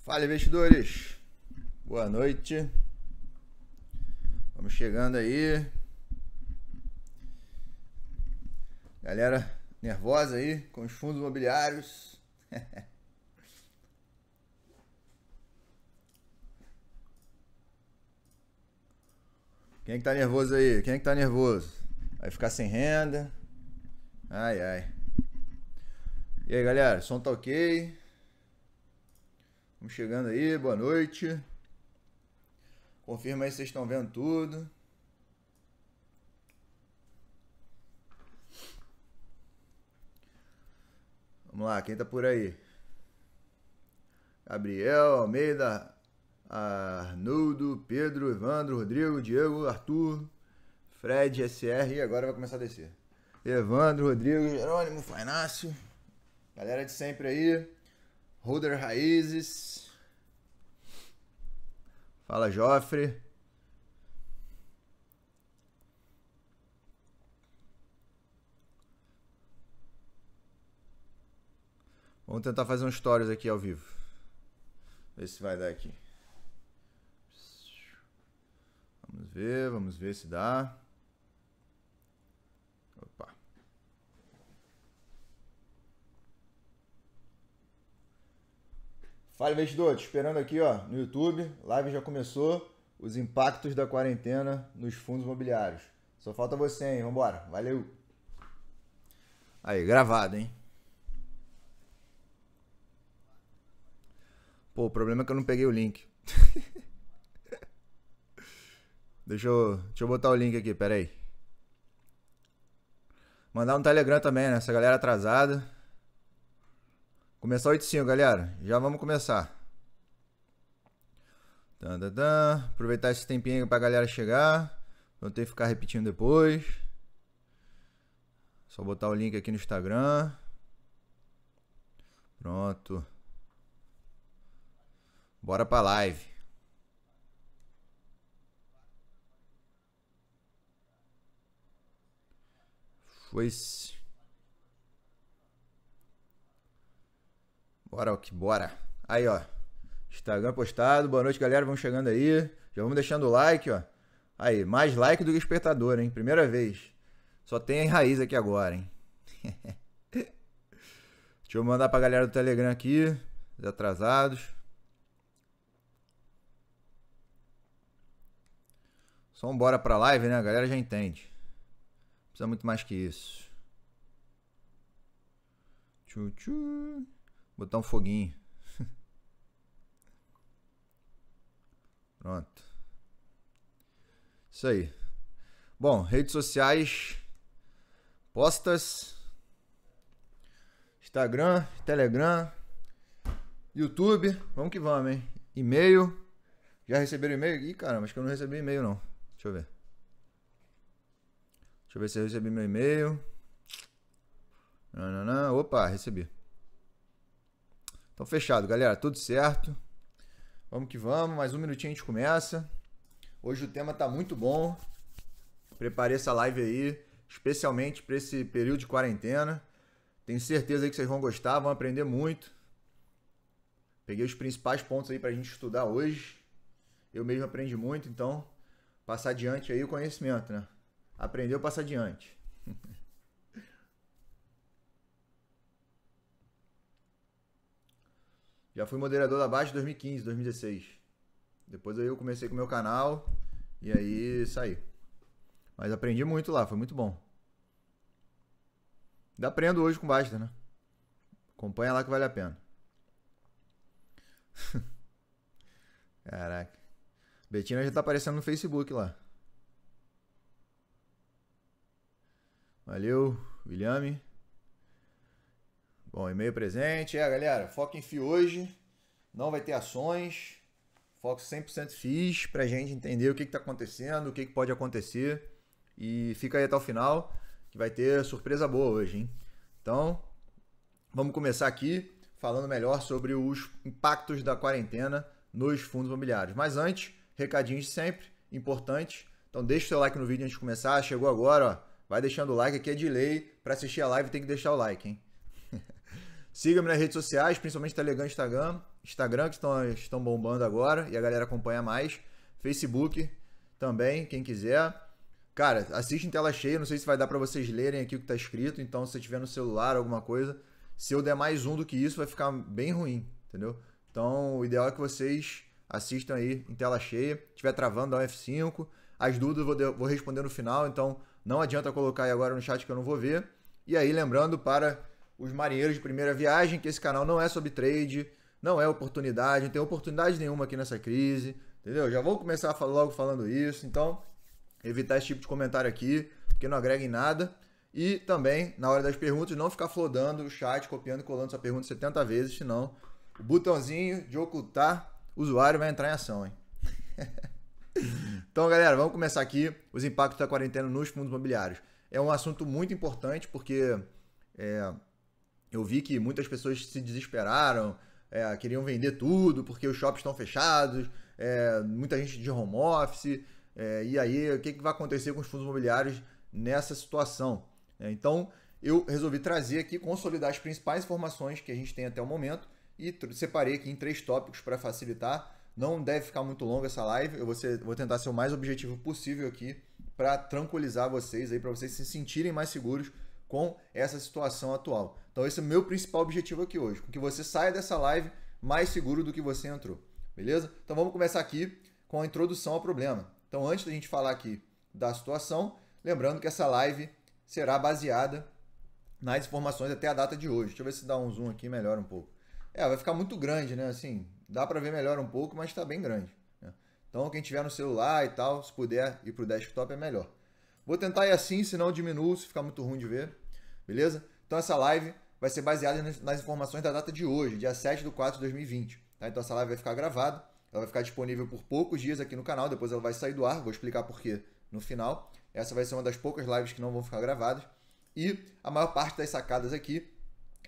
Fala, investidores! Boa noite. Vamos chegando aí. Galera nervosa aí com os fundos imobiliários. Quem é que tá nervoso aí? Quem é que tá nervoso? Vai ficar sem renda. Ai, ai. E aí, galera? Som tá ok? Vamos chegando aí, boa noite. Confirma aí se vocês estão vendo tudo. Vamos lá, quem tá por aí? Gabriel, Almeida, Arnoldo, Pedro, Evandro, Rodrigo, Diego, Arthur, Fred, SR, e agora vai começar a descer. Evandro, Rodrigo, Jerônimo, Fainácio, galera de sempre aí. Holder Raízes. Fala, Joffre. Vamos tentar fazer uns stories aqui ao vivo. Ver se vai dar aqui. Vamos ver se dá. Opa. Fala, investidor, te esperando aqui, ó, no YouTube. Live já começou. Os impactos da quarentena nos fundos imobiliários. Só falta você, hein? Vambora. Valeu. Aí, gravado, hein? Pô, o problema é que eu não peguei o link. Deixa eu botar o link aqui, pera aí. Mandar um Telegram também, né? Essa galera atrasada. Começar 8h05, galera. Já vamos começar. Aproveitar esse tempinho pra galera chegar. Não ter que ficar repetindo depois. Só botar o link aqui no Instagram. Pronto. Bora pra live. Foi-se. Bora, que bora. Aí, ó. Instagram postado. Boa noite, galera. Vamos chegando aí. Já vamos deixando o like, ó. Aí, mais like do que espectador, hein? Primeira vez. Só tem raiz aqui agora, hein? Deixa eu mandar pra galera do Telegram aqui. Os atrasados. Só um bora pra live, né? A galera já entende. Não precisa muito mais que isso. Tchu. Botar um foguinho. Pronto. Isso aí. Bom, redes sociais. Postas. Instagram, Telegram. YouTube. Vamos que vamos, hein? E-mail. Já receberam e-mail? Ih, caramba, acho que eu não recebi e-mail, não. Deixa eu ver. Deixa eu ver se eu recebi meu e-mail. Não. Opa, recebi. Então fechado, galera, tudo certo. Vamos que vamos, mais um minutinho a gente começa. Hoje o tema tá muito bom. Preparei essa live aí, especialmente para esse período de quarentena. Tenho certeza aí que vocês vão gostar, vão aprender muito. Peguei os principais pontos aí pra gente estudar hoje. Eu mesmo aprendi muito, então passar adiante aí o conhecimento, né? Aprendeu, passar adiante. Já fui moderador da Baixa em 2015, 2016. Depois aí eu comecei com o meu canal e aí saí. Mas aprendi muito lá, foi muito bom. Ainda aprendo hoje com Basta, né? Acompanha lá que vale a pena. Caraca. Betina já tá aparecendo no Facebook lá. Valeu, William. Bom, e-mail presente. Galera, foco em FII hoje. Não vai ter ações. Foco 100% FIIs pra gente entender o que tá acontecendo, o que pode acontecer. E fica aí até o final, que vai ter surpresa boa hoje, hein? Então, vamos começar aqui falando melhor sobre os impactos da quarentena nos fundos imobiliários. Mas antes, recadinhos de sempre, importante. Então deixa o seu like no vídeo antes de começar. Chegou agora, ó. Vai deixando o like, aqui é de lei. Para assistir a live tem que deixar o like, hein? Siga-me nas redes sociais, principalmente Telegram e Instagram, que estão bombando agora e a galera acompanha mais. Facebook também, quem quiser. Cara, assiste em tela cheia, não sei se vai dar pra vocês lerem aqui o que tá escrito, então se você tiver no celular alguma coisa, se eu der mais do que isso vai ficar bem ruim, entendeu? Então o ideal é que vocês assistam aí em tela cheia. Se estiver travando, dá um F5. As dúvidas eu vou responder no final, então não adianta colocar aí agora no chat que eu não vou ver. E aí, lembrando para os marinheiros de primeira viagem que esse canal não é sobre trade, não é oportunidade, não tem oportunidade nenhuma aqui nessa crise, entendeu? Já vou começar logo falando isso, então evitar esse tipo de comentário aqui, porque não agrega em nada. E também, na hora das perguntas, não ficar flodando o chat, copiando e colando sua pergunta 70 vezes, senão o botãozinho de ocultar o usuário vai entrar em ação, hein? Então, galera, vamos começar aqui os impactos da quarentena nos fundos imobiliários. É um assunto muito importante porque eu vi que muitas pessoas se desesperaram, queriam vender tudo porque os shoppings estão fechados, muita gente de home office, e aí o que vai acontecer com os fundos imobiliários nessa situação? Então, eu resolvi trazer aqui, consolidar as principais informações que a gente tem até o momento e separei aqui em 3 tópicos para facilitar. Não deve ficar muito longa essa live, eu vou tentar ser o mais objetivo possível aqui para tranquilizar vocês, para vocês se sentirem mais seguros com essa situação atual. Então esse é o meu principal objetivo aqui hoje, com que você saia dessa live mais seguro do que você entrou, beleza? Então vamos começar aqui com a introdução ao problema. Então antes da gente falar aqui da situação, lembrando que essa live será baseada nas informações até a data de hoje. Deixa eu ver se dá um zoom aqui, melhora um pouco. Vai ficar muito grande, né? Assim, dá para ver melhor um pouco, mas está bem grande, né? Então, quem tiver no celular e tal, se puder ir para o desktop é melhor. Vou tentar ir assim, senão eu diminuo, se ficar muito ruim de ver, beleza? Então, essa live vai ser baseada nas informações da data de hoje, dia 7/4/2020. Tá? Então, essa live vai ficar gravada, ela vai ficar disponível por poucos dias aqui no canal, depois ela vai sair do ar, vou explicar por quê no final. Essa vai ser uma das poucas lives que não vão ficar gravadas. E a maior parte das sacadas aqui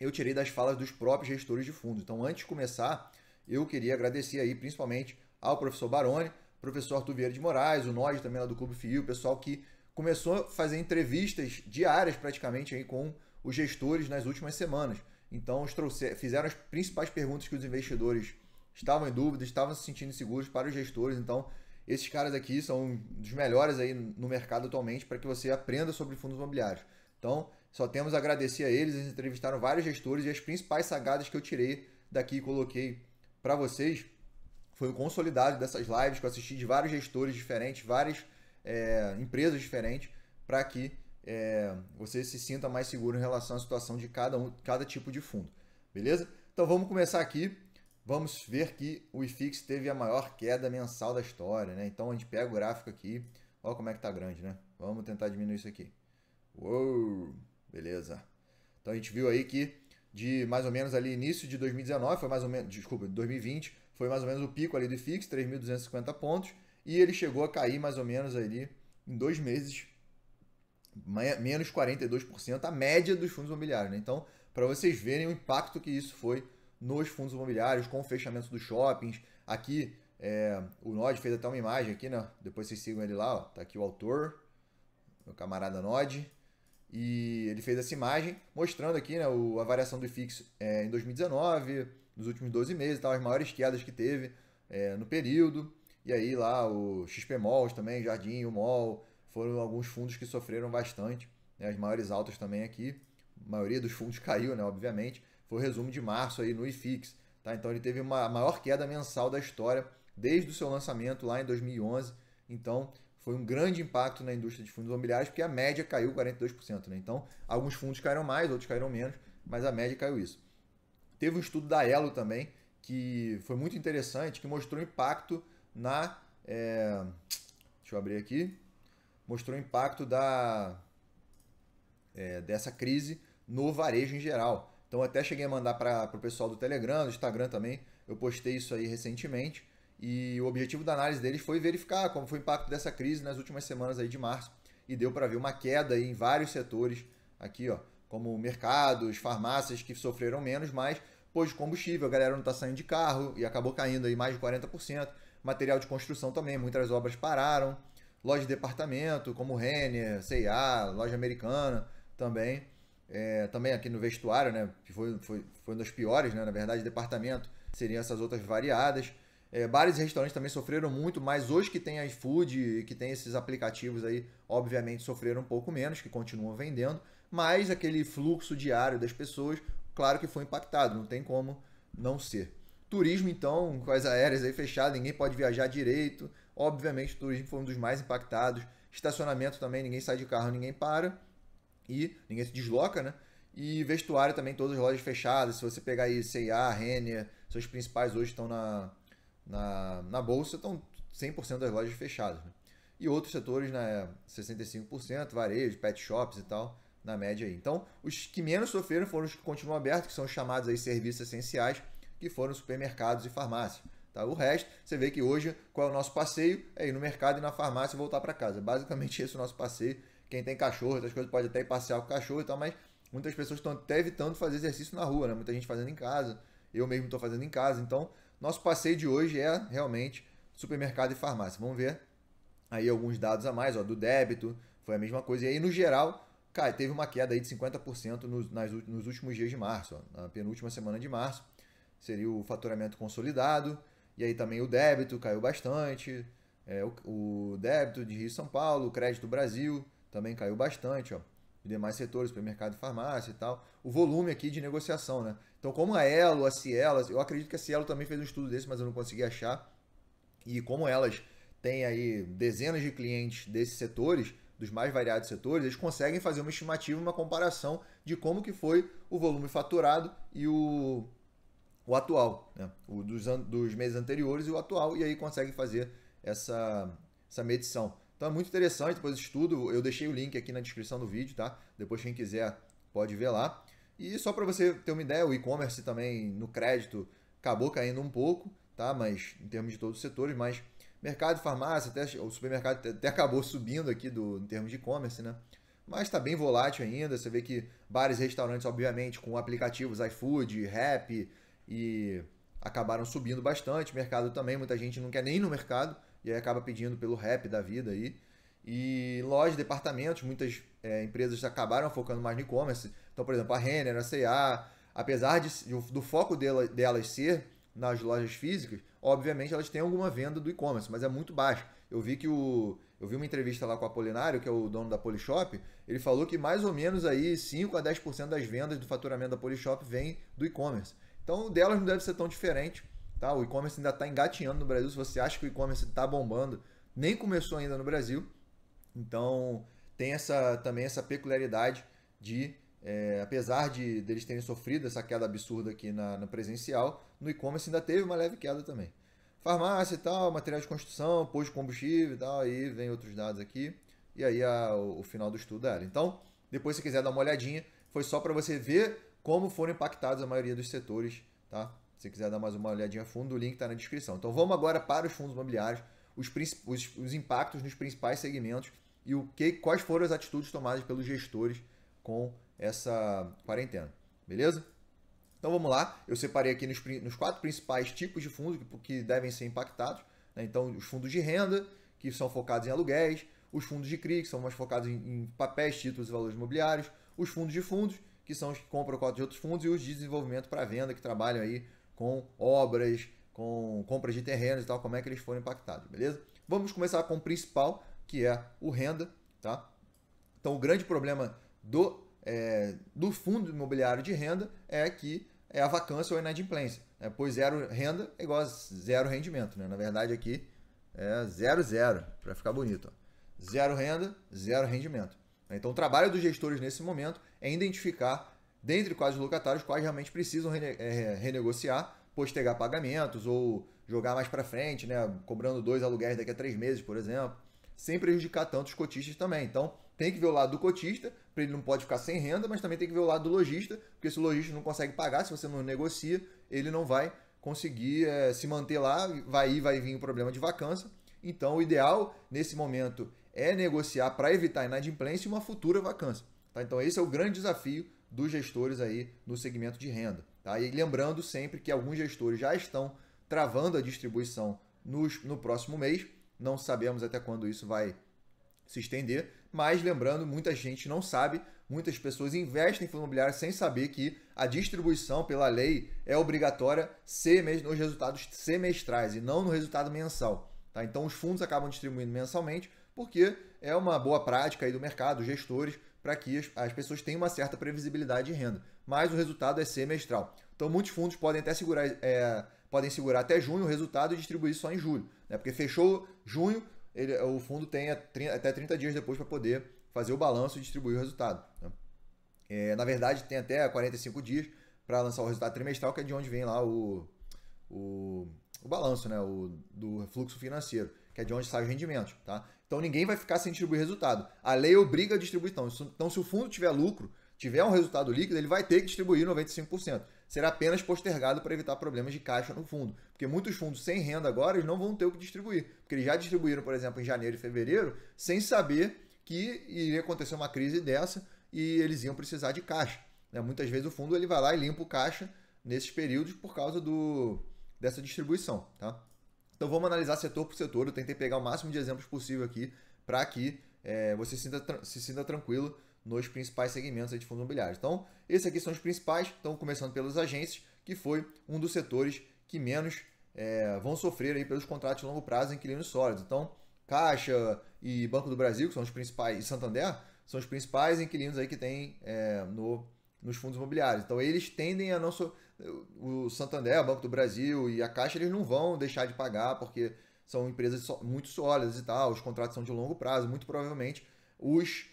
eu tirei das falas dos próprios gestores de fundos. Então, antes de começar, eu queria agradecer aí principalmente ao professor Baroni, professor Arthur Vieira de Moraes, o Nod também lá do Clube FII, o pessoal que começou a fazer entrevistas diárias praticamente aí com os gestores nas últimas semanas. Então, fizeram as principais perguntas que os investidores estavam em dúvida, estavam se sentindo seguros para os gestores. Então, esses caras aqui são dos melhores aí no mercado atualmente para que você aprenda sobre fundos imobiliários. Então, só temos a agradecer a eles entrevistaram vários gestores e as principais sagadas que eu tirei daqui e coloquei para vocês foi o consolidado dessas lives que eu assisti de vários gestores diferentes, várias empresas diferentes, para que você se sinta mais seguro em relação à situação de cada tipo de fundo, beleza? Então vamos começar aqui, vamos ver que o IFIX teve a maior queda mensal da história, né? Então a gente pega o gráfico aqui, olha como é que tá grande, né? Vamos tentar diminuir isso aqui. Uou! Beleza. Então a gente viu aí que de mais ou menos ali início de 2019, foi mais ou menos, desculpa, 2020, foi mais ou menos o pico ali do IFIX, 3.250 pontos, e ele chegou a cair mais ou menos ali em 2 meses, menos 42%, a média dos fundos imobiliários, né? Então, para vocês verem o impacto que isso foi nos fundos imobiliários, com o fechamento dos shoppings. Aqui, o Nod fez até uma imagem aqui, né? Depois vocês sigam ele lá, ó. Tá aqui o autor, meu camarada Nod. E ele fez essa imagem mostrando aqui, né, a variação do IFIX em 2019, nos últimos 12 meses, as maiores quedas que teve no período. E aí lá o XP Malls também, Jardim, o Mall, foram alguns fundos que sofreram bastante, né, as maiores altas também aqui. A maioria dos fundos caiu, né, obviamente. Foi o resumo de março aí no IFIX. Tá? Então ele teve a maior queda mensal da história desde o seu lançamento lá em 2011. Então foi um grande impacto na indústria de fundos imobiliários, porque a média caiu 42%. Né? Então, alguns fundos caíram mais, outros caíram menos, mas a média caiu isso. Teve um estudo da Elo também, que foi muito interessante, que mostrou impacto deixa eu abrir aqui. Mostrou o impacto dessa crise no varejo em geral. Então, eu até cheguei a mandar para o pessoal do Telegram, do Instagram também. Eu postei isso aí recentemente. E o objetivo da análise deles foi verificar como foi o impacto dessa crise nas últimas semanas aí de março. E deu para ver uma queda aí em vários setores aqui, ó, como mercados, farmácias que sofreram menos, mas pôs de combustível, a galera não está saindo de carro e acabou caindo aí mais de 40%. Material de construção também, muitas obras pararam. Loja de departamento, como Renner, C&A, loja americana também. também aqui no vestuário, né? Que foi uma das piores, né? Na verdade, departamento seriam essas outras variadas. Bares e restaurantes também sofreram muito, mas os que têm iFood e que têm esses aplicativos aí, obviamente sofreram um pouco menos, que continuam vendendo, mas aquele fluxo diário das pessoas, claro que foi impactado, não tem como não ser. Turismo, então, com as aéreas aí fechadas, ninguém pode viajar direito, obviamente o turismo foi um dos mais impactados. Estacionamento também, ninguém sai de carro, ninguém para e ninguém se desloca, né? E vestuário também, todas as lojas fechadas. Se você pegar aí C&A, Renner, seus principais hoje estão na bolsa, estão 100% das lojas fechadas. Né? E outros setores, né, 65%, varejo, pet shops e tal, na média aí. Então, os que menos sofreram foram os que continuam abertos, que são os chamados aí serviços essenciais, que foram supermercados e farmácias. Tá? O resto, você vê que hoje, qual é o nosso passeio? É ir no mercado e na farmácia e voltar para casa. Basicamente esse é o nosso passeio. Quem tem cachorro, outras coisas, pode até ir passear com o cachorro e tal, mas muitas pessoas estão até evitando fazer exercício na rua, né? Muita gente fazendo em casa, eu mesmo estou fazendo em casa. Então, nosso passeio de hoje é realmente supermercado e farmácia. Vamos ver aí alguns dados a mais, ó, do débito, foi a mesma coisa. E aí, no geral, cara, teve uma queda aí de 50% nos últimos dias de março, ó, na penúltima semana de março. Seria o faturamento consolidado, e aí também o débito caiu bastante, o débito de Rio e São Paulo, o crédito Brasil também caiu bastante, ó. Os demais setores, supermercado e farmácia e tal. O volume aqui de negociação, né? Então, como a Elo, a Cielo, eu acredito que a Cielo também fez um estudo desse, mas eu não consegui achar. E como elas têm aí dezenas de clientes desses setores, dos mais variados setores, eles conseguem fazer uma estimativa, uma comparação de como que foi o volume faturado e o atual, né? O dos meses anteriores e o atual, e aí conseguem fazer essa medição. Então é muito interessante, depois do estudo, eu deixei o link aqui na descrição do vídeo, tá? Depois quem quiser pode ver lá. E só para você ter uma ideia, o e-commerce também no crédito acabou caindo um pouco, tá? Mas em termos de todos os setores, mas mercado, farmácia, até o supermercado até acabou subindo aqui em termos de e-commerce, né? Mas está bem volátil ainda. Você vê que bares e restaurantes, obviamente, com aplicativos iFood, Rappi, e acabaram subindo bastante. Mercado também, muita gente não quer nem ir no mercado e aí acaba pedindo pelo Rappi da vida aí. E lojas, departamentos, muitas empresas acabaram focando mais no e-commerce. Então, por exemplo, a Renner, a C&A, apesar do foco delas ser nas lojas físicas, obviamente elas têm alguma venda do e-commerce, mas é muito baixo. Eu vi uma entrevista lá com o Apolinário, que é o dono da Polishop, ele falou que mais ou menos aí 5 a 10% das vendas do faturamento da Polishop vem do e-commerce. Então, o delas não deve ser tão diferente, tá? O e-commerce ainda está engatinhando no Brasil. Se você acha que o e-commerce está bombando, nem começou ainda no Brasil. Então, tem também essa peculiaridade de, apesar de eles terem sofrido essa queda absurda aqui no presencial, no e-commerce ainda teve uma leve queda também. Farmácia e tal, material de construção, posto de combustível e tal, aí vem outros dados aqui. E aí o final do estudo era. Então, depois se quiser dar uma olhadinha, foi só para você ver como foram impactados a maioria dos setores, tá? Se quiser dar mais uma olhadinha a fundo, o link está na descrição. Então vamos agora para os fundos imobiliários, os impactos nos principais segmentos e quais foram as atitudes tomadas pelos gestores com essa quarentena, beleza? Então vamos lá, eu separei aqui nos 4 principais tipos de fundos que devem ser impactados, né? Então os fundos de renda, que são focados em aluguéis, os fundos de CRI, que são mais focados em papéis, títulos e valores imobiliários, os fundos de fundos, que são os que compram cotas de outros fundos, e os de desenvolvimento para venda, que trabalham aí com obras, com compras de terrenos e tal, como é que eles foram impactados, beleza? Vamos começar com o principal, que é o renda, tá? Então o grande problema do fundo imobiliário de renda é que é a vacância ou a inadimplência, né? Pois zero renda é igual a zero rendimento, né? Na verdade aqui é 0, para ficar bonito, ó. Zero renda, zero rendimento. Então o trabalho dos gestores nesse momento é identificar, dentre quais os locatários, quais realmente precisam renegociar, postergar pagamentos ou jogar mais para frente, né? Cobrando 2 aluguéis daqui a 3 meses, por exemplo, sem prejudicar tanto os cotistas também. Então tem que ver o lado do cotista, para ele não pode ficar sem renda, mas também tem que ver o lado do lojista, porque se o lojista não consegue pagar, se você não negocia, ele não vai conseguir se manter lá, vai vir o problema de vacância. Então o ideal nesse momento é negociar para evitar inadimplência e uma futura vacância. Tá? Então esse é o grande desafio dos gestores aí no segmento de renda. Tá? E lembrando sempre que alguns gestores já estão travando a distribuição no próximo mês. Não sabemos até quando isso vai se estender, mas lembrando, muita gente não sabe Muitas pessoas investem em fundo imobiliário sem saber que a distribuição pela lei é obrigatória nos resultados semestrais e não no resultado mensal. Tá? Então os fundos acabam distribuindo mensalmente porque é uma boa prática aí do mercado, gestores, para que as pessoas tenham uma certa previsibilidade de renda. Mas o resultado é semestral. Então muitos fundos podem até segurar até junho o resultado e distribuir só em julho. Né? Porque fechou junho, o fundo tem até 30 dias depois para poder fazer o balanço e distribuir o resultado. Né? Na verdade, tem até 45 dias para lançar o resultado trimestral, que é de onde vem lá o balanço, né? Do fluxo financeiro, que é de onde saem os rendimentos. Tá? Então ninguém vai ficar sem distribuir resultado. A lei obriga a distribuição. Então, se o fundo tiver lucro, tiver um resultado líquido, ele vai ter que distribuir 95%. Será apenas postergado para evitar problemas de caixa no fundo. Porque muitos fundos sem renda agora, eles não vão ter o que distribuir. Porque eles já distribuíram, por exemplo, em janeiro e fevereiro, sem saber que iria acontecer uma crise dessa e eles iam precisar de caixa. Né? Muitas vezes o fundo ele vai lá e limpa o caixa nesses períodos por causa dessa distribuição. Tá? Então vamos analisar setor por setor. Eu tentei pegar o máximo de exemplos possível aqui para que você se sinta tranquilo nos principais segmentos de fundos imobiliários. Então, esses aqui são os principais. Então, começando pelas agências, que foi um dos setores que menos vão sofrer aí pelos contratos de longo prazo em inquilinos sólidos. Então, Caixa e Banco do Brasil, que são os principais, e Santander, são os principais inquilinos aí que tem nos fundos imobiliários. Então, eles tendem a não... O Santander, o Banco do Brasil e a Caixa, eles não vão deixar de pagar porque são empresas muito sólidas e tal, os contratos são de longo prazo. Muito provavelmente, os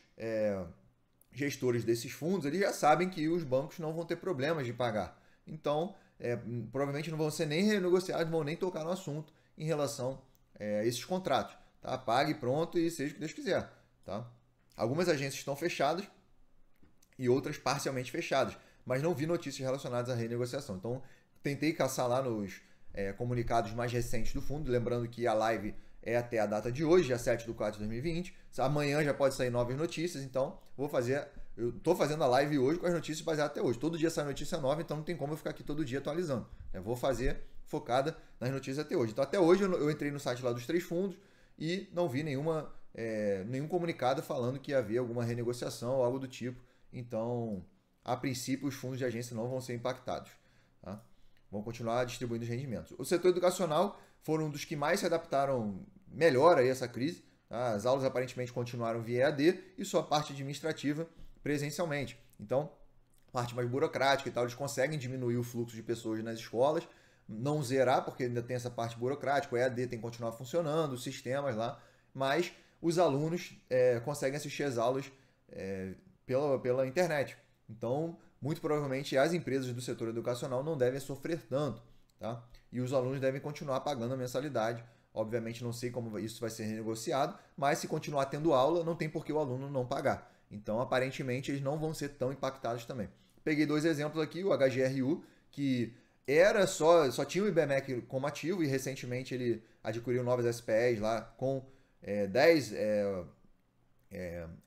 gestores desses fundos, eles já sabem que os bancos não vão ter problemas de pagar. Então, provavelmente não vão ser nem renegociados, não vão nem tocar no assunto em relação a esses contratos. Tá? Pague pronto e seja o que Deus quiser. Tá? Algumas agências estão fechadas e outras parcialmente fechadas, mas não vi notícias relacionadas à renegociação. Então, tentei caçar lá nos comunicados mais recentes do fundo, lembrando que a live é até a data de hoje, dia 7/4/2020. Amanhã já pode sair novas notícias, então eu estou fazendo a live hoje com as notícias baseadas até hoje. Todo dia sai notícia nova, então não tem como eu ficar aqui todo dia atualizando. Eu vou fazer focada nas notícias até hoje. Então até hoje eu entrei no site lá dos 3 fundos e não vi nenhum comunicado falando que havia alguma renegociação ou algo do tipo. Então, a princípio, os fundos de agência não vão ser impactados. Tá? Vão continuar distribuindo os rendimentos. O setor educacional foram um dos que mais se adaptaram melhor a essa crise. Tá? As aulas aparentemente continuaram via EAD e só a parte administrativa presencialmente. Então, parte mais burocrática e tal, eles conseguem diminuir o fluxo de pessoas nas escolas, não zerar, porque ainda tem essa parte burocrática, o EAD tem que continuar funcionando, os sistemas lá, mas os alunos conseguem assistir as aulas pela internet. Então, muito provavelmente, as empresas do setor educacional não devem sofrer tanto. Tá? E os alunos devem continuar pagando a mensalidade. Obviamente, não sei como isso vai ser renegociado, mas se continuar tendo aula, não tem por que o aluno não pagar. Então, aparentemente, eles não vão ser tão impactados também. Peguei 2 exemplos aqui, o HGRU, que só tinha o IBMEC como ativo e recentemente ele adquiriu novas SPEs lá com 10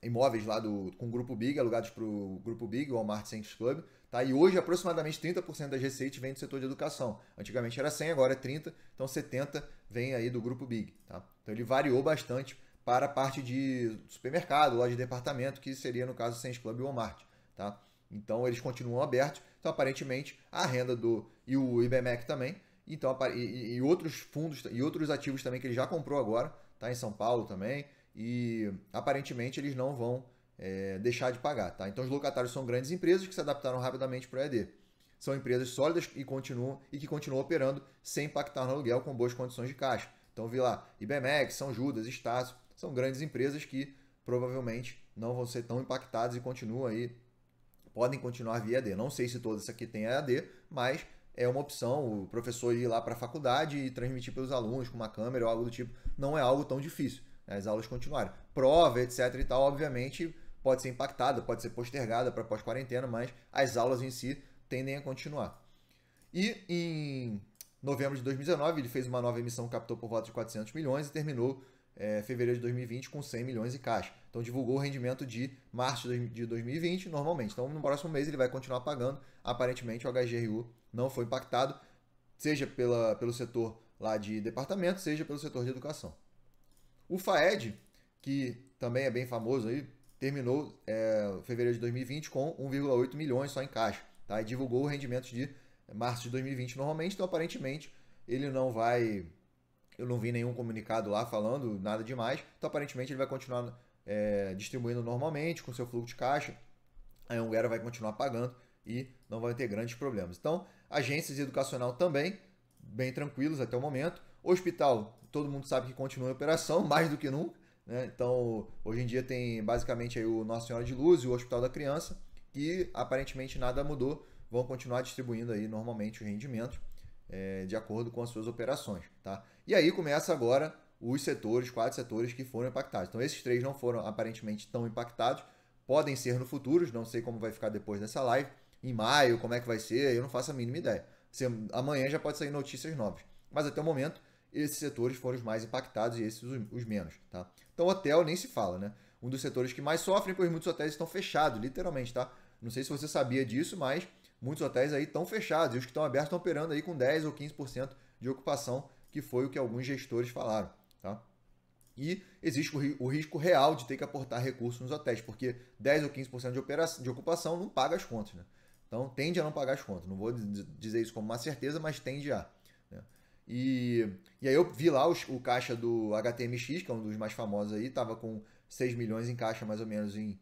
imóveis lá com o Grupo Big, alugados para o Grupo Big, o Walmart Center Club. Tá? E hoje, aproximadamente 30% das receitas vem do setor de educação. Antigamente era 100, agora é 30, então 70 vem aí do Grupo Big. Tá? Então ele variou bastante para a parte de supermercado, loja de departamento, que seria no caso o Center Club e o Walmart. Tá? Então eles continuam abertos. Então aparentemente a renda e o IBMEC também. Então, e outros fundos e outros ativos também que ele já comprou agora, tá? Em São Paulo também. E aparentemente eles não vão deixar de pagar. Tá? Então os locatários são grandes empresas que se adaptaram rapidamente para o EAD. São empresas sólidas que continuam operando sem impactar no aluguel com boas condições de caixa. Então vi lá, IBMEC, São Judas, Estácio, são grandes empresas que provavelmente não vão ser tão impactadas e podem continuar via EAD. Não sei se todas aqui têm EAD, mas é uma opção o professor ir lá para a faculdade e transmitir pelos alunos com uma câmera ou algo do tipo. Não é algo tão difícil. As aulas continuarem. Prova, etc. e tal, obviamente, pode ser impactada, pode ser postergada para pós-quarentena, mas as aulas em si tendem a continuar. E em novembro de 2019, ele fez uma nova emissão, captou por volta de 400 milhões e terminou fevereiro de 2020 com 100 milhões em caixa. Então divulgou o rendimento de março de 2020 normalmente. Então no próximo mês ele vai continuar pagando. Aparentemente o HGRU não foi impactado, seja pelo setor lá de departamento, seja pelo setor de educação. O FAED, que também é bem famoso aí, terminou fevereiro de 2020 com 1,8 milhões só em caixa, tá? E divulgou rendimentos de março de 2020 normalmente, então aparentemente ele não vai... Eu não vi nenhum comunicado lá falando nada demais, então aparentemente ele vai continuar distribuindo normalmente com seu fluxo de caixa, a Anhanguera vai continuar pagando e não vai ter grandes problemas. Então, agências educacional também, bem tranquilos até o momento. Hospital, todo mundo sabe que continua em operação, mais do que nunca, né? Então, hoje em dia tem basicamente aí o Nossa Senhora de Luz e o Hospital da Criança, que aparentemente nada mudou, vão continuar distribuindo aí normalmente os rendimentos de acordo com as suas operações, tá? E aí começa agora os setores, 4 setores que foram impactados. Então, esses 3 não foram aparentemente tão impactados, podem ser no futuro, não sei como vai ficar depois dessa live, em maio, como é que vai ser, eu não faço a mínima ideia. Amanhã já pode sair notícias novas. Mas até o momento, esses setores foram os mais impactados e esses os menos, tá? Então, hotel nem se fala, né? Um dos setores que mais sofrem, pois muitos hotéis estão fechados, literalmente, tá? Não sei se você sabia disso, mas muitos hotéis aí estão fechados e os que estão abertos estão operando aí com 10 ou 15% de ocupação, que foi o que alguns gestores falaram, tá? E existe o risco real de ter que aportar recursos nos hotéis, porque 10 ou 15% de ocupação não paga as contas, né? Então tende a não pagar as contas. Não vou dizer isso como uma certeza, mas tende a. Né? E aí eu vi lá o caixa do HTMX, que é um dos mais famosos aí, estava com 6 milhões em caixa mais ou menos em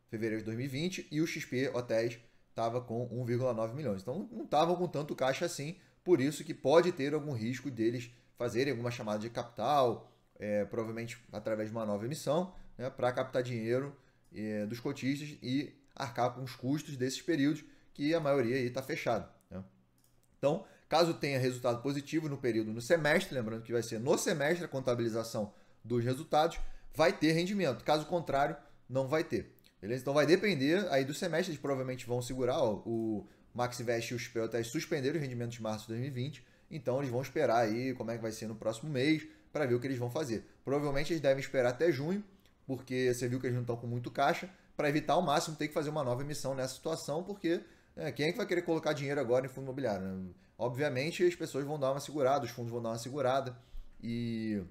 fevereiro de 2020, e o XP Hotéis estava com 1,9 milhões. Então não estavam com tanto caixa assim, por isso que pode ter algum risco deles fazerem alguma chamada de capital, provavelmente através de uma nova emissão, né, para captar dinheiro dos cotistas e arcar com os custos desses períodos, que a maioria aí está fechado. Né? Então, caso tenha resultado positivo no período, no semestre, lembrando que vai ser no semestre a contabilização dos resultados, vai ter rendimento. Caso contrário, não vai ter. Beleza? Então vai depender aí do semestre, eles provavelmente vão segurar, o Maxivest e o XP Hotéis suspenderam os rendimentos de março de 2020, então eles vão esperar aí como é que vai ser no próximo mês para ver o que eles vão fazer. Provavelmente eles devem esperar até junho, porque você viu que eles não estão com muito caixa, para evitar ao máximo ter que fazer uma nova emissão nessa situação, porque quem é que vai querer colocar dinheiro agora em fundo imobiliário? Né? Obviamente as pessoas vão dar uma segurada, os fundos vão dar uma segurada, e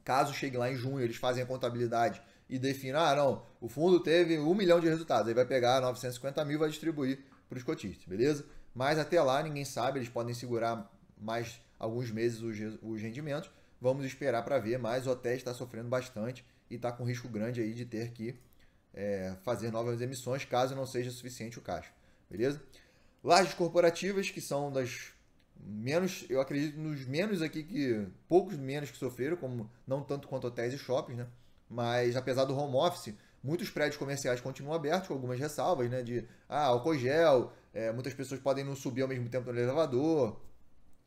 caso chegue lá em junho, eles fazem a contabilidade e definam, não, o fundo teve 1 milhão de resultados, aí vai pegar 950 mil e vai distribuir para os cotistas, beleza? Mas até lá ninguém sabe, eles podem segurar mais alguns meses os rendimentos, vamos esperar para ver, mas o hotel está sofrendo bastante e está com risco grande aí de ter que fazer novas emissões, caso não seja suficiente o caixa, beleza? Lajes corporativas, que são das menos, eu acredito nos menos aqui, que poucos menos que sofreram, como não tanto quanto hotéis e shoppings, né? Mas apesar do home office, muitos prédios comerciais continuam abertos, com algumas ressalvas, né? De álcool gel, muitas pessoas podem não subir ao mesmo tempo no elevador,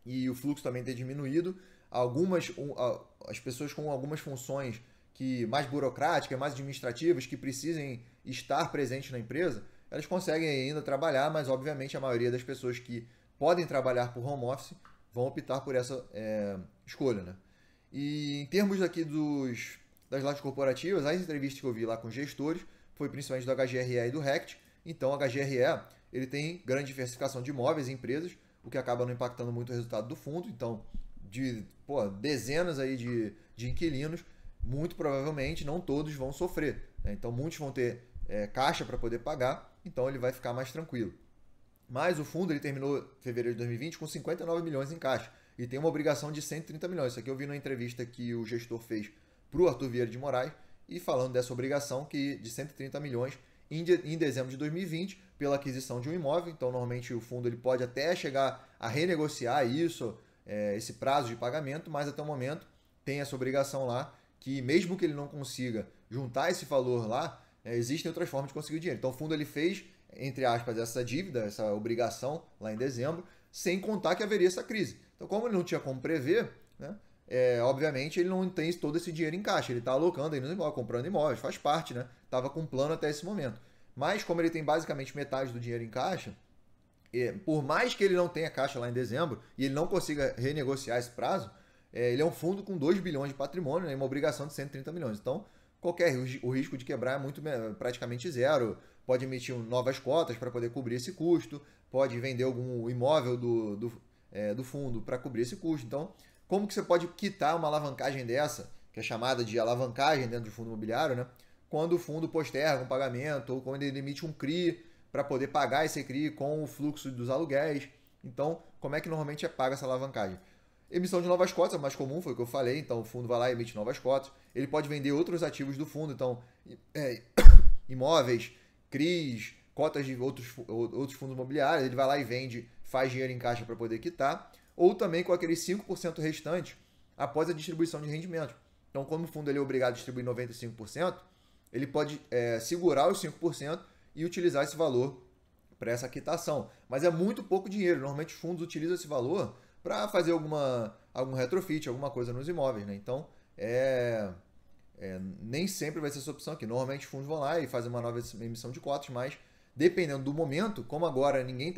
e o fluxo também ter diminuído. As pessoas com algumas funções mais burocráticas, mais administrativas, que precisem estar presentes na empresa, elas conseguem ainda trabalhar, mas obviamente a maioria das pessoas que podem trabalhar por home office vão optar por essa escolha, né? E em termos aqui das lojas corporativas, as entrevistas que eu vi lá com gestores foi principalmente do HGRE e do RECT. Então, o HGRE ele tem grande diversificação de imóveis e empresas, o que acaba não impactando muito o resultado do fundo. Então, de dezenas aí de inquilinos, muito provavelmente não todos vão sofrer, né? Então, muitos vão ter caixa para poder pagar, então ele vai ficar mais tranquilo. Mas o fundo ele terminou fevereiro de 2020 com 59 milhões em caixa e tem uma obrigação de 130 milhões. Isso aqui eu vi numa entrevista que o gestor fez para o Arthur Vieira de Moraes, e falando dessa obrigação de 130 milhões em dezembro de 2020, pela aquisição de um imóvel. Então, normalmente o fundo ele pode até chegar a renegociar isso, esse prazo de pagamento, mas até o momento tem essa obrigação lá, que mesmo que ele não consiga juntar esse valor lá, existem outras formas de conseguir o dinheiro. Então, o fundo ele fez, entre aspas, essa dívida, essa obrigação lá em dezembro, sem contar que haveria essa crise. Então, como ele não tinha como prever, né, obviamente ele não tem todo esse dinheiro em caixa, ele está alocando aí nos imóveis, comprando imóveis, faz parte, né? Estava com um plano até esse momento. Mas como ele tem basicamente metade do dinheiro em caixa, por mais que ele não tenha caixa lá em dezembro e ele não consiga renegociar esse prazo, ele é um fundo com 2 bilhões de patrimônio, né, e uma obrigação de 130 milhões. Então, o risco de quebrar é praticamente zero. Pode emitir novas cotas para poder cobrir esse custo, pode vender algum imóvel do fundo para cobrir esse custo. Então, como que você pode quitar uma alavancagem dessa, que é chamada de alavancagem dentro do fundo imobiliário, né? quando o fundo posterga um pagamento ou quando ele emite um CRI para poder pagar esse CRI com o fluxo dos aluguéis. Então, como é que normalmente é paga essa alavancagem? Emissão de novas cotas é mais comum, foi o que eu falei. Então, o fundo vai lá e emite novas cotas. Ele pode vender outros ativos do fundo, então, imóveis, CRIs, cotas de outros fundos imobiliários. Ele vai lá e vende, faz dinheiro em caixa para poder quitar. Ou também com aqueles 5% restantes após a distribuição de rendimento. Então, como o fundo ele é obrigado a distribuir 95%, ele pode segurar os 5% e utilizar esse valor para essa quitação. Mas é muito pouco dinheiro. Normalmente os fundos utilizam esse valor para fazer algum retrofit, alguma coisa nos imóveis. Né? Então, nem sempre vai ser essa opção aqui. Normalmente os fundos vão lá e fazem uma nova emissão de cotas, mas dependendo do momento, como agora ninguém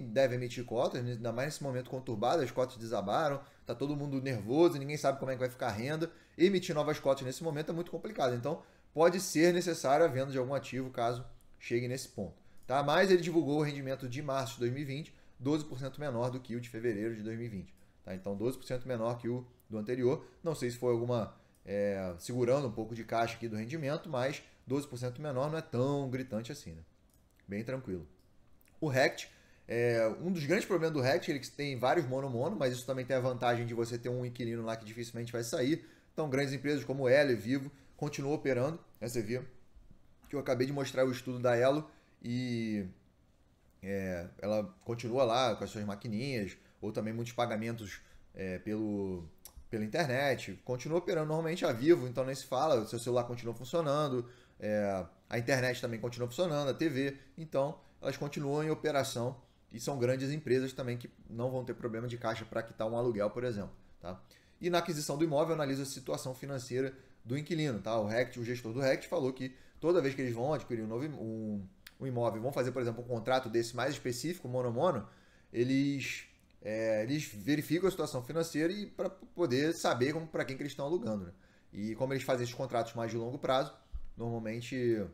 deve emitir cotas, ainda mais nesse momento conturbado, as cotas desabaram, tá todo mundo nervoso, ninguém sabe como é que vai ficar a renda. Emitir novas cotas nesse momento é muito complicado. Então, pode ser necessário a venda de algum ativo caso chegue nesse ponto. Tá? Mas ele divulgou o rendimento de março de 2020, 12% menor do que o de fevereiro de 2020. Tá? Então, 12% menor que o do anterior. Não sei se foi alguma segurando um pouco de caixa aqui do rendimento, mas 12% menor não é tão gritante assim, né? Bem tranquilo. O RECT, um dos grandes problemas do RECT é que tem vários mono, mas isso também tem a vantagem de você ter um inquilino lá que dificilmente vai sair. Então, grandes empresas como Elo e Vivo continuam operando. Você viu que eu acabei de mostrar o estudo da Elo e ela continua lá com as suas maquininhas, ou também muitos pagamentos pela internet. Continua operando normalmente. A Vivo, então nem se fala, o seu celular continua funcionando, a internet também continua funcionando, a TV. Então, elas continuam em operação e são grandes empresas também que não vão ter problema de caixa para quitar um aluguel, por exemplo. Tá? E na aquisição do imóvel, analisa a situação financeira do inquilino. Tá? O gestor do RECT falou que toda vez que eles vão adquirir um imóvel, vão fazer, por exemplo, um contrato desse mais específico, mono, eles verificam a situação financeira e para poder saber para quem que eles estão alugando. Né? E como eles fazem esses contratos mais de longo prazo, normalmente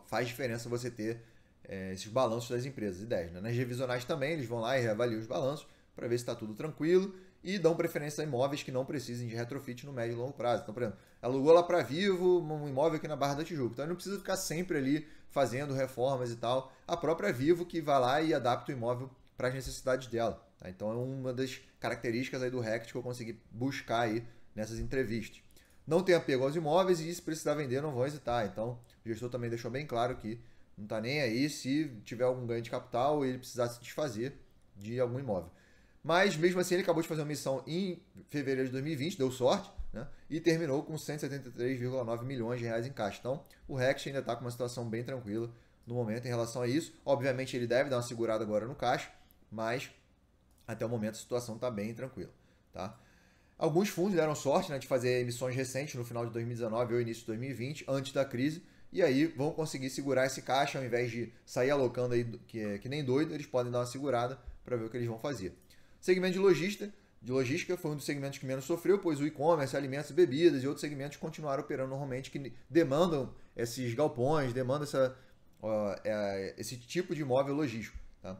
faz diferença você ter esses balanços das empresas, ideias. Né? Nas revisionais também, eles vão lá e reavaliam os balanços para ver se está tudo tranquilo e dão preferência a imóveis que não precisem de retrofit no médio e longo prazo. Então, por exemplo, alugou lá para Vivo um imóvel aqui na Barra da Tijuca. Então, ele não precisa ficar sempre ali fazendo reformas e tal. A própria Vivo que vai lá e adapta o imóvel para as necessidades dela. Tá? Então, é uma das características aí do RECT que eu consegui buscar aí nessas entrevistas. Não tem apego aos imóveis e se precisar vender não vão hesitar. Então, o gestor também deixou bem claro que não está nem aí se tiver algum ganho de capital e ele precisar se desfazer de algum imóvel. Mas, mesmo assim, ele acabou de fazer uma missão em fevereiro de 2020, deu sorte, né? E terminou com 173,9 milhões de reais em caixa. Então, o RECT ainda está com uma situação bem tranquila no momento em relação a isso. Obviamente, ele deve dar uma segurada agora no caixa, mas até o momento a situação está bem tranquila. Tá? Alguns fundos deram sorte, né, de fazer emissões recentes no final de 2019 ou início de 2020, antes da crise, e aí vão conseguir segurar esse caixa, ao invés de sair alocando aí que nem doido, eles podem dar uma segurada para ver o que eles vão fazer. Segmento de logística foi um dos segmentos que menos sofreu, pois o e-commerce, alimentos e bebidas e outros segmentos continuaram operando normalmente, que demandam esses galpões, demandam esse tipo de imóvel logístico. Tá?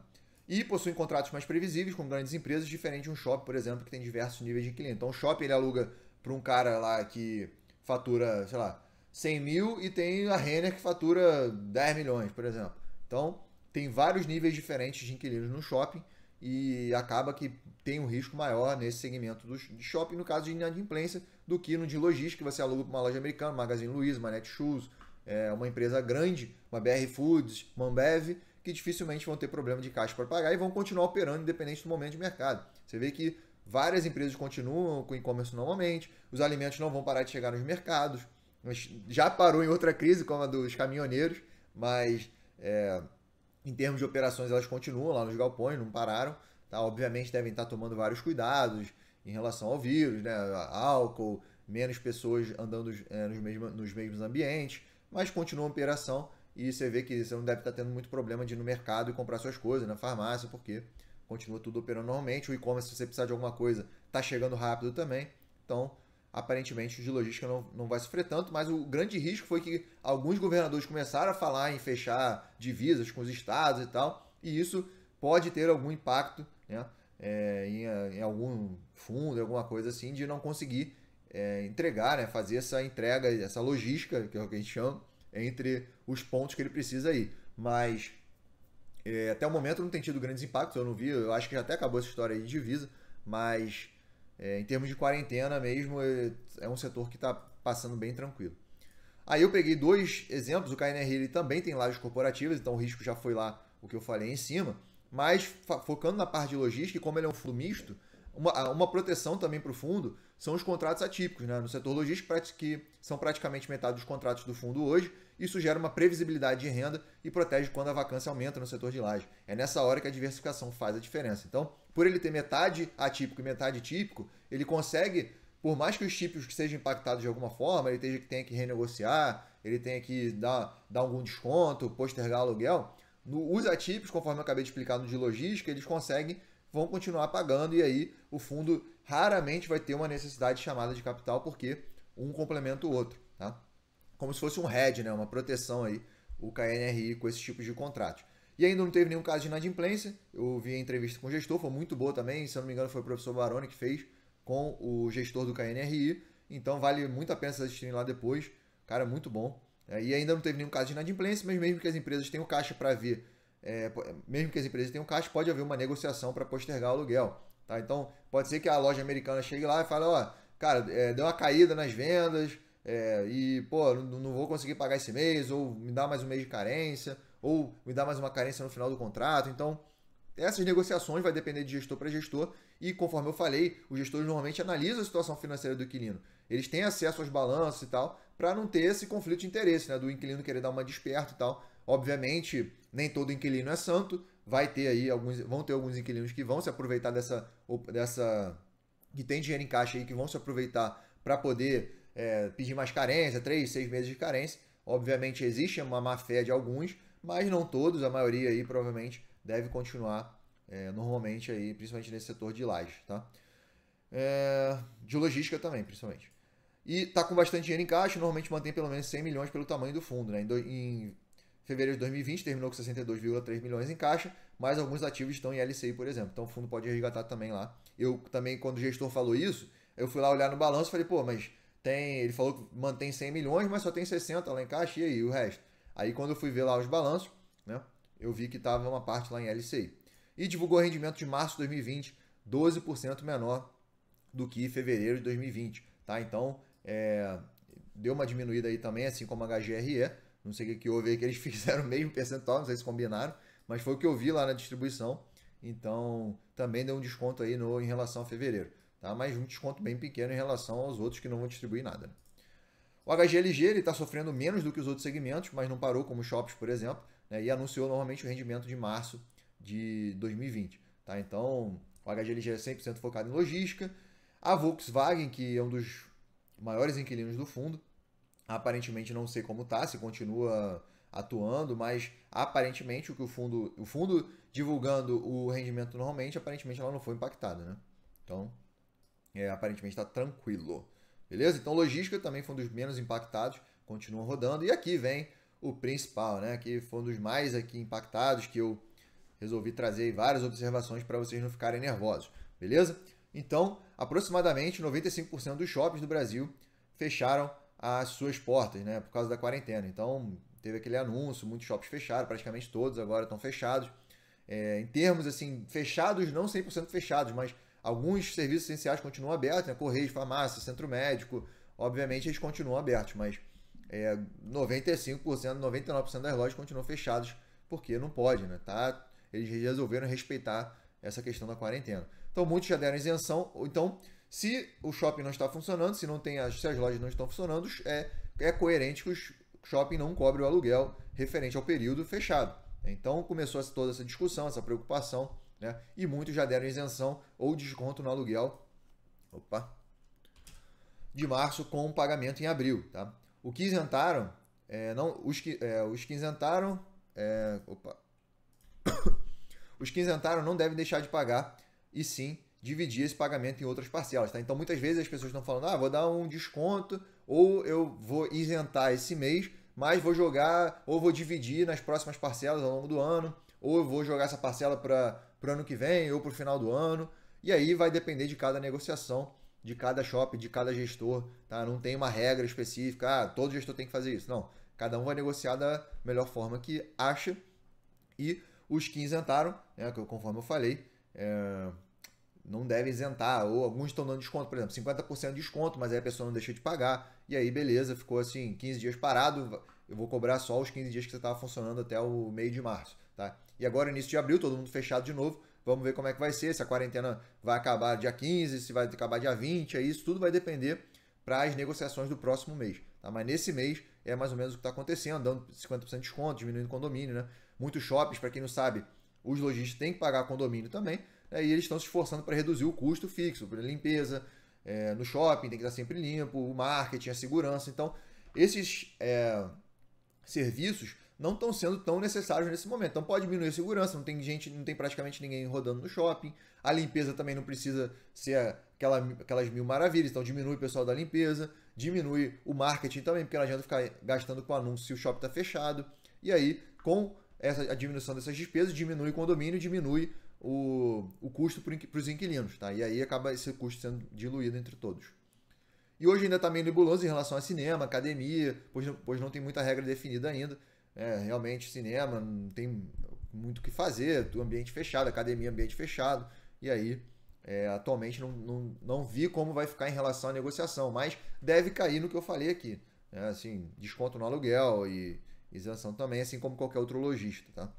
E possuem contratos mais previsíveis com grandes empresas, diferente de um shopping, por exemplo, que tem diversos níveis de cliente. Então, o shopping ele aluga para um cara lá que fatura, sei lá, 100 mil e tem a Renner que fatura 10 milhões, por exemplo. Então, tem vários níveis diferentes de inquilinos no shopping e acaba que tem um risco maior nesse segmento de shopping, no caso de inadimplência, do que no de logística, que você aluga para uma loja americana, Magazine Luiza, uma Netshoes, uma empresa grande, uma BR Foods, uma Ambev, que dificilmente vão ter problema de caixa para pagar e vão continuar operando independente do momento de mercado. Você vê que várias empresas continuam com e-commerce normalmente, os alimentos não vão parar de chegar nos mercados, já parou em outra crise, como a dos caminhoneiros, mas em termos de operações elas continuam lá nos galpões, não pararam. Tá? Obviamente devem estar tomando vários cuidados em relação ao vírus, né? Álcool, menos pessoas andando nos mesmos ambientes, mas continuam a operação e você vê que você não deve estar tendo muito problema de ir no mercado e comprar suas coisas na farmácia, porque continua tudo operando normalmente. O e-commerce, se você precisar de alguma coisa, está chegando rápido também. Então, aparentemente, o de logística não vai sofrer tanto, mas o grande risco foi que alguns governadores começaram a falar em fechar divisas com os estados e tal, e isso pode ter algum impacto, né, em algum fundo, alguma coisa assim, de não conseguir entregar, né, fazer essa entrega, essa logística, que é o que a gente chama, entre os pontos que ele precisa ir. Mas até o momento não tem tido grandes impactos, eu não vi, eu acho que já até acabou essa história aí de divisa, mas em termos de quarentena mesmo, é um setor que está passando bem tranquilo. Aí eu peguei dois exemplos, o KNRI ele também tem lajes corporativas, então o risco já foi lá o que eu falei em cima, mas focando na parte de logística, e como ele é um fundo misto, uma proteção também para o fundo são os contratos atípicos, né? No setor logístico, que são praticamente metade dos contratos do fundo hoje. Isso gera uma previsibilidade de renda e protege quando a vacância aumenta no setor de laje. É nessa hora que a diversificação faz a diferença. Então, por ele ter metade atípico e metade típico, ele consegue, por mais que os típicos sejam impactados de alguma forma, ele tenha que renegociar, ele tenha que dar algum desconto, postergar aluguel, os atípicos, conforme eu acabei de explicar no de logística, eles vão continuar pagando, e aí o fundo raramente vai ter uma necessidade de chamada de capital, porque um complementa o outro, tá? Como se fosse um hedge, né? Uma proteção aí, o KNRI com esses tipos de contratos. E ainda não teve nenhum caso de inadimplência, eu vi a entrevista com o gestor, foi muito boa também, se eu não me engano foi o professor Baroni que fez com o gestor do KNRI, então vale muito a pena vocês assistirem lá depois, cara, muito bom. E ainda não teve nenhum caso de inadimplência, mas mesmo que as empresas tenham caixa para ver, mesmo que as empresas tenham caixa, pode haver uma negociação para postergar o aluguel. Tá? Então, pode ser que a loja americana chegue lá e fale, ó, cara, deu uma caída nas vendas e, pô, não vou conseguir pagar esse mês, ou me dá mais um mês de carência, ou me dá mais uma carência no final do contrato. Então, essas negociações vai depender de gestor para gestor e, conforme eu falei, os gestores normalmente analisam a situação financeira do inquilino. Eles têm acesso aos balanços e tal, para não ter esse conflito de interesse, né, do inquilino querer dar uma desperta e tal. Obviamente, nem todo inquilino é santo, vão ter alguns inquilinos que vão se aproveitar dessa que tem dinheiro em caixa aí, que vão se aproveitar para poder pedir mais carência, 3, 6 meses de carência. Obviamente existe uma má fé de alguns, mas não todos, a maioria aí provavelmente deve continuar normalmente aí, principalmente nesse setor de lajes, tá? De logística também, principalmente. E está com bastante dinheiro em caixa, normalmente mantém pelo menos 100 milhões pelo tamanho do fundo, né? Em fevereiro de 2020 terminou com 62,3 milhões em caixa, mas alguns ativos estão em LCI, por exemplo. Então o fundo pode resgatar também lá. Eu também, quando o gestor falou isso, eu fui lá olhar no balanço e falei, pô, mas ele falou que mantém 100 milhões, mas só tem 60 lá em caixa, e aí o resto? Aí quando eu fui ver lá os balanços, né, eu vi que estava uma parte lá em LCI. E divulgou o rendimento de março de 2020, 12% menor do que fevereiro de 2020, tá? Então, deu uma diminuída aí também, assim como a HGRE. Não sei o que houve aí, que eles fizeram o mesmo percentual, não sei se combinaram, mas foi o que eu vi lá na distribuição. Então, também deu um desconto aí em relação a fevereiro, tá? Mas um desconto bem pequeno em relação aos outros que não vão distribuir nada, né? O HGLG está sofrendo menos do que os outros segmentos, mas não parou, como os shops, por exemplo, né? E anunciou normalmente o rendimento de março de 2020, tá? Então, o HGLG é 100% focado em logística. A Volkswagen, que é um dos maiores inquilinos do fundo, aparentemente não sei como tá, se continua atuando, mas aparentemente o fundo divulgando o rendimento normalmente, aparentemente ela não foi impactada, né? Então, aparentemente está tranquilo. Beleza? Então, logística também foi um dos menos impactados, continua rodando. E aqui vem o principal, né? Que foi um dos mais aqui impactados, que eu resolvi trazer várias observações para vocês não ficarem nervosos. Beleza? Então, aproximadamente 95% dos shoppings do Brasil fecharam as suas portas, né, por causa da quarentena. Então, teve aquele anúncio, muitos shoppings fecharam, praticamente todos agora estão fechados. Em termos, assim, fechados, não 100% fechados, mas alguns serviços essenciais continuam abertos, né, Correios, farmácia, centro médico, obviamente eles continuam abertos, mas 95%, 99% das lojas continuam fechadas, porque não pode, né, tá? Eles resolveram respeitar essa questão da quarentena. Então, muitos já deram isenção, então, se o shopping não está funcionando, se as lojas não estão funcionando, é coerente que o shopping não cobre o aluguel referente ao período fechado. Então começou toda essa discussão, essa preocupação, né? E muitos já deram isenção ou desconto no aluguel de março com pagamento em abril. Tá? O que isentaram, os que isentaram, os que isentaram não devem deixar de pagar e sim dividir esse pagamento em outras parcelas, tá? Então, muitas vezes as pessoas estão falando, vou dar um desconto, ou eu vou isentar esse mês, mas vou jogar, ou vou dividir nas próximas parcelas ao longo do ano, ou eu vou jogar essa parcela para o ano que vem, ou para o final do ano, e aí vai depender de cada negociação, de cada shopping, de cada gestor, tá? Não tem uma regra específica, todo gestor tem que fazer isso. Não, cada um vai negociar da melhor forma que acha. E os que isentaram, né, conforme eu falei, não devem isentar, ou alguns estão dando desconto, por exemplo, 50% de desconto, mas aí a pessoa não deixou de pagar, e aí beleza, ficou assim, 15 dias parado, eu vou cobrar só os 15 dias que você estava funcionando até o meio de março, tá? E agora, início de abril, todo mundo fechado de novo, vamos ver como é que vai ser, se a quarentena vai acabar dia 15, se vai acabar dia 20, aí isso tudo vai depender para as negociações do próximo mês, tá? Mas nesse mês é mais ou menos o que está acontecendo, dando 50% de desconto, diminuindo o condomínio, né? Muitos shoppings, para quem não sabe, os lojistas têm que pagar condomínio também, né? E eles estão se esforçando para reduzir o custo fixo, para limpeza no shopping, tem que estar sempre limpo, o marketing, a segurança. Então, esses serviços não estão sendo tão necessários nesse momento. Então pode diminuir a segurança, não tem praticamente ninguém rodando no shopping. A limpeza também não precisa ser aquelas mil maravilhas, então diminui o pessoal da limpeza, diminui o marketing também, porque não adianta ficar gastando com anúncio se o shopping está fechado. E aí, com a diminuição dessas despesas, diminui o condomínio, diminui o custo para os inquilinos, tá? E aí acaba esse custo sendo diluído entre todos. E hoje ainda está meio nebuloso em relação a cinema, academia, pois não tem muita regra definida ainda. Realmente, cinema não tem muito o que fazer, ambiente fechado, academia, ambiente fechado. E aí, atualmente, não vi como vai ficar em relação à negociação, mas deve cair no que eu falei aqui. Assim, desconto no aluguel e isenção também, assim como qualquer outro lojista, tá?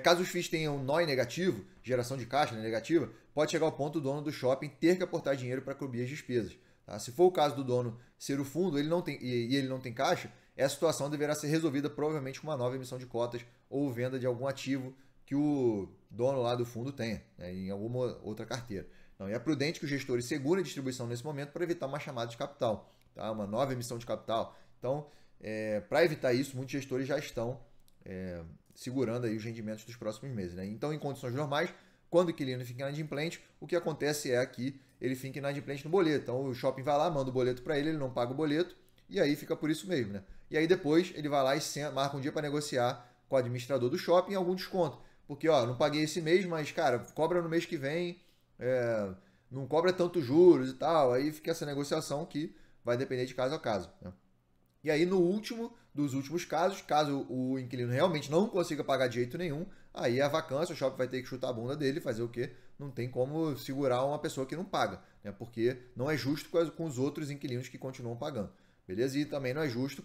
Caso os FIIs tenham NOI negativo, geração de caixa negativa, pode chegar ao ponto do dono do shopping ter que aportar dinheiro para cobrir as despesas. Tá? Se for o caso do dono ser o fundo ele não tem caixa, essa situação deverá ser resolvida provavelmente com uma nova emissão de cotas ou venda de algum ativo que o dono lá do fundo tenha, né, em alguma outra carteira. Então, é prudente que os gestores segurem a distribuição nesse momento para evitar uma chamada de capital, tá? Uma nova emissão de capital. Então, para evitar isso, muitos gestores já estão segurando aí os rendimentos dos próximos meses. Né? Então, em condições normais, quando o inquilino fica inadimplente, o que acontece é que ele fica inadimplente no boleto. Então, o shopping vai lá, manda o boleto para ele não paga o boleto, e aí fica por isso mesmo. Né? E aí depois ele vai lá e marca um dia para negociar com o administrador do shopping algum desconto. Porque, não paguei esse mês, mas, cara, cobra no mês que vem, não cobra tantos juros e tal. Aí fica essa negociação que vai depender de caso a caso. Né? E aí, no último dos últimos casos, caso o inquilino realmente não consiga pagar de jeito nenhum, aí a vacância, o shopping vai ter que chutar a bunda dele e fazer o quê? Não tem como segurar uma pessoa que não paga, né? Porque não é justo com os outros inquilinos que continuam pagando, beleza? E também não é justo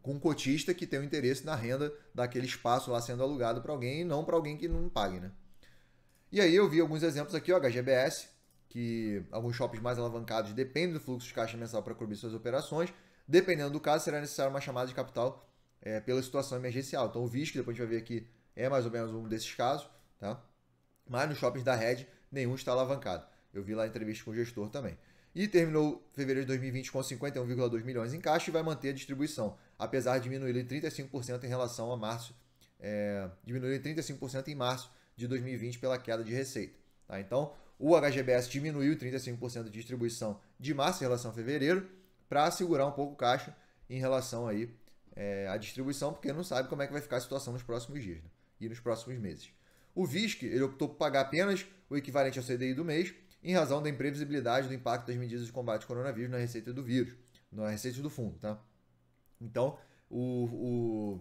com um cotista que tem o interesse na renda daquele espaço lá sendo alugado para alguém e não para alguém que não pague, né? E aí eu vi alguns exemplos aqui, HGBS, que alguns shoppings mais alavancados dependem do fluxo de caixa mensal para cobrir suas operações. Dependendo do caso, será necessário uma chamada de capital pela situação emergencial. Então, o VISC, depois a gente vai ver aqui, é mais ou menos um desses casos, tá? Mas nos shoppings da Red, nenhum está alavancado. Eu vi lá a entrevista com o gestor também. E terminou fevereiro de 2020 com 51,2 milhões em caixa e vai manter a distribuição, apesar de diminuir em 35% em relação a março, diminuir em 35% em março de 2020 pela queda de receita. Tá? Então, o HGBS diminuiu 35% de distribuição de março em relação a fevereiro, para segurar um pouco o caixa em relação aí à distribuição, porque não sabe como é que vai ficar a situação nos próximos dias, né? E nos próximos meses. O VISC, ele optou por pagar apenas o equivalente ao CDI do mês, em razão da imprevisibilidade do impacto das medidas de combate ao coronavírus na receita do vírus, na receita do fundo, tá? Então, o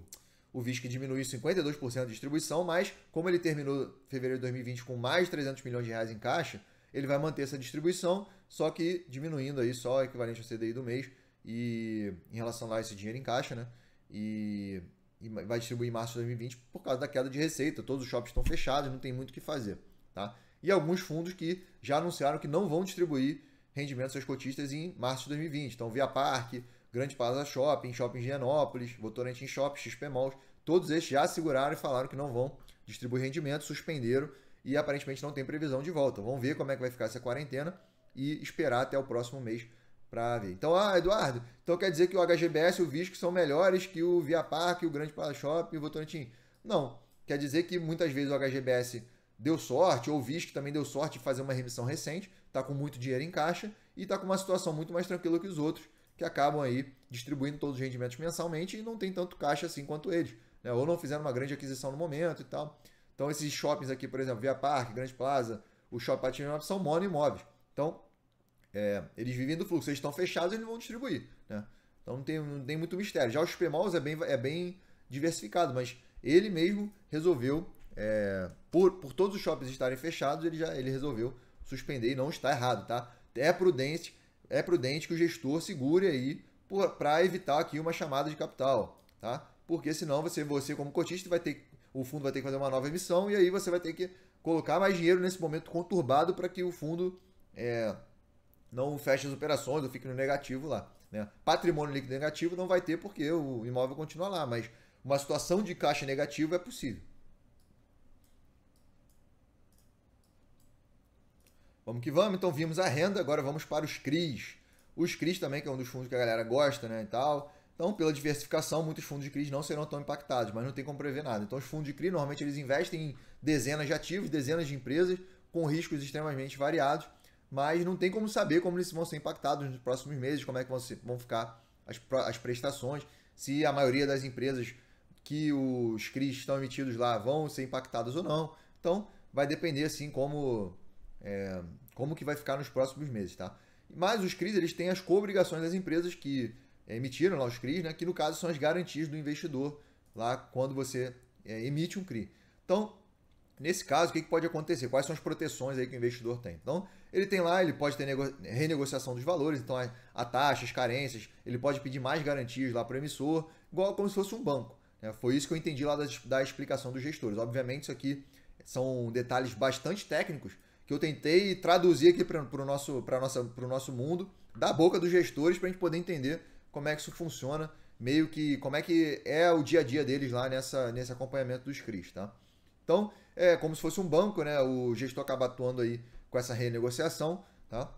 VISC diminuiu 52% de distribuição, mas como ele terminou fevereiro de 2020 com mais de 300 milhões de reais em caixa, ele vai manter essa distribuição, só que diminuindo aí só o equivalente ao CDI do mês e em relação lá a esse dinheiro em caixa, né? E vai distribuir em março de 2020 por causa da queda de receita. Todos os shoppings estão fechados, não tem muito o que fazer, tá? E alguns fundos que já anunciaram que não vão distribuir rendimentos aos cotistas em março de 2020. Então, Via Parque, Grande Plaza Shopping, Shopping Higienópolis, Votorantim Shopping, XP Malls, todos esses já seguraram e falaram que não vão distribuir rendimentos, suspenderam e aparentemente não tem previsão de volta. Vamos ver como é que vai ficar essa quarentena e esperar até o próximo mês para ver. Então, Eduardo, então quer dizer que o HGBS e o VISC são melhores que o Via Parque, o Grande Plaza Shopping e o Votorantim? Não. Quer dizer que muitas vezes o HGBS deu sorte, ou o VISC também deu sorte de fazer uma remissão recente, está com muito dinheiro em caixa e está com uma situação muito mais tranquila que os outros, que acabam aí distribuindo todos os rendimentos mensalmente e não tem tanto caixa assim quanto eles, né? Ou não fizeram uma grande aquisição no momento e tal. Então, esses shoppings aqui, por exemplo, Via Parque, Grande Plaza, o Shopping Patinho são monoimóveis. Então, eles vivem do fluxo, eles estão fechados, eles não vão distribuir, né? Então não tem muito mistério. Já os PMALs é bem diversificado, mas ele mesmo resolveu, por todos os shoppings estarem fechados, ele resolveu suspender e não está errado, tá? É prudente que o gestor segure aí para evitar aqui uma chamada de capital, tá? Porque senão você como cotista o fundo vai ter que fazer uma nova emissão e aí você vai ter que colocar mais dinheiro nesse momento conturbado para que o fundo não feche as operações ou fique no negativo lá, né? Patrimônio líquido negativo não vai ter porque o imóvel continua lá, mas uma situação de caixa negativo é possível. Vamos que vamos, então vimos a renda, agora vamos para os CRIs. Os CRIs também, que é um dos fundos que a galera gosta, né, e tal. Então, pela diversificação, muitos fundos de CRIs não serão tão impactados, mas não tem como prever nada. Então, os fundos de CRI, normalmente, eles investem em dezenas de ativos, dezenas de empresas, com riscos extremamente variados, mas não tem como saber como eles vão ser impactados nos próximos meses, como é que vão ficar as prestações, se a maioria das empresas que os CRIs estão emitidos lá vão ser impactadas ou não. Então, vai depender, assim, como que vai ficar nos próximos meses, tá? Mas os CRIs, eles têm as co-obrigações das empresas que emitiram lá os CRIs, né? Que no caso são as garantias do investidor lá quando você emite um CRI. Então, nesse caso, o que pode acontecer? Quais são as proteções aí que o investidor tem? Então, ele tem lá, ele pode ter renegociação dos valores, então a taxa, as carências, ele pode pedir mais garantias lá para o emissor, igual como se fosse um banco, né? Foi isso que eu entendi lá da explicação dos gestores. Obviamente, isso aqui são detalhes bastante técnicos que eu tentei traduzir aqui para o nosso mundo, da boca dos gestores, para a gente poder entender como é que isso funciona, meio que como é que é o dia a dia deles lá nesse acompanhamento dos CRIs, tá? Então, é como se fosse um banco, né? O gestor acaba atuando aí com essa renegociação, tá?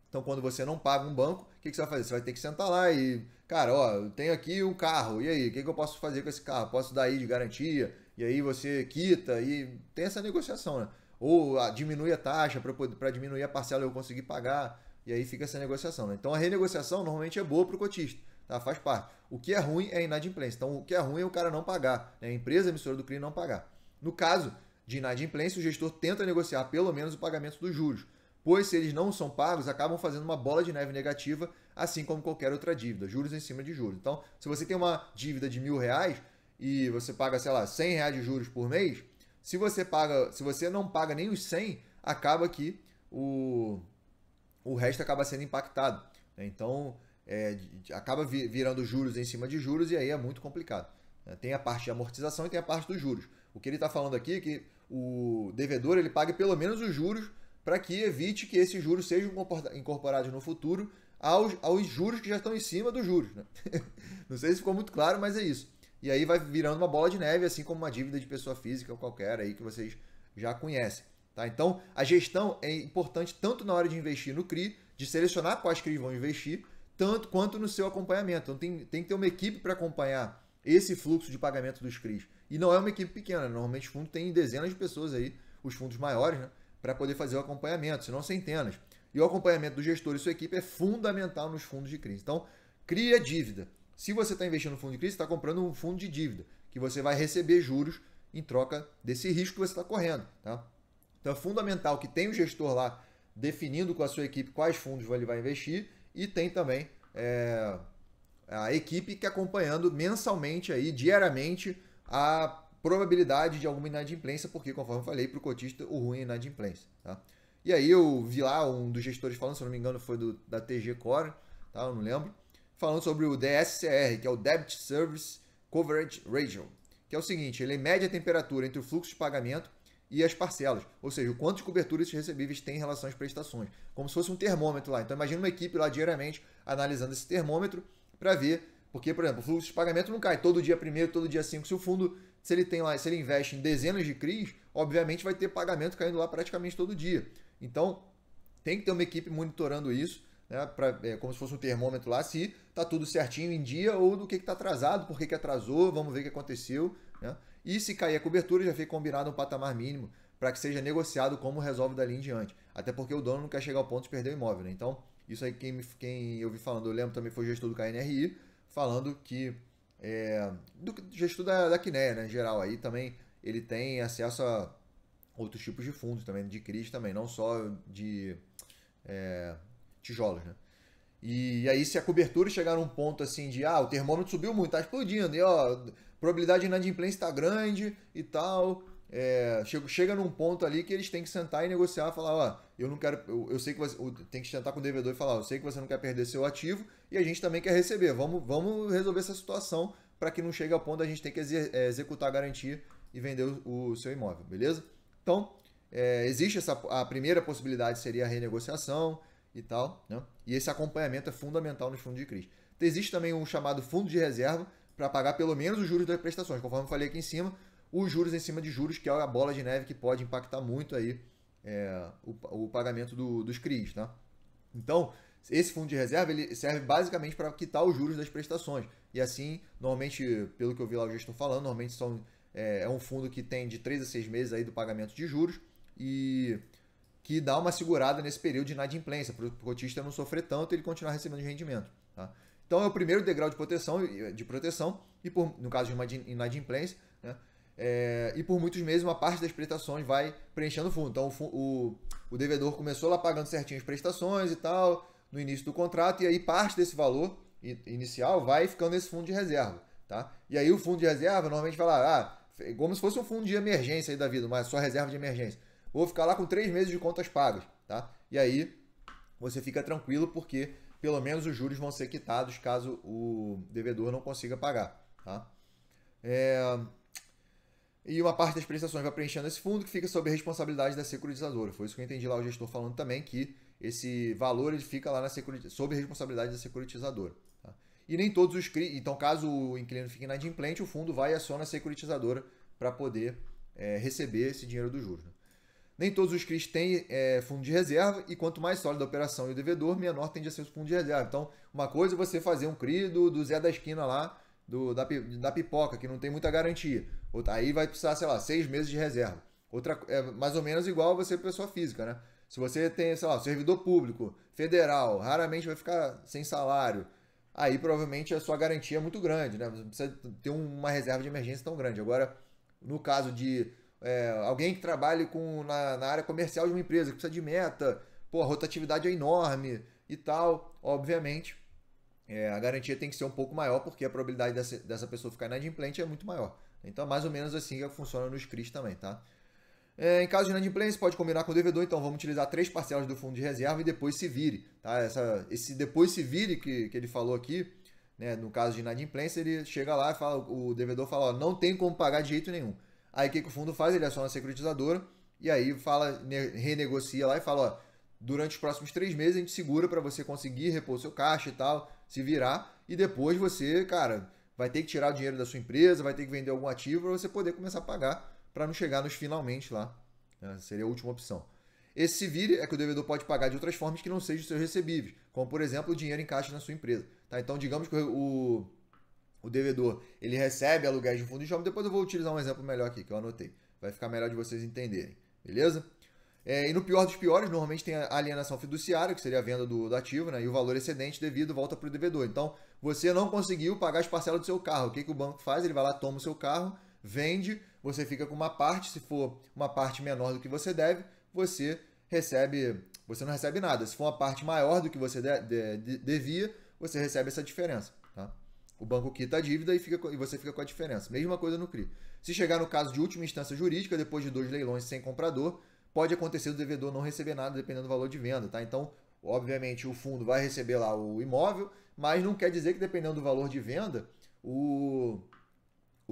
Então, quando você não paga um banco, o que você vai fazer? Você vai ter que sentar lá e, cara, ó, eu tenho aqui um carro, e aí, o que eu posso fazer com esse carro? Posso dar aí de garantia? E aí você quita e tem essa negociação, né? Ou diminui a taxa para diminuir a parcela eu conseguir pagar, e aí fica essa negociação, né? Então, a renegociação normalmente é boa para o cotista, tá? Faz parte. O que é ruim é a inadimplência. Então, o que é ruim é o cara não pagar, né? A empresa emissora do CRI não pagar. No caso de inadimplência, o gestor tenta negociar pelo menos o pagamento dos juros, pois se eles não são pagos, acabam fazendo uma bola de neve negativa, assim como qualquer outra dívida, juros em cima de juros. Então, se você tem uma dívida de R$1.000 e você paga, sei lá, R$100 de juros por mês, se você não paga nem os 100, acaba que o resto acaba sendo impactado, né? Então, acaba virando juros em cima de juros e aí é muito complicado. Tem a parte de amortização e tem a parte dos juros. O que ele está falando aqui é que o devedor ele pague pelo menos os juros para que evite que esses juros sejam incorporados no futuro aos juros que já estão em cima dos juros, né? Não sei se ficou muito claro, mas é isso. E aí vai virando uma bola de neve, assim como uma dívida de pessoa física ou qualquer aí que vocês já conhecem, tá? Então, a gestão é importante tanto na hora de investir no CRI, de selecionar quais CRIs vão investir, tanto quanto no seu acompanhamento. Então, tem que ter uma equipe para acompanhar esse fluxo de pagamento dos CRIs. E não é uma equipe pequena, normalmente o fundo tem dezenas de pessoas aí, os fundos maiores, né, para poder fazer o acompanhamento, se não centenas. E o acompanhamento do gestor e sua equipe é fundamental nos fundos de CRI. Então, CRI é dívida. Se você está investindo no fundo de CRI, você está comprando um fundo de dívida, que você vai receber juros em troca desse risco que você está correndo, tá? Então é fundamental que tenha o gestor lá definindo com a sua equipe quais fundos ele vai investir e tem também a equipe que acompanhando mensalmente, aí, diariamente, a probabilidade de alguma inadimplência, porque, conforme eu falei, para o cotista, o ruim é inadimplência, tá? E aí eu vi lá um dos gestores falando, se eu não me engano, foi da TG Core, tá? Eu não lembro. Falando sobre o DSCR, que é o Debt Service Coverage Ratio, que é o seguinte, ele mede a temperatura entre o fluxo de pagamento e as parcelas, ou seja, o quanto de cobertura esses recebíveis têm em relação às prestações, como se fosse um termômetro lá. Então imagina uma equipe lá diariamente analisando esse termômetro para ver, porque, por exemplo, o fluxo de pagamento não cai todo dia 1º, todo dia 5, se o fundo, se ele investe em dezenas de CRIs, obviamente vai ter pagamento caindo lá praticamente todo dia. Então, tem que ter uma equipe monitorando isso, né, como se fosse um termômetro lá, se está tudo certinho em dia ou do que está atrasado, por que atrasou, vamos ver o que aconteceu, né? E se cair a cobertura, já foi combinado um patamar mínimo para que seja negociado como resolve dali em diante. Até porque o dono não quer chegar ao ponto de perder o imóvel, né? Então, isso aí quem eu vi falando, eu lembro também foi o gestor do KNRI, falando que do gestor da Kinea, né, em geral, aí também ele tem acesso a outros tipos de fundos também, de CRIs também, não só de tijolos, né? E aí, se a cobertura chegar num ponto assim de, o termômetro subiu muito, tá explodindo, e probabilidade de inadimplência está grande e tal, chega num ponto ali que eles têm que sentar e negociar, falar, eu não quero, eu sei que você tem que sentar com o devedor e falar, eu sei que você não quer perder seu ativo e a gente também quer receber, vamos resolver essa situação para que não chegue ao ponto da gente ter que executar a garantia e vender o seu imóvel, beleza? Então, existe a primeira possibilidade, seria a renegociação e tal, né? E esse acompanhamento é fundamental nos fundos de CRIs. Existe também um chamado fundo de reserva para pagar pelo menos os juros das prestações, conforme eu falei aqui em cima, os juros em cima de juros, que é a bola de neve que pode impactar muito aí o pagamento dos CRIs, tá? Então, esse fundo de reserva ele serve basicamente para quitar os juros das prestações. E assim, normalmente, pelo que eu vi lá o gestor falando, normalmente é um fundo que tem de 3 a 6 meses aí do pagamento de juros e que dá uma segurada nesse período de inadimplência, para o cotista não sofrer tanto e ele continuar recebendo de rendimento. Tá? Então, é o primeiro degrau de proteção, e no caso de uma inadimplência, né? E por muitos meses uma parte das prestações vai preenchendo o fundo. Então o devedor começou lá pagando certinho as prestações e tal, no início do contrato, e aí parte desse valor inicial vai ficando nesse fundo de reserva. Tá? E aí o fundo de reserva normalmente vai lá, como se fosse um fundo de emergência aí da vida, mas só reserva de emergência. Vou ficar lá com 3 meses de contas pagas. Tá? E aí você fica tranquilo porque pelo menos os juros vão ser quitados caso o devedor não consiga pagar. Tá? E uma parte das prestações vai preenchendo esse fundo que fica sob a responsabilidade da securitizadora. Foi isso que eu entendi lá o gestor falando também, que esse valor ele fica lá sob a responsabilidade da securitizadora. Tá? E nem todos os CRI... Então, caso o inquilino fique inadimplente, o fundo vai e aciona a securitizadora para poder receber esse dinheiro dos juros. Né? Nem todos os CRIs têm fundo de reserva e quanto mais sólida a operação e o devedor, menor tende a ser o fundo de reserva. Então, uma coisa é você fazer um CRI do Zé da esquina lá, da pipoca, que não tem muita garantia. Aí vai precisar, sei lá, 6 meses de reserva. Outra é mais ou menos igual você pessoa física, né? Se você tem, sei lá, servidor público, federal, raramente vai ficar sem salário, aí provavelmente a sua garantia é muito grande, né? Você precisa ter uma reserva de emergência tão grande. Agora, no caso de alguém que trabalhe na área comercial de uma empresa, que precisa de meta, a rotatividade é enorme e tal, obviamente, a garantia tem que ser um pouco maior, porque a probabilidade dessa pessoa ficar inadimplente é muito maior. Então, é mais ou menos assim que funciona nos CRIs também, tá? Em caso de inadimplência, pode combinar com o devedor, então vamos utilizar 3 parcelas do fundo de reserva e depois se vire. Tá? Esse depois se vire que ele falou aqui, né, no caso de inadimplência, ele chega lá e o devedor fala, não tem como pagar de jeito nenhum. Aí o que o fundo faz? Ele aciona a securitizadora e aí renegocia lá e fala, durante os próximos 3 meses a gente segura para você conseguir repor seu caixa e tal, se virar, e depois você, cara, vai ter que tirar o dinheiro da sua empresa, vai ter que vender algum ativo para você poder começar a pagar, para não chegar nos finalmente lá. Né? Seria a última opção. Esse se vire é que o devedor pode pagar de outras formas que não sejam os seus recebíveis, como por exemplo o dinheiro em caixa na sua empresa. Tá? Então digamos que o devedor ele recebe aluguéis de fundo de shopping, depois eu vou utilizar um exemplo melhor aqui, que eu anotei. Vai ficar melhor de vocês entenderem. Beleza? E no pior dos piores, normalmente tem a alienação fiduciária, que seria a venda do ativo, né? E o valor excedente devido volta para o devedor. Então, você não conseguiu pagar as parcelas do seu carro. O que o banco faz? Ele vai lá, toma o seu carro, vende, você fica com uma parte. Se for uma parte menor do que você deve, você não recebe nada. Se for uma parte maior do que você devia, você recebe essa diferença. Tá? O banco quita a dívida e você fica com a diferença. Mesma coisa no CRI. Se chegar no caso de última instância jurídica, depois de 2 leilões sem comprador, pode acontecer do devedor não receber nada dependendo do valor de venda, tá? Então, obviamente, o fundo vai receber lá o imóvel, mas não quer dizer que dependendo do valor de venda, o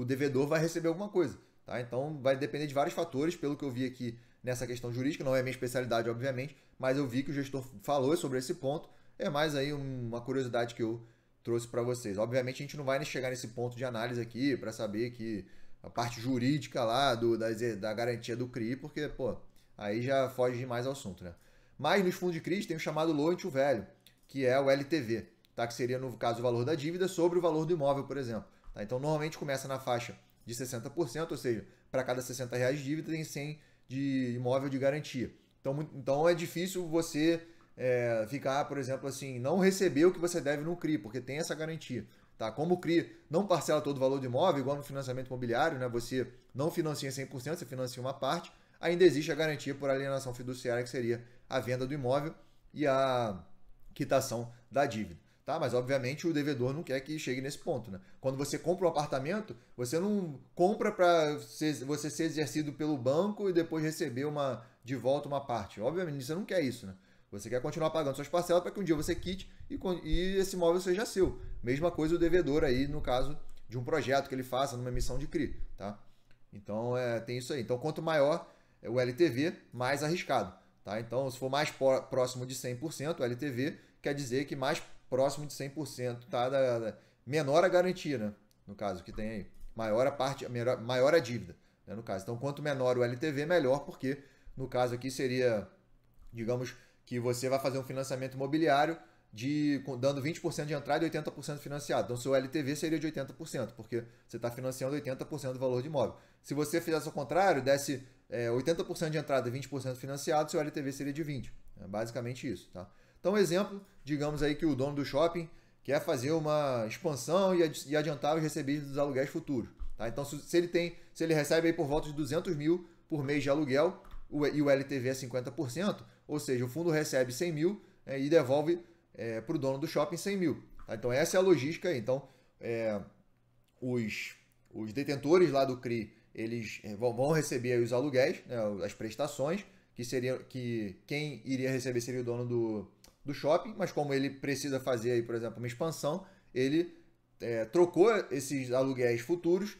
devedor vai receber alguma coisa, tá? Então, vai depender de vários fatores, pelo que eu vi aqui nessa questão jurídica, não é minha especialidade, obviamente, mas eu vi que o gestor falou sobre esse ponto, é mais aí uma curiosidade que eu trouxe para vocês. Obviamente, a gente não vai chegar nesse ponto de análise aqui para saber que a parte jurídica lá da garantia do CRI, porque, aí já foge demais ao assunto, né? Mas nos fundos de CRIs tem o chamado loan to value, que é o LTV, tá? Que seria, no caso, o valor da dívida sobre o valor do imóvel, por exemplo. Tá? Então, normalmente começa na faixa de 60%, ou seja, para cada R$60 de dívida tem 100 de imóvel de garantia. Então é difícil você ficar, por exemplo, assim, não receber o que você deve no CRI, porque tem essa garantia. Tá? Como o CRI não parcela todo o valor do imóvel, igual no financiamento imobiliário, né? Você não financia 100%, você financia uma parte, ainda existe a garantia por alienação fiduciária, que seria a venda do imóvel, e a quitação da dívida. Tá? Mas, obviamente, o devedor não quer que chegue nesse ponto. Né? Quando você compra um apartamento, você não compra para você ser exercido pelo banco e depois receber de volta uma parte. Obviamente, você não quer isso. Né? Você quer continuar pagando suas parcelas para que um dia você quite e esse imóvel seja seu. Mesma coisa o devedor aí, no caso de um projeto que ele faça numa emissão de CRI. Tá? Então, tem isso aí. Então, quanto maior o LTV, mais arriscado. Tá? Então, se for mais próximo de 100%, o LTV quer dizer que mais próximo de 100%, tá? Menor a garantia, né? No caso que tem aí. Maior a dívida, né? No caso. Então, quanto menor o LTV, melhor, porque no caso aqui seria, digamos, que você vai fazer um financiamento imobiliário dando 20% de entrada e 80% financiado. Então, seu LTV seria de 80%, porque você está financiando 80% do valor de imóvel. Se você fizesse o contrário, desse 80% de entrada e 20% financiado, seu LTV seria de 20%. É basicamente isso, tá? Então, exemplo, digamos aí que o dono do shopping quer fazer uma expansão e adiantar os recebíveis dos aluguéis futuros. Tá? Então, se ele recebe aí por volta de 200 mil por mês de aluguel e o LTV é 50%, ou seja, o fundo recebe 100 mil e devolve para o dono do shopping 100 mil. Tá? Então, essa é a logística aí. Então, os detentores lá do CRI, eles vão receber aí os aluguéis, né, as prestações, que quem iria receber seria o dono do shopping, mas como ele precisa fazer aí, por exemplo, uma expansão, ele trocou esses aluguéis futuros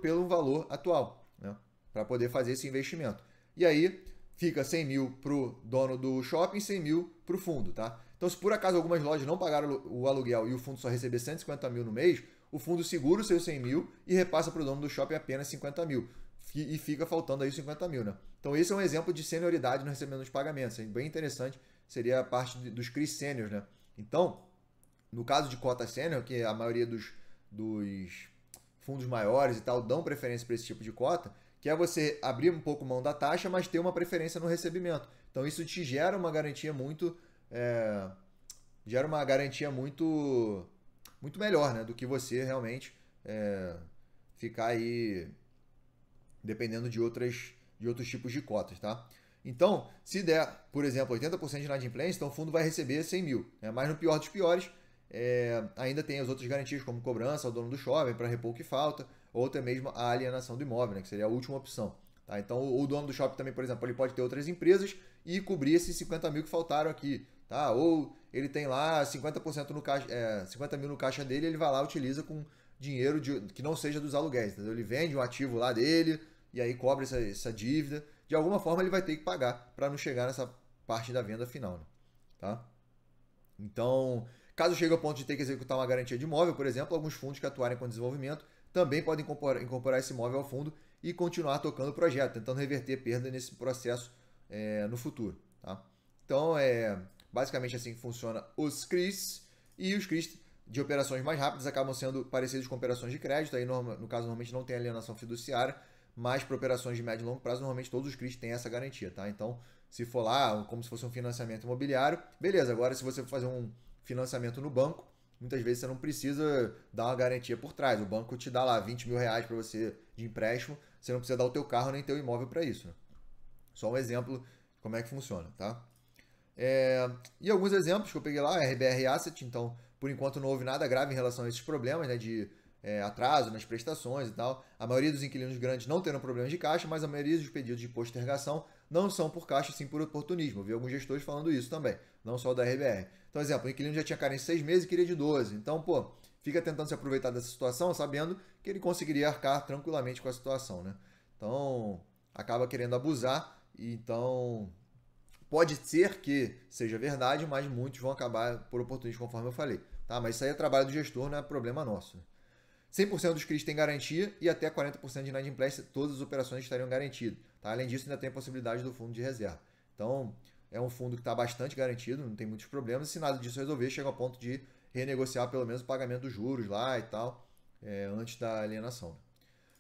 pelo valor atual, né, para poder fazer esse investimento. E aí fica 100 mil para o dono do shopping, 100 mil para o fundo. Tá? Então, se por acaso algumas lojas não pagaram o aluguel e o fundo só receber 150 mil no mês, o fundo segura os seus 100 mil e repassa para o dono do shopping apenas 50 mil. E fica faltando aí 50 mil. Né? Então, esse é um exemplo de senioridade no recebimento dos pagamentos. É bem interessante. Seria a parte dos CRI sêniors, né? Então, no caso de cota sênior, que a maioria dos fundos maiores e tal dão preferência para esse tipo de cota, que é você abrir um pouco mão da taxa, mas ter uma preferência no recebimento. Então, isso te gera uma garantia muito muito melhor, né? Do que você realmente ficar aí dependendo de outros tipos de cotas, tá? Então, se der, por exemplo, 80% de inadimplência, então o fundo vai receber 100 mil. Né? Mas no pior dos piores, ainda tem as outras garantias, como cobrança ao dono do shopping para repor o que falta, ou até mesmo a alienação do imóvel, né? Que seria a última opção. Tá? Então, o dono do shopping também, por exemplo, ele pode ter outras empresas e cobrir esses 50 mil que faltaram aqui. Tá? Ou ele tem lá 50% no caixa, 50 mil no caixa dele, ele vai lá e utiliza com dinheiro que não seja dos aluguéis. Entendeu? Ele vende um ativo lá dele e aí cobra essa dívida. De alguma forma ele vai ter que pagar para não chegar nessa parte da venda final. Né? Tá? Então, caso chegue ao ponto de ter que executar uma garantia de imóvel, por exemplo, alguns fundos que atuarem com desenvolvimento também podem incorporar esse imóvel ao fundo e continuar tocando o projeto, tentando reverter perda nesse processo no futuro. Tá? Então, basicamente assim que funciona os CRIs, e os CRIs de operações mais rápidas acabam sendo parecidos com operações de crédito, aí no caso normalmente não tem alienação fiduciária, mas para operações de médio e longo prazo, normalmente todos os CRIs têm essa garantia, tá? Então, se for lá, como se fosse um financiamento imobiliário, beleza. Agora, se você for fazer um financiamento no banco, muitas vezes você não precisa dar uma garantia por trás. O banco te dá lá 20 mil reais para você de empréstimo, você não precisa dar o teu carro nem teu imóvel para isso. Né? Só um exemplo de como é que funciona, tá? E alguns exemplos que eu peguei lá, RBR Asset, então, por enquanto não houve nada grave em relação a esses problemas, né, de atraso nas prestações e tal. A maioria dos inquilinos grandes não terão problemas de caixa, mas a maioria dos pedidos de postergação não são por caixa, sim por oportunismo. Eu vi alguns gestores falando isso também, não só o da RBR. Então, exemplo, o inquilino já tinha carência de 6 meses e queria de 12. Então, fica tentando se aproveitar dessa situação, sabendo que ele conseguiria arcar tranquilamente com a situação, né? Então, acaba querendo abusar, e então pode ser que seja verdade, mas muitos vão acabar por oportunismo, conforme eu falei. Tá? Mas isso aí é trabalho do gestor, não é problema nosso. 100% dos CRIs tem garantia e até 40% de inadimplência, todas as operações estariam garantidas. Tá? Além disso, ainda tem a possibilidade do fundo de reserva. Então, é um fundo que está bastante garantido, não tem muitos problemas. E se nada disso resolver, chega ao ponto de renegociar pelo menos o pagamento dos juros lá e tal, antes da alienação.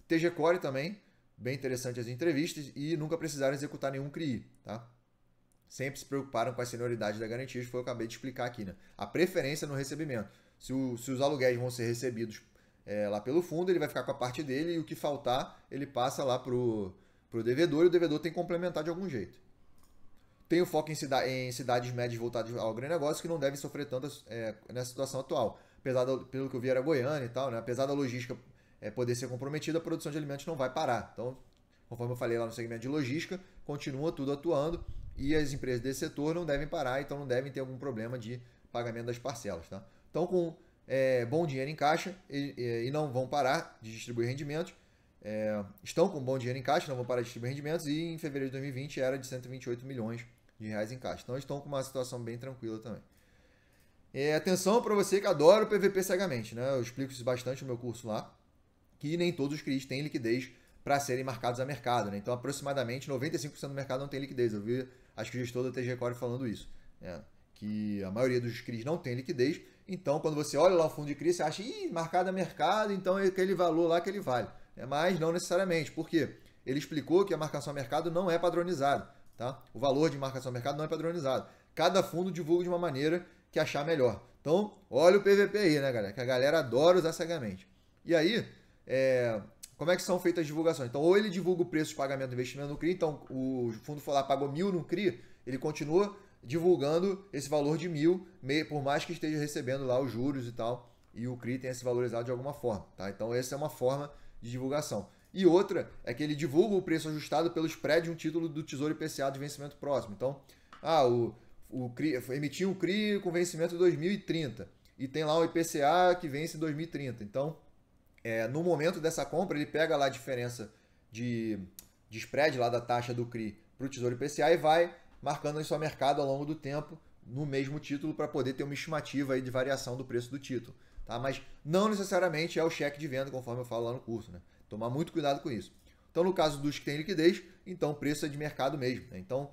TG Core também, bem interessante as entrevistas, e nunca precisaram executar nenhum CRI. Tá? Sempre se preocuparam com a senioridade da garantia, isso foi o que eu acabei de explicar aqui. Né? A preferência no recebimento. Se os aluguéis vão ser recebidos lá pelo fundo, ele vai ficar com a parte dele e o que faltar, ele passa lá pro devedor e o devedor tem que complementar de algum jeito. tem o foco em cidades médias voltadas ao agronegócio que não devem sofrer tanto nessa situação atual. Pelo que eu vi era Goiânia e tal, né? Apesar da logística poder ser comprometida, a produção de alimentos não vai parar. Então, conforme eu falei lá no segmento de logística, continua tudo atuando e as empresas desse setor não devem parar, então não devem ter algum problema de pagamento das parcelas. Tá? Então, com bom dinheiro em caixa e não vão parar de distribuir rendimentos, estão com bom dinheiro em caixa, não vão parar de distribuir rendimentos e em fevereiro de 2020 era de 128 milhões de reais em caixa. Então, estão com uma situação bem tranquila também. Atenção para você que adora o PVP cegamente, né? Eu explico isso bastante no meu curso lá, que nem todos os CRIs têm liquidez para serem marcados a mercado, né? Então, aproximadamente 95% do mercado não tem liquidez. Eu vi, acho que o gestor da TG Core falando isso, que a maioria dos CRIs não tem liquidez. Então, quando você olha lá o fundo de CRI, você acha, marcado a mercado, então é aquele valor lá que ele vale. Mas não necessariamente. Por quê? Ele explicou que a marcação a mercado não é padronizada, tá? O valor de marcação a mercado não é padronizado. Cada fundo divulga de uma maneira que achar melhor. Então, olha o PVP aí, né, galera? Que a galera adora usar cegamente. E aí, como é que são feitas as divulgações? Então, ou ele divulga o preço de pagamento do investimento no CRI, então o fundo foi lá, pagou 1.000 no CRI, ele continua divulgando esse valor de 1.000, por mais que esteja recebendo lá os juros e tal, e o CRI tenha se valorizado de alguma forma, tá? Então, essa é uma forma de divulgação. E outra é que ele divulga o preço ajustado pelo spread de um título do Tesouro IPCA de vencimento próximo. Então, o CRI, emitiu um CRI com vencimento em 2030 e tem lá o IPCA que vence em 2030. Então, no momento dessa compra, ele pega lá a diferença de spread lá da taxa do CRI para o Tesouro IPCA e vai marcando em seu mercado ao longo do tempo no mesmo título para poder ter uma estimativa aí de variação do preço do título. Tá? Mas não necessariamente é o cheque de venda, conforme eu falo lá no curso. Né? Tomar muito cuidado com isso. Então, no caso dos que têm liquidez, então o preço é de mercado mesmo. Né? Então,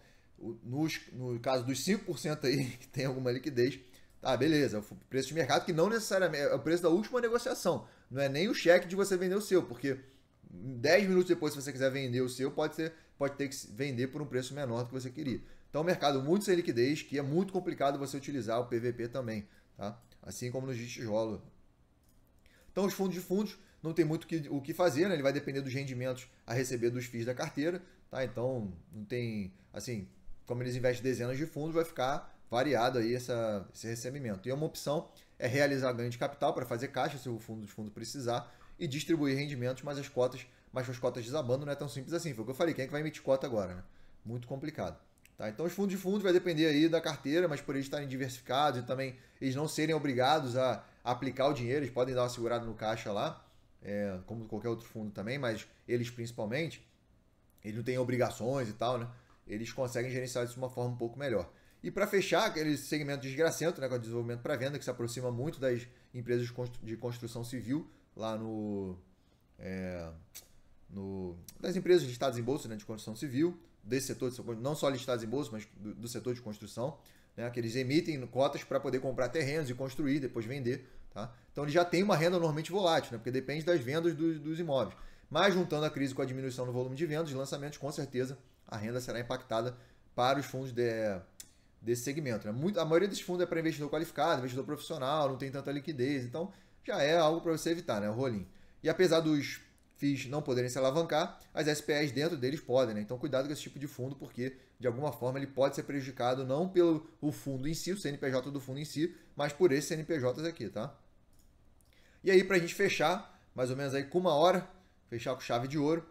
no caso dos 5% aí que tem alguma liquidez, tá, beleza, o preço de mercado que não necessariamente é o preço da última negociação, não é nem o cheque de você vender o seu, porque 10 minutos depois, se você quiser vender o seu, pode ter que vender por um preço menor do que você queria. Então, é um mercado muito sem liquidez, que é muito complicado você utilizar o PVP também, tá? Assim como no de tijolo. Então, os fundos de fundos não tem muito o que fazer, né? Ele vai depender dos rendimentos a receber dos FIIs da carteira, tá? Então, não tem, assim, como eles investem dezenas de fundos, vai ficar variado aí esse recebimento. E uma opção é realizar ganho de capital para fazer caixa se o fundo precisar e distribuir rendimentos, mas com as cotas desabando não é tão simples assim. Foi o que eu falei, quem é que vai emitir cota agora, né? Muito complicado. Tá? Então os fundos de fundos vai depender aí da carteira, mas por eles estarem diversificados e também eles não serem obrigados a aplicar o dinheiro, eles podem dar uma segurada no caixa lá, como qualquer outro fundo também, mas eles principalmente, eles não têm obrigações e tal, né? Eles conseguem gerenciar isso de uma forma um pouco melhor. E para fechar, aquele segmento desgracento, né, com o desenvolvimento para venda, que se aproxima muito das empresas de construção civil, lá das empresas listadas em bolsa, né, de construção civil, desse setor, não só listadas em bolsa, mas do setor de construção, né, que eles emitem cotas para poder comprar terrenos e construir, depois vender. Tá? Então ele já tem uma renda normalmente volátil, né, porque depende das vendas dos imóveis. Mas juntando a crise com a diminuição no volume de vendas, de lançamentos, com certeza a renda será impactada para os fundos desse segmento. Né? A maioria desses fundos é para investidor qualificado, investidor profissional, não tem tanta liquidez, então já é algo para você evitar, né? O rolinho. E apesar dos FIIs não poderem se alavancar, as SPEs dentro deles podem, né? Então cuidado com esse tipo de fundo, porque de alguma forma ele pode ser prejudicado não pelo o fundo em si, o CNPJ do fundo em si, mas por esses CNPJs aqui, tá? E aí, para a gente fechar, mais ou menos aí com 1 hora, fechar com chave de ouro,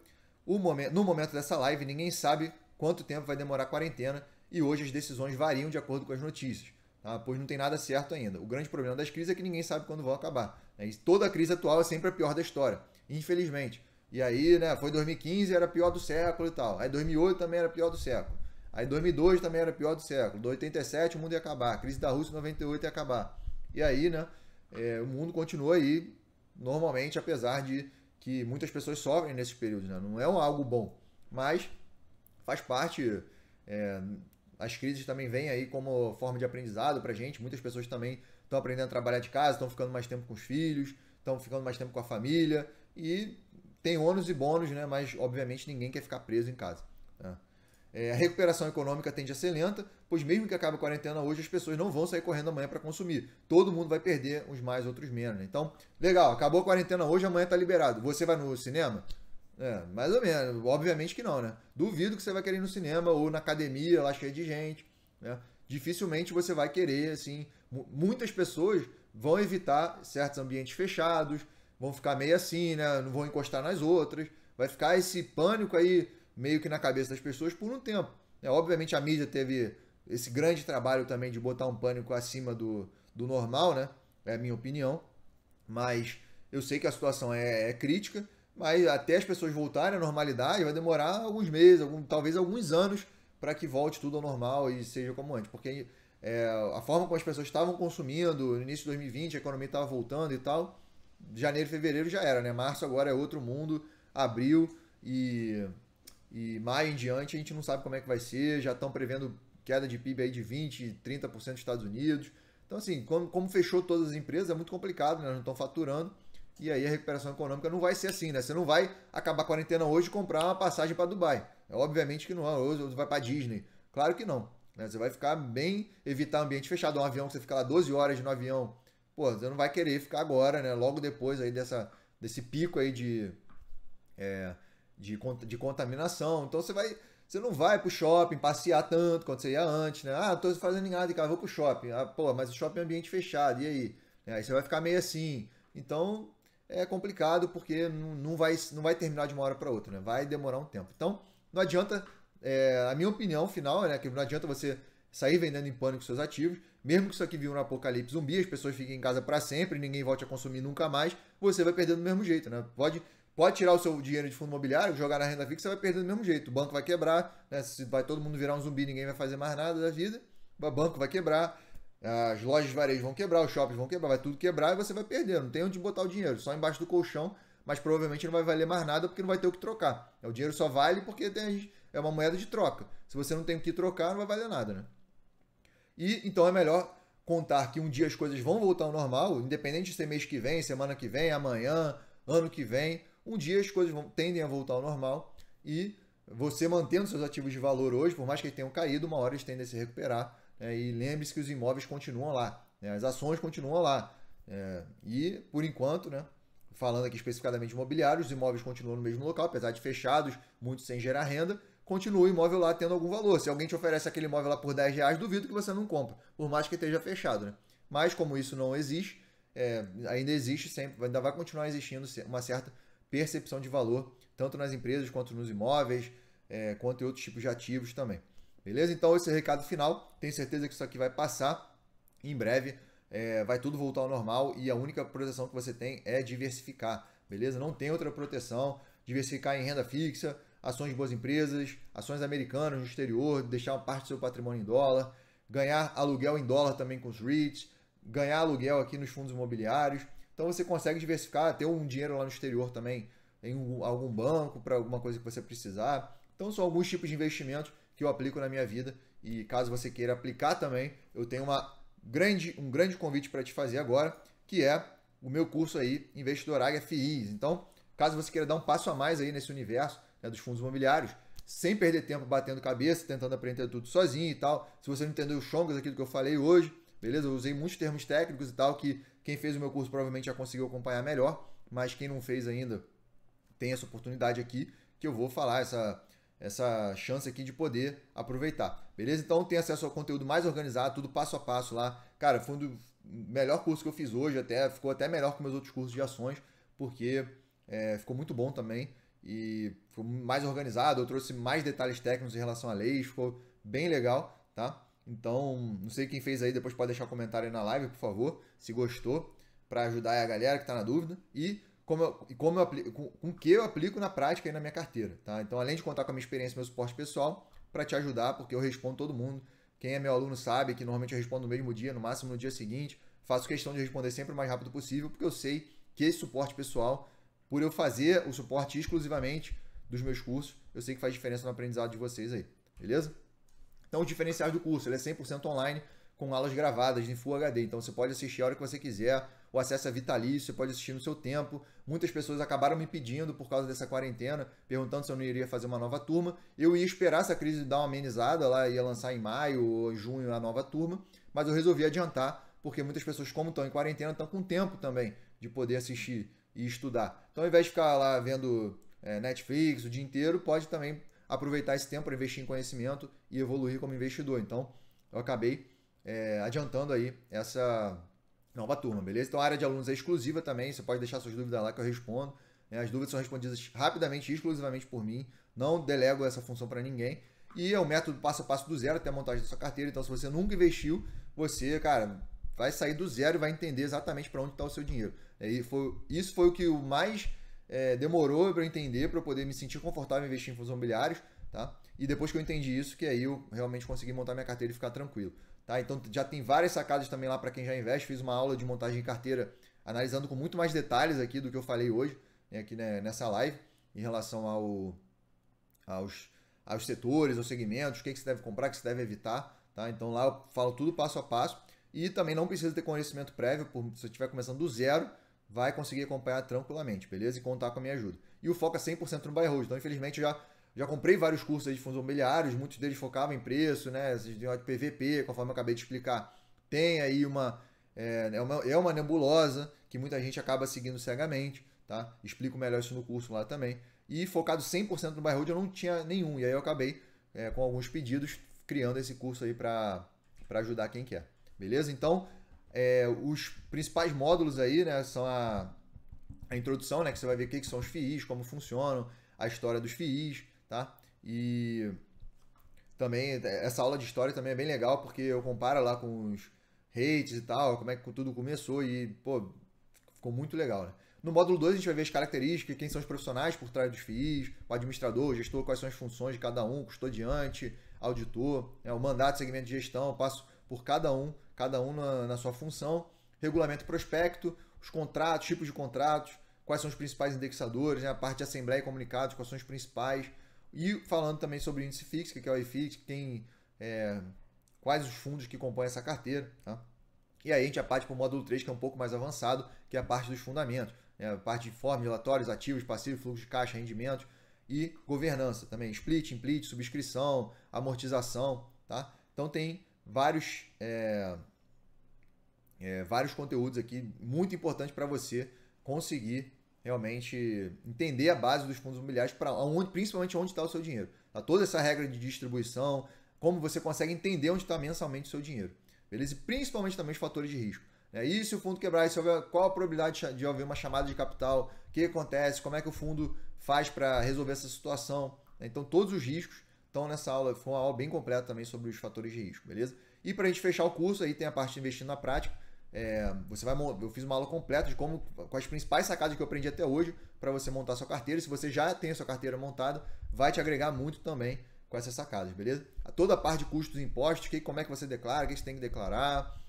no momento dessa live, ninguém sabe quanto tempo vai demorar a quarentena e hoje as decisões variam de acordo com as notícias, tá? Pois não tem nada certo ainda. O grande problema das crises é que ninguém sabe quando vão acabar. Né? E toda a crise atual é sempre a pior da história, infelizmente. E aí, né, foi 2015, era a pior do século e tal. Aí 2008 também era a pior do século. Aí 2002 também era a pior do século. 87 o mundo ia acabar. A crise da Rússia em 98 ia acabar. E aí, né, o mundo continua aí normalmente, apesar de que muitas pessoas sofrem nesses períodos. Né? Não é algo bom, mas faz parte. As crises também vêm aí como forma de aprendizado pra gente. Muitas pessoas também estão aprendendo a trabalhar de casa, estão ficando mais tempo com os filhos, estão ficando mais tempo com a família. E tem ônus e bônus, né? Mas obviamente ninguém quer ficar preso em casa. Né? A recuperação econômica tende a ser lenta, pois mesmo que acabe a quarentena hoje, as pessoas não vão sair correndo amanhã para consumir. Todo mundo vai perder, uns mais, outros menos. Né? Então, legal, acabou a quarentena hoje, amanhã está liberado. Você vai no cinema? Mais ou menos. Obviamente que não, né? Duvido que você vai querer ir no cinema ou na academia, lá cheio de gente, né? Dificilmente você vai querer, assim. Muitas pessoas vão evitar certos ambientes fechados, vão ficar meio assim, né? Não vão encostar nas outras. Vai ficar esse pânico aí meio que na cabeça das pessoas por um tempo. Obviamente a mídia teve esse grande trabalho também de botar um pânico acima do normal, né? É a minha opinião. Mas eu sei que a situação é crítica, mas até as pessoas voltarem à normalidade vai demorar alguns meses, talvez alguns anos para que volte tudo ao normal e seja como antes. Porque a forma como as pessoas estavam consumindo, no início de 2020 a economia estava voltando e tal, janeiro e fevereiro já era, né? Março agora é outro mundo, abril e maio em diante a gente não sabe como é que vai ser, já estão prevendo queda de PIB aí de 20%, 30% nos Estados Unidos. Então, assim, como fechou todas as empresas, é muito complicado, né? Não estão faturando. E aí a recuperação econômica não vai ser assim, né? Você não vai acabar a quarentena hoje e comprar uma passagem para Dubai. Obviamente que não, hoje vai para Disney. Claro que não. Né? Você vai ficar bem, evitar ambiente fechado. Um avião que você fica lá 12 horas no avião, pô, você não vai querer ficar agora, né? Logo depois aí desse pico aí de contaminação. Então você não vai pro shopping passear tanto quanto você ia antes, né? Ah, tô fazendo nada em casa, vou pro shopping. Ah, pô, mas o shopping é ambiente fechado, e aí? Aí você vai ficar meio assim. Então é complicado porque não vai terminar de uma hora para outra, né? Vai demorar um tempo. Então não adianta, a minha opinião final, né? Que não adianta você sair vendendo em pânico seus ativos, mesmo que isso aqui vire um apocalipse zumbi, as pessoas fiquem em casa para sempre, ninguém volte a consumir nunca mais, você vai perder do mesmo jeito, né? Pode tirar o seu dinheiro de fundo imobiliário, jogar na renda fixa, você vai perder do mesmo jeito. O banco vai quebrar, né? Se vai todo mundo virar um zumbi, ninguém vai fazer mais nada da vida, o banco vai quebrar, as lojas de varejo vão quebrar, os shoppings vão quebrar, vai tudo quebrar e você vai perder. Não tem onde botar o dinheiro, só embaixo do colchão, mas provavelmente não vai valer mais nada porque não vai ter o que trocar. O dinheiro só vale porque é uma moeda de troca. Se você não tem o que trocar, não vai valer nada, né? E então é melhor contar que um dia as coisas vão voltar ao normal, independente de ser mês que vem, semana que vem, amanhã, ano que vem. Um dia as coisas tendem a voltar ao normal e você mantendo seus ativos de valor hoje, por mais que eles tenham caído, uma hora eles tendem a se recuperar. Né? E lembre-se que os imóveis continuam lá, né? As ações continuam lá. E, por enquanto, né, falando aqui especificadamente de imobiliários, os imóveis continuam no mesmo local, apesar de fechados, muitos sem gerar renda, continua o imóvel lá tendo algum valor. Se alguém te oferece aquele imóvel lá por 10 reais, duvido que você não compre, por mais que esteja fechado. Né? Mas como isso não existe, ainda existe sempre, ainda vai continuar existindo uma certa percepção de valor, tanto nas empresas quanto nos imóveis, quanto em outros tipos de ativos também. Beleza? Então esse é o recado final. Tenho certeza que isso aqui vai passar em breve. Vai tudo voltar ao normal e a única proteção que você tem é diversificar. Beleza? Não tem outra proteção. Diversificar em renda fixa, ações de boas empresas, ações americanas no exterior, deixar uma parte do seu patrimônio em dólar, ganhar aluguel em dólar também com os REITs, ganhar aluguel aqui nos fundos imobiliários. Então você consegue diversificar, ter um dinheiro lá no exterior também, em algum banco, para alguma coisa que você precisar. Então são alguns tipos de investimentos que eu aplico na minha vida e caso você queira aplicar também, eu tenho um grande convite para te fazer agora, que é o meu curso aí, Investidor Águia FIIs. Então, caso você queira dar um passo a mais aí nesse universo, né, dos fundos imobiliários, sem perder tempo batendo cabeça, tentando aprender tudo sozinho e tal. Se você não entendeu os chongas aqui do que eu falei hoje, beleza? Eu usei muitos termos técnicos e tal, que quem fez o meu curso provavelmente já conseguiu acompanhar melhor, mas quem não fez ainda tem essa oportunidade aqui, que eu vou falar, essa chance aqui de poder aproveitar, beleza? Então tem acesso ao conteúdo mais organizado, tudo passo a passo lá. Cara, foi o melhor curso que eu fiz hoje, ficou até melhor que meus outros cursos de ações, porque ficou muito bom também e ficou mais organizado, eu trouxe mais detalhes técnicos em relação a leis, ficou bem legal, tá? Então, não sei quem fez aí, depois pode deixar um comentário aí na live, por favor, se gostou, para ajudar a galera que está na dúvida e com o que eu aplico na prática aí na minha carteira, tá? Então, além de contar com a minha experiência e meu suporte pessoal, para te ajudar, porque eu respondo todo mundo. Quem é meu aluno sabe que normalmente eu respondo no mesmo dia, no máximo no dia seguinte. Faço questão de responder sempre o mais rápido possível, porque eu sei que esse suporte pessoal, por eu fazer o suporte exclusivamente dos meus cursos, eu sei que faz diferença no aprendizado de vocês aí, beleza? Então, os diferenciais do curso, ele é 100% online, com aulas gravadas em Full HD. Então, você pode assistir a hora que você quiser, o acesso é vitalício, você pode assistir no seu tempo. Muitas pessoas acabaram me pedindo, por causa dessa quarentena, perguntando se eu não iria fazer uma nova turma. Eu ia esperar essa crise dar uma amenizada, lá ia lançar em maio ou junho a nova turma, mas eu resolvi adiantar, porque muitas pessoas, como estão em quarentena, estão com tempo também de poder assistir e estudar. Então, ao invés de ficar lá vendo Netflix o dia inteiro, pode também aproveitar esse tempo para investir em conhecimento e evoluir como investidor. Então, eu acabei adiantando aí essa nova turma, beleza? Então, a área de alunos é exclusiva também, você pode deixar suas dúvidas lá que eu respondo. As dúvidas são respondidas rapidamente e exclusivamente por mim, não delego essa função para ninguém. E é o método passo a passo do zero até a montagem da sua carteira. Então, se você nunca investiu, você, cara, vai sair do zero e vai entender exatamente para onde está o seu dinheiro. Isso foi o que mais demorou para eu entender, para eu poder me sentir confortável em investir em fundos imobiliários, tá? E depois que eu entendi isso, que aí eu realmente consegui montar minha carteira e ficar tranquilo, tá? Então já tem várias sacadas também lá para quem já investe. Fiz uma aula de montagem de carteira analisando com muito mais detalhes aqui do que eu falei hoje, aqui nessa live, em relação aos setores, aos segmentos, o que você deve comprar, o que você deve evitar, tá? Então lá eu falo tudo passo a passo e também não precisa ter conhecimento prévio, se você estiver começando do zero, vai conseguir acompanhar tranquilamente, beleza? E contar com a minha ajuda. E o foco é 100% no buy and hold. Então, infelizmente, eu já comprei vários cursos aí de fundos imobiliários, muitos deles focavam em preço, né? De PVP, conforme eu acabei de explicar. Tem aí uma nebulosa que muita gente acaba seguindo cegamente, tá? Explico melhor isso no curso lá também. E focado 100% no buy and hold eu não tinha nenhum. E aí eu acabei com alguns pedidos criando esse curso aí para ajudar quem quer. Beleza? Então, os principais módulos aí, né, são a introdução, né, que você vai ver o que são os FIIs, como funcionam, a história dos FIIs, tá? E também, essa aula de história também é bem legal, porque eu comparo lá com os rates e tal, como é que tudo começou e, pô, ficou muito legal, né? No módulo 2 a gente vai ver as características, quem são os profissionais por trás dos FIIs, o administrador, o gestor, quais são as funções de cada um, custodiante, auditor, o mandato, segmento de gestão, eu passo por cada um na sua função, regulamento e prospecto, os contratos, tipos de contratos, quais são os principais indexadores, né? A parte de assembleia e comunicados, quais são os principais, e falando também sobre o índice fixo, que é o IFIX, quais os fundos que compõem essa carteira, tá? E aí a gente parte para o módulo 3, que é um pouco mais avançado, que é a parte dos fundamentos, a parte de informes, relatórios, ativos, passivos, fluxo de caixa, rendimentos e governança também, split, implit, subscrição, amortização, tá? Então tem vários conteúdos aqui muito importantes para você conseguir realmente entender a base dos fundos imobiliários, principalmente onde está o seu dinheiro. Tá? Toda essa regra de distribuição, como você consegue entender onde está mensalmente o seu dinheiro. Beleza? E principalmente também os fatores de risco. E se o fundo quebrar, qual a probabilidade de haver uma chamada de capital, o que acontece, como é que o fundo faz para resolver essa situação. Então todos os riscos estão nessa aula, foi uma aula bem completa também sobre os fatores de risco, beleza? E para a gente fechar o curso, aí tem a parte de investir na prática. Eu fiz uma aula completa de com as principais sacadas que eu aprendi até hoje para você montar sua carteira. E se você já tem a sua carteira montada, vai te agregar muito também com essas sacadas, beleza? Toda a parte de custos e impostos, como é que você declara, o que você tem que declarar,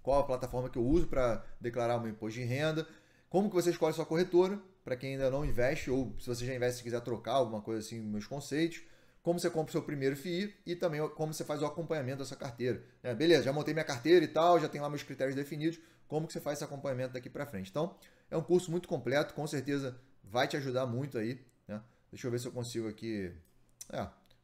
qual a plataforma que eu uso para declarar o meu imposto de renda, como que você escolhe sua corretora, para quem ainda não investe, ou se você já investe e quiser trocar alguma coisa assim, meus conceitos, como você compra o seu primeiro FII e também como você faz o acompanhamento dessa carteira. Beleza, já montei minha carteira e tal, já tenho lá meus critérios definidos, como que você faz esse acompanhamento daqui para frente. Então, é um curso muito completo, com certeza vai te ajudar muito aí, né? Deixa eu ver se eu consigo aqui...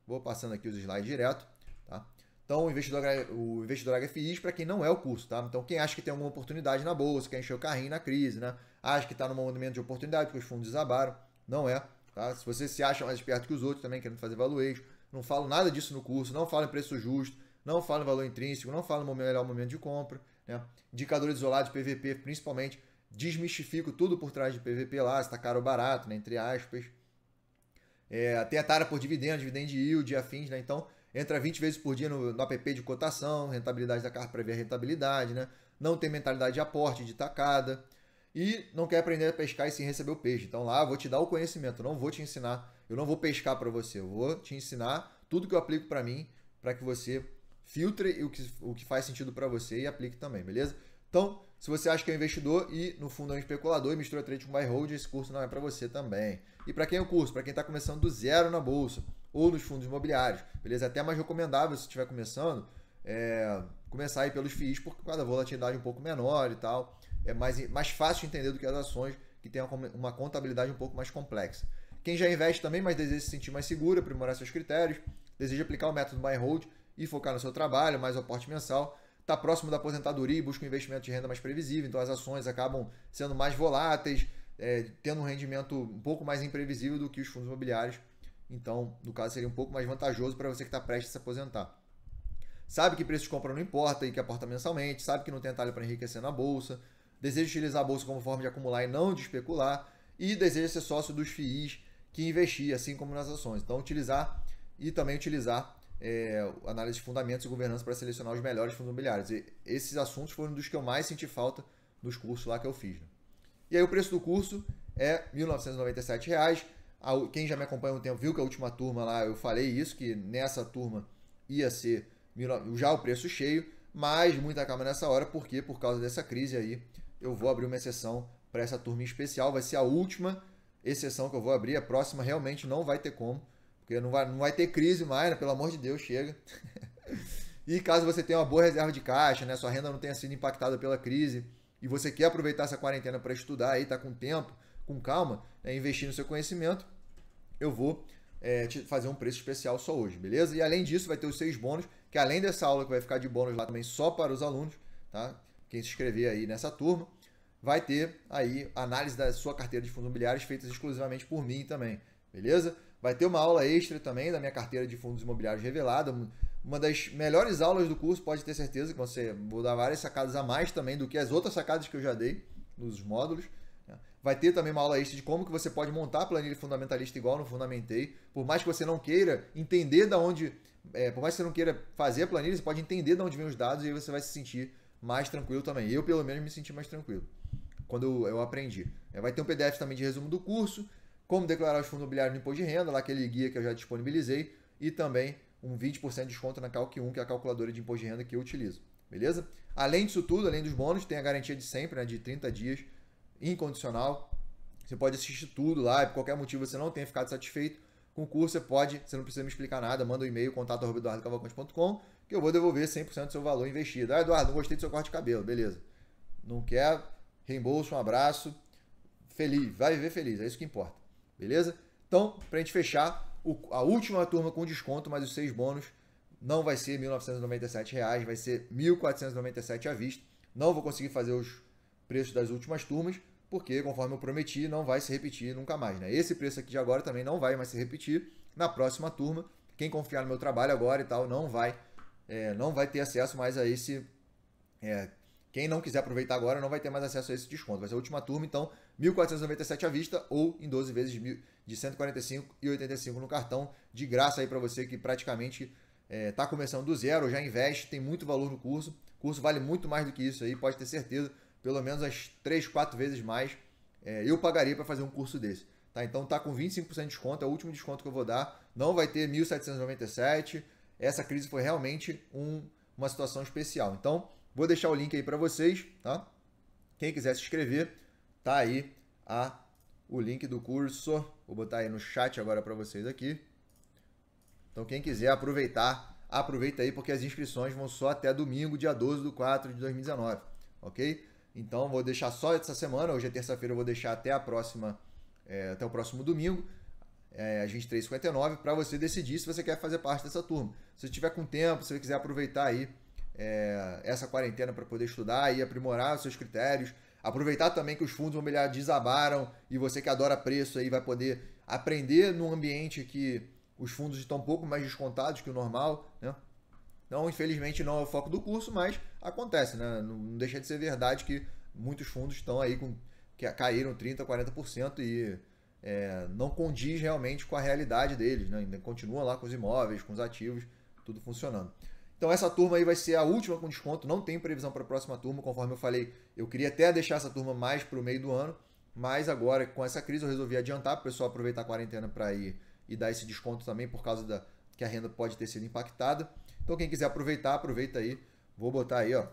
vou passando aqui os slides direto, tá? Então, o investidor HFIs para quem não é o curso, tá? Então, quem acha que tem alguma oportunidade na bolsa, quer encher o carrinho na crise, né? Acha que está num momento de oportunidade porque os fundos desabaram, não é, tá? Se você se acha mais esperto que os outros também, querendo fazer valuation, não falo nada disso no curso, não falo em preço justo, não falo em valor intrínseco, não falo no melhor momento de compra, né? Indicadores isolados, PVP, principalmente, desmistifico tudo por trás de PVP lá, se está caro ou barato, né? Entre aspas. Tem a tara por dividendo yield e afins, né? Então, entra 20 vezes por dia no app de cotação, rentabilidade da carta para ver a rentabilidade, né? Não tem mentalidade de aporte, de tacada. E não quer aprender a pescar e sim receber o peixe. Então lá eu vou te dar o conhecimento, eu não vou te ensinar, eu não vou pescar para você, eu vou te ensinar tudo que eu aplico para mim, para que você filtre o que faz sentido para você e aplique também, beleza? Então, se você acha que é um investidor e no fundo é um especulador e mistura trade com buy and hold, esse curso não é para você também. E para quem é o curso? Para quem está começando do zero na bolsa ou nos fundos imobiliários, beleza? É até mais recomendável se estiver começando, começar aí pelos FIIs, por causa da volatilidade um pouco menor e tal. É mais fácil de entender do que as ações, que tem uma contabilidade um pouco mais complexa. Quem já investe também, mas deseja se sentir mais seguro, aprimorar seus critérios, deseja aplicar o método buy and hold e focar no seu trabalho, mais aporte mensal, está próximo da aposentadoria e busca um investimento de renda mais previsível, então as ações acabam sendo mais voláteis, tendo um rendimento um pouco mais imprevisível do que os fundos imobiliários. Então, no caso, seria um pouco mais vantajoso para você que está prestes a se aposentar. Sabe que preço de compra não importa e que aporta mensalmente, sabe que não tem atalho para enriquecer na bolsa, deseja utilizar a bolsa como forma de acumular e não de especular, e deseja ser sócio dos FIIs que investir, assim como nas ações. Então, utilizar análise de fundamentos e governança para selecionar os melhores fundos imobiliários. E esses assuntos foram dos que eu mais senti falta nos cursos lá que eu fiz. Né? E aí o preço do curso é R$ 1.997. Quem já me acompanha há um tempo viu que a última turma lá eu falei isso, que nessa turma ia ser já o preço cheio, mas muita calma nessa hora, porque por causa dessa crise aí eu vou abrir uma exceção para essa turma em especial. Vai ser a última exceção que eu vou abrir, a próxima realmente não vai ter como, porque não vai ter crise mais, né? Pelo amor de Deus, chega. E caso você tenha uma boa reserva de caixa, né? Sua renda não tenha sido impactada pela crise e você quer aproveitar essa quarentena para estudar aí, tá com tempo, com calma, né? Investir no seu conhecimento, eu vou te fazer um preço especial só hoje, beleza? E além disso vai ter os 6 bônus, que além dessa aula que vai ficar de bônus lá também só para os alunos, tá? Quem se inscrever aí nessa turma, vai ter aí análise da sua carteira de fundos imobiliários feitas exclusivamente por mim também, beleza? Vai ter uma aula extra também da minha carteira de fundos imobiliários revelada, uma das melhores aulas do curso, pode ter certeza que vou dar várias sacadas a mais também do que as outras sacadas que eu já dei nos módulos. Vai ter também uma aula extra de como que você pode montar a planilha fundamentalista igual no Fundamentei. Por mais que você não queira entender da onde... por mais que você não queira fazer a planilha, você pode entender de onde vem os dados e aí você vai se sentir mais tranquilo também. Eu, pelo menos, me senti mais tranquilo quando eu aprendi. Vai ter um PDF também de resumo do curso, como declarar os fundos imobiliários no imposto de renda, lá aquele guia que eu já disponibilizei, e também um 20% de desconto na Calc 1, que é a calculadora de imposto de renda que eu utilizo. Beleza? Além disso tudo, além dos bônus, tem a garantia de sempre, né, de 30 dias, incondicional. Você pode assistir tudo lá, e por qualquer motivo você não tenha ficado satisfeito com o curso, você não precisa me explicar nada, manda um e-mail, contato@eduardocavalcante.com, que eu vou devolver 100% do seu valor investido. Ah, Eduardo, não gostei do seu corte de cabelo, beleza. Não quer, reembolso, um abraço, feliz, vai viver feliz, é isso que importa, beleza? Então, pra gente fechar, a última turma com desconto, mas os 6 bônus, não vai ser R$ 1.997, vai ser R$ 1.497 à vista. Não vou conseguir fazer os preços das últimas turmas, porque, conforme eu prometi, não vai se repetir nunca mais. Né? Esse preço aqui de agora também não vai mais se repetir na próxima turma. Quem confiar no meu trabalho agora e tal, não vai ter acesso mais a esse... quem não quiser aproveitar agora não vai ter mais acesso a esse desconto. Vai ser a última turma, então, R$ 1.497 à vista ou em 12 vezes de R$ 145,85 no cartão, de graça aí para você que praticamente está começando do zero, já investe, tem muito valor no curso. O curso vale muito mais do que isso aí, pode ter certeza. Pelo menos as 3, 4 vezes mais eu pagaria para fazer um curso desse. Tá? Então tá com 25% de desconto, é o último desconto que eu vou dar. Não vai ter 1.797. Essa crise foi realmente uma situação especial. Então, vou deixar o link aí para vocês. Tá? Quem quiser se inscrever, tá aí o link do curso. Vou botar aí no chat agora para vocês aqui. Então, quem quiser aproveita aí, porque as inscrições vão só até domingo, dia 12/4 de 2019. Ok? Então, vou deixar só essa semana, hoje é terça-feira, eu vou deixar até o próximo domingo, às 23h59, para você decidir se você quer fazer parte dessa turma. Se você tiver com tempo, se você quiser aproveitar aí essa quarentena para poder estudar e aprimorar os seus critérios, aproveitar também que os fundos imobiliários desabaram e você que adora preço aí vai poder aprender num ambiente que os fundos estão um pouco mais descontados que o normal, né? Então, infelizmente, não é o foco do curso, mas acontece, né? Não deixa de ser verdade que muitos fundos estão aí que caíram 30%, 40% e não condiz realmente com a realidade deles, né? Ainda continua lá com os imóveis, com os ativos, tudo funcionando. Então, essa turma aí vai ser a última com desconto, não tem previsão para a próxima turma, conforme eu falei, eu queria até deixar essa turma mais para o meio do ano, mas agora, com essa crise, eu resolvi adiantar para o pessoal aproveitar a quarentena para ir e dar esse desconto também por causa que a renda pode ter sido impactada. Então, quem quiser aproveitar, aproveita aí. Vou botar aí, ó,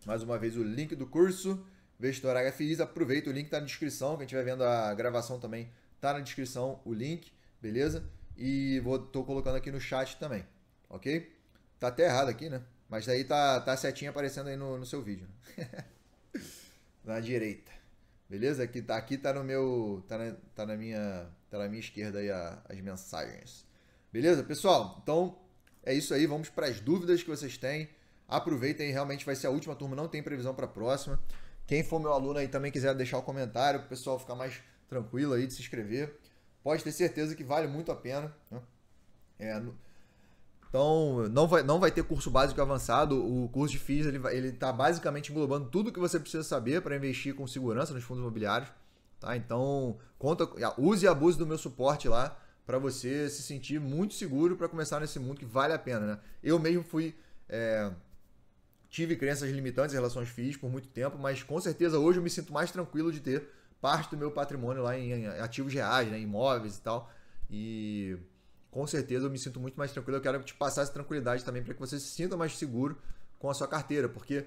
mais uma vez o link do curso, Investidor HFIs. Aproveita, o link tá na descrição. Quem estiver vendo a gravação também tá na descrição o link, beleza? E tô colocando aqui no chat também, ok? Tá até errado aqui, né? Mas daí tá a setinha aparecendo aí no seu vídeo. Né? Na direita. Beleza? Aqui tá no meu... Tá na minha esquerda aí as mensagens. Beleza, pessoal? Então... é isso aí, vamos para as dúvidas que vocês têm. Aproveitem, realmente vai ser a última turma, não tem previsão para a próxima. Quem for meu aluno aí também quiser deixar o comentário, para o pessoal ficar mais tranquilo aí de se inscrever, pode ter certeza que vale muito a pena, né? Então, não vai ter curso básico e avançado. O curso de FIIs ele tá basicamente englobando tudo que você precisa saber para investir com segurança nos fundos imobiliários. Tá? Então, use e abuse do meu suporte lá para você se sentir muito seguro para começar nesse mundo que vale a pena. Né? Eu mesmo tive crenças limitantes em relação aos FIIs por muito tempo, mas com certeza hoje eu me sinto mais tranquilo de ter parte do meu patrimônio lá em ativos reais, né? Imóveis e tal. E com certeza eu me sinto muito mais tranquilo. Eu quero te passar essa tranquilidade também para que você se sinta mais seguro com a sua carteira, porque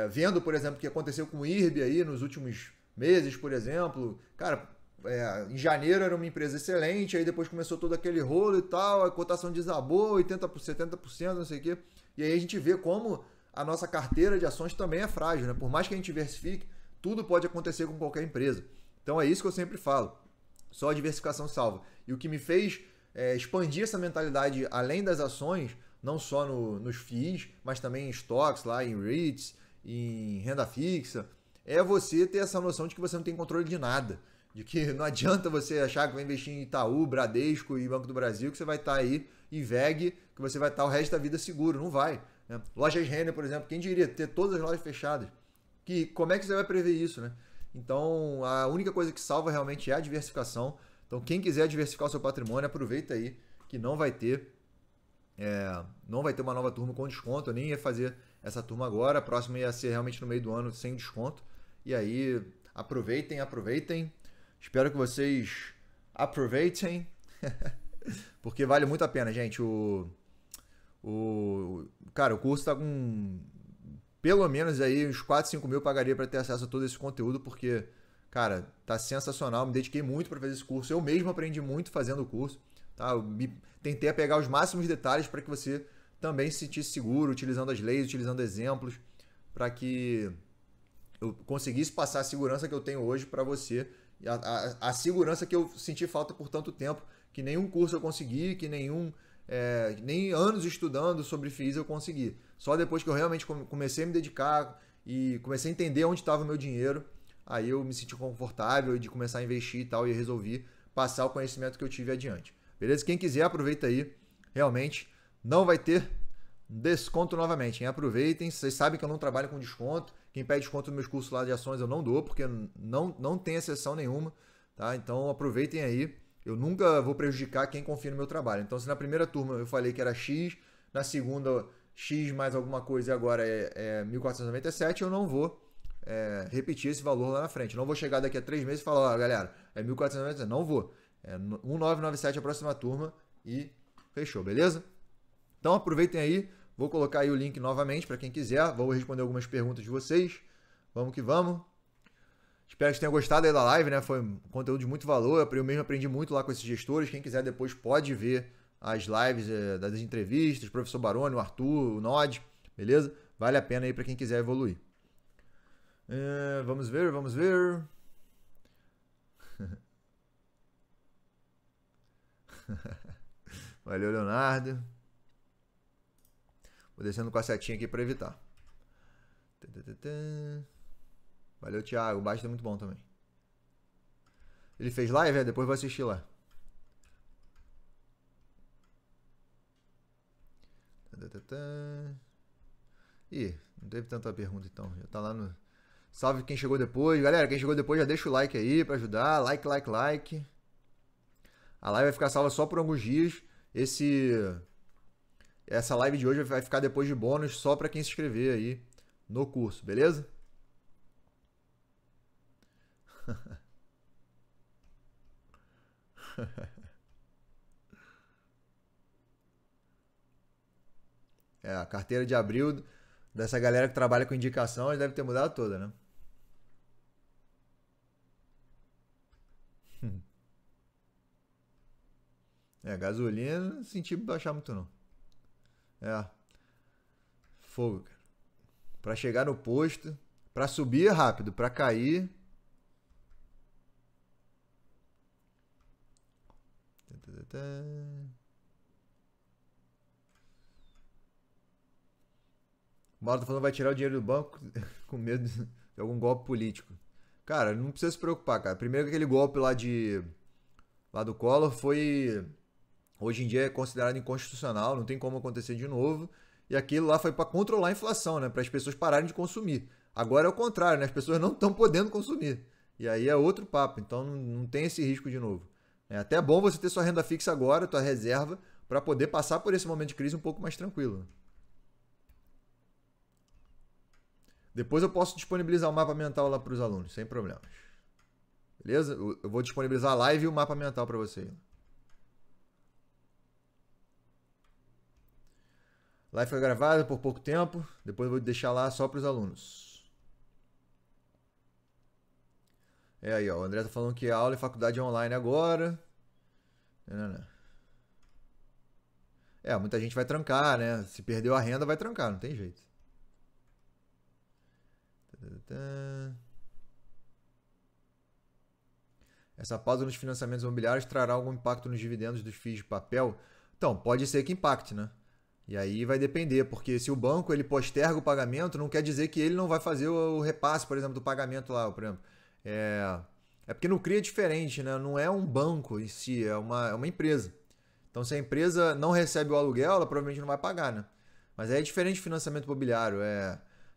vendo, por exemplo, o que aconteceu com o IRB aí nos últimos meses, por exemplo, cara, em janeiro era uma empresa excelente, aí depois começou todo aquele rolo e tal, a cotação desabou, 80%, 70%, não sei o quê, e aí a gente vê como a nossa carteira de ações também é frágil, né? Por mais que a gente diversifique, tudo pode acontecer com qualquer empresa. Então é isso que eu sempre falo, só a diversificação salva. E o que me fez expandir essa mentalidade além das ações, não só nos FIIs, mas também em stocks, lá em REITs, em renda fixa, é você ter essa noção de que você não tem controle de nada. De que não adianta você achar que vai investir em Itaú, Bradesco e Banco do Brasil, que você vai estar aí, e VEG, que você vai estar o resto da vida seguro. Não vai. Né? Lojas Renner, por exemplo, quem diria ter todas as lojas fechadas? Como é que você vai prever isso, né? Então, a única coisa que salva realmente é a diversificação. Então, quem quiser diversificar o seu patrimônio, aproveita aí, que não vai ter uma nova turma com desconto. Eu nem ia fazer essa turma agora, a próxima ia ser realmente no meio do ano sem desconto. E aí, aproveitem. Espero que vocês aproveitem, porque vale muito a pena, gente. Cara, o curso tá com pelo menos aí uns 4, 5 mil pagaria para ter acesso a todo esse conteúdo, porque, cara, tá sensacional. Me dediquei muito para fazer esse curso. Eu mesmo aprendi muito fazendo o curso. Tá? Tentei pegar os máximos detalhes para que você também se sentisse seguro, utilizando as leis, utilizando exemplos, para que eu conseguisse passar a segurança que eu tenho hoje para você. A segurança que eu senti falta por tanto tempo, que nenhum curso eu consegui, que nem anos estudando sobre FIIs eu consegui. Só depois que eu realmente comecei a me dedicar e comecei a entender onde estava o meu dinheiro, aí eu me senti confortável de começar a investir e tal, e resolvi passar o conhecimento que eu tive adiante. Beleza? Quem quiser, aproveita aí. Realmente, não vai ter desconto novamente, hein? Aproveitem. Vocês sabem que eu não trabalho com desconto. Quem pede desconto nos meus cursos lá de ações eu não dou, porque não tem exceção nenhuma. Tá? Então aproveitem aí. Eu nunca vou prejudicar quem confia no meu trabalho. Então, se na primeira turma eu falei que era X, na segunda X mais alguma coisa e agora é 1.497, eu não vou repetir esse valor lá na frente. Não vou chegar daqui a 3 meses e falar, ó, galera, é 1.497. Não vou. É 1.997 a próxima turma e fechou, beleza? Então aproveitem aí. Vou colocar aí o link novamente para quem quiser. Vou responder algumas perguntas de vocês. Vamos que vamos. Espero que vocês tenham gostado aí da live, né? Foi um conteúdo de muito valor. Eu mesmo aprendi muito lá com esses gestores. Quem quiser depois pode ver as lives das entrevistas, o professor Baroni, o Arthur, o Nod, beleza? Vale a pena aí para quem quiser evoluir. Vamos ver. Valeu, Leonardo. Vou descendo com a setinha aqui para evitar. Valeu, Thiago. O baixo é muito bom também. Ele fez live? Depois vou assistir lá. Ih, não teve tanta pergunta então. Já tá lá no... Salve quem chegou depois. Galera, quem chegou depois já deixa o like aí pra ajudar. Like. A live vai ficar salva só por alguns dias. Essa live de hoje vai ficar depois de bônus só pra quem se inscrever aí no curso, beleza? A carteira de abril dessa galera que trabalha com indicação deve ter mudado toda, né? Gasolina não senti baixar muito não. Fogo, cara. Pra chegar no posto, pra subir é rápido, pra cair... O Mauro tá falando que vai tirar o dinheiro do banco com medo. algum golpe político. Cara, não precisa se preocupar, cara. Primeiro que aquele golpe lá do Collor foi, hoje em dia é considerado inconstitucional, não tem como acontecer de novo. E aquilo lá foi para controlar a inflação, né? Para as pessoas pararem de consumir. Agora é o contrário, né? As pessoas não estão podendo consumir. E aí é outro papo, então não tem esse risco de novo. É até bom você ter sua renda fixa agora, tua reserva, para poder passar por esse momento de crise um pouco mais tranquilo. Depois eu posso disponibilizar o mapa mental lá para os alunos, sem problemas. Beleza? Eu vou disponibilizar a live e o mapa mental para você. A live foi gravada por pouco tempo, depois eu vou deixar lá só para os alunos. É aí, ó, o André tá falando que a aula e faculdade é online agora. É, muita gente vai trancar, né? Se perdeu a renda, vai trancar, não tem jeito. Essa pausa nos financiamentos imobiliários trará algum impacto nos dividendos dos FIIs de papel? Então, pode ser que impacte, né? E aí vai depender, porque se o banco ele posterga o pagamento, não quer dizer que ele não vai fazer o repasse, por exemplo, do pagamento lá, por exemplo. É porque no CRI é diferente, né? Não é um banco em si, é uma empresa. Então, se a empresa não recebe o aluguel, ela provavelmente não vai pagar, né? Mas aí é diferente de financiamento imobiliário,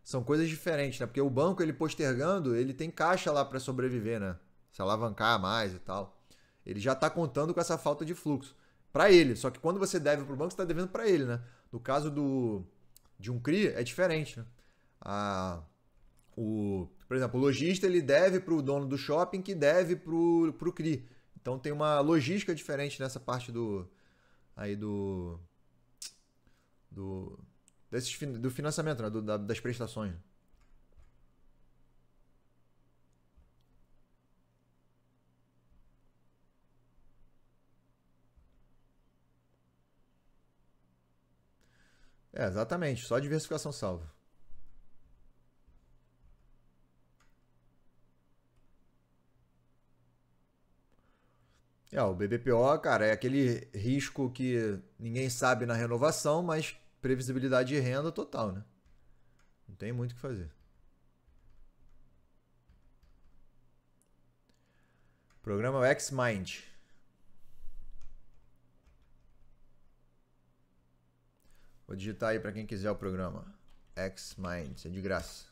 são coisas diferentes, né? Porque o banco, ele postergando, ele tem caixa lá para sobreviver, né? Se alavancar mais e tal. Ele já está contando com essa falta de fluxo. Para ele, só que quando você deve para o banco, você está devendo para ele, né? No caso de um CRI, é diferente, né? Por exemplo, o lojista ele deve para o dono do shopping que deve para o CRI. Então tem uma logística diferente nessa parte do financiamento, né? Das prestações. Exatamente, só a diversificação salva. O BBPO, cara, é aquele risco que ninguém sabe na renovação, mas previsibilidade de renda total, né? Não tem muito o que fazer. Programa Xmind. Vou digitar aí para quem quiser o programa. Xmind, é de graça.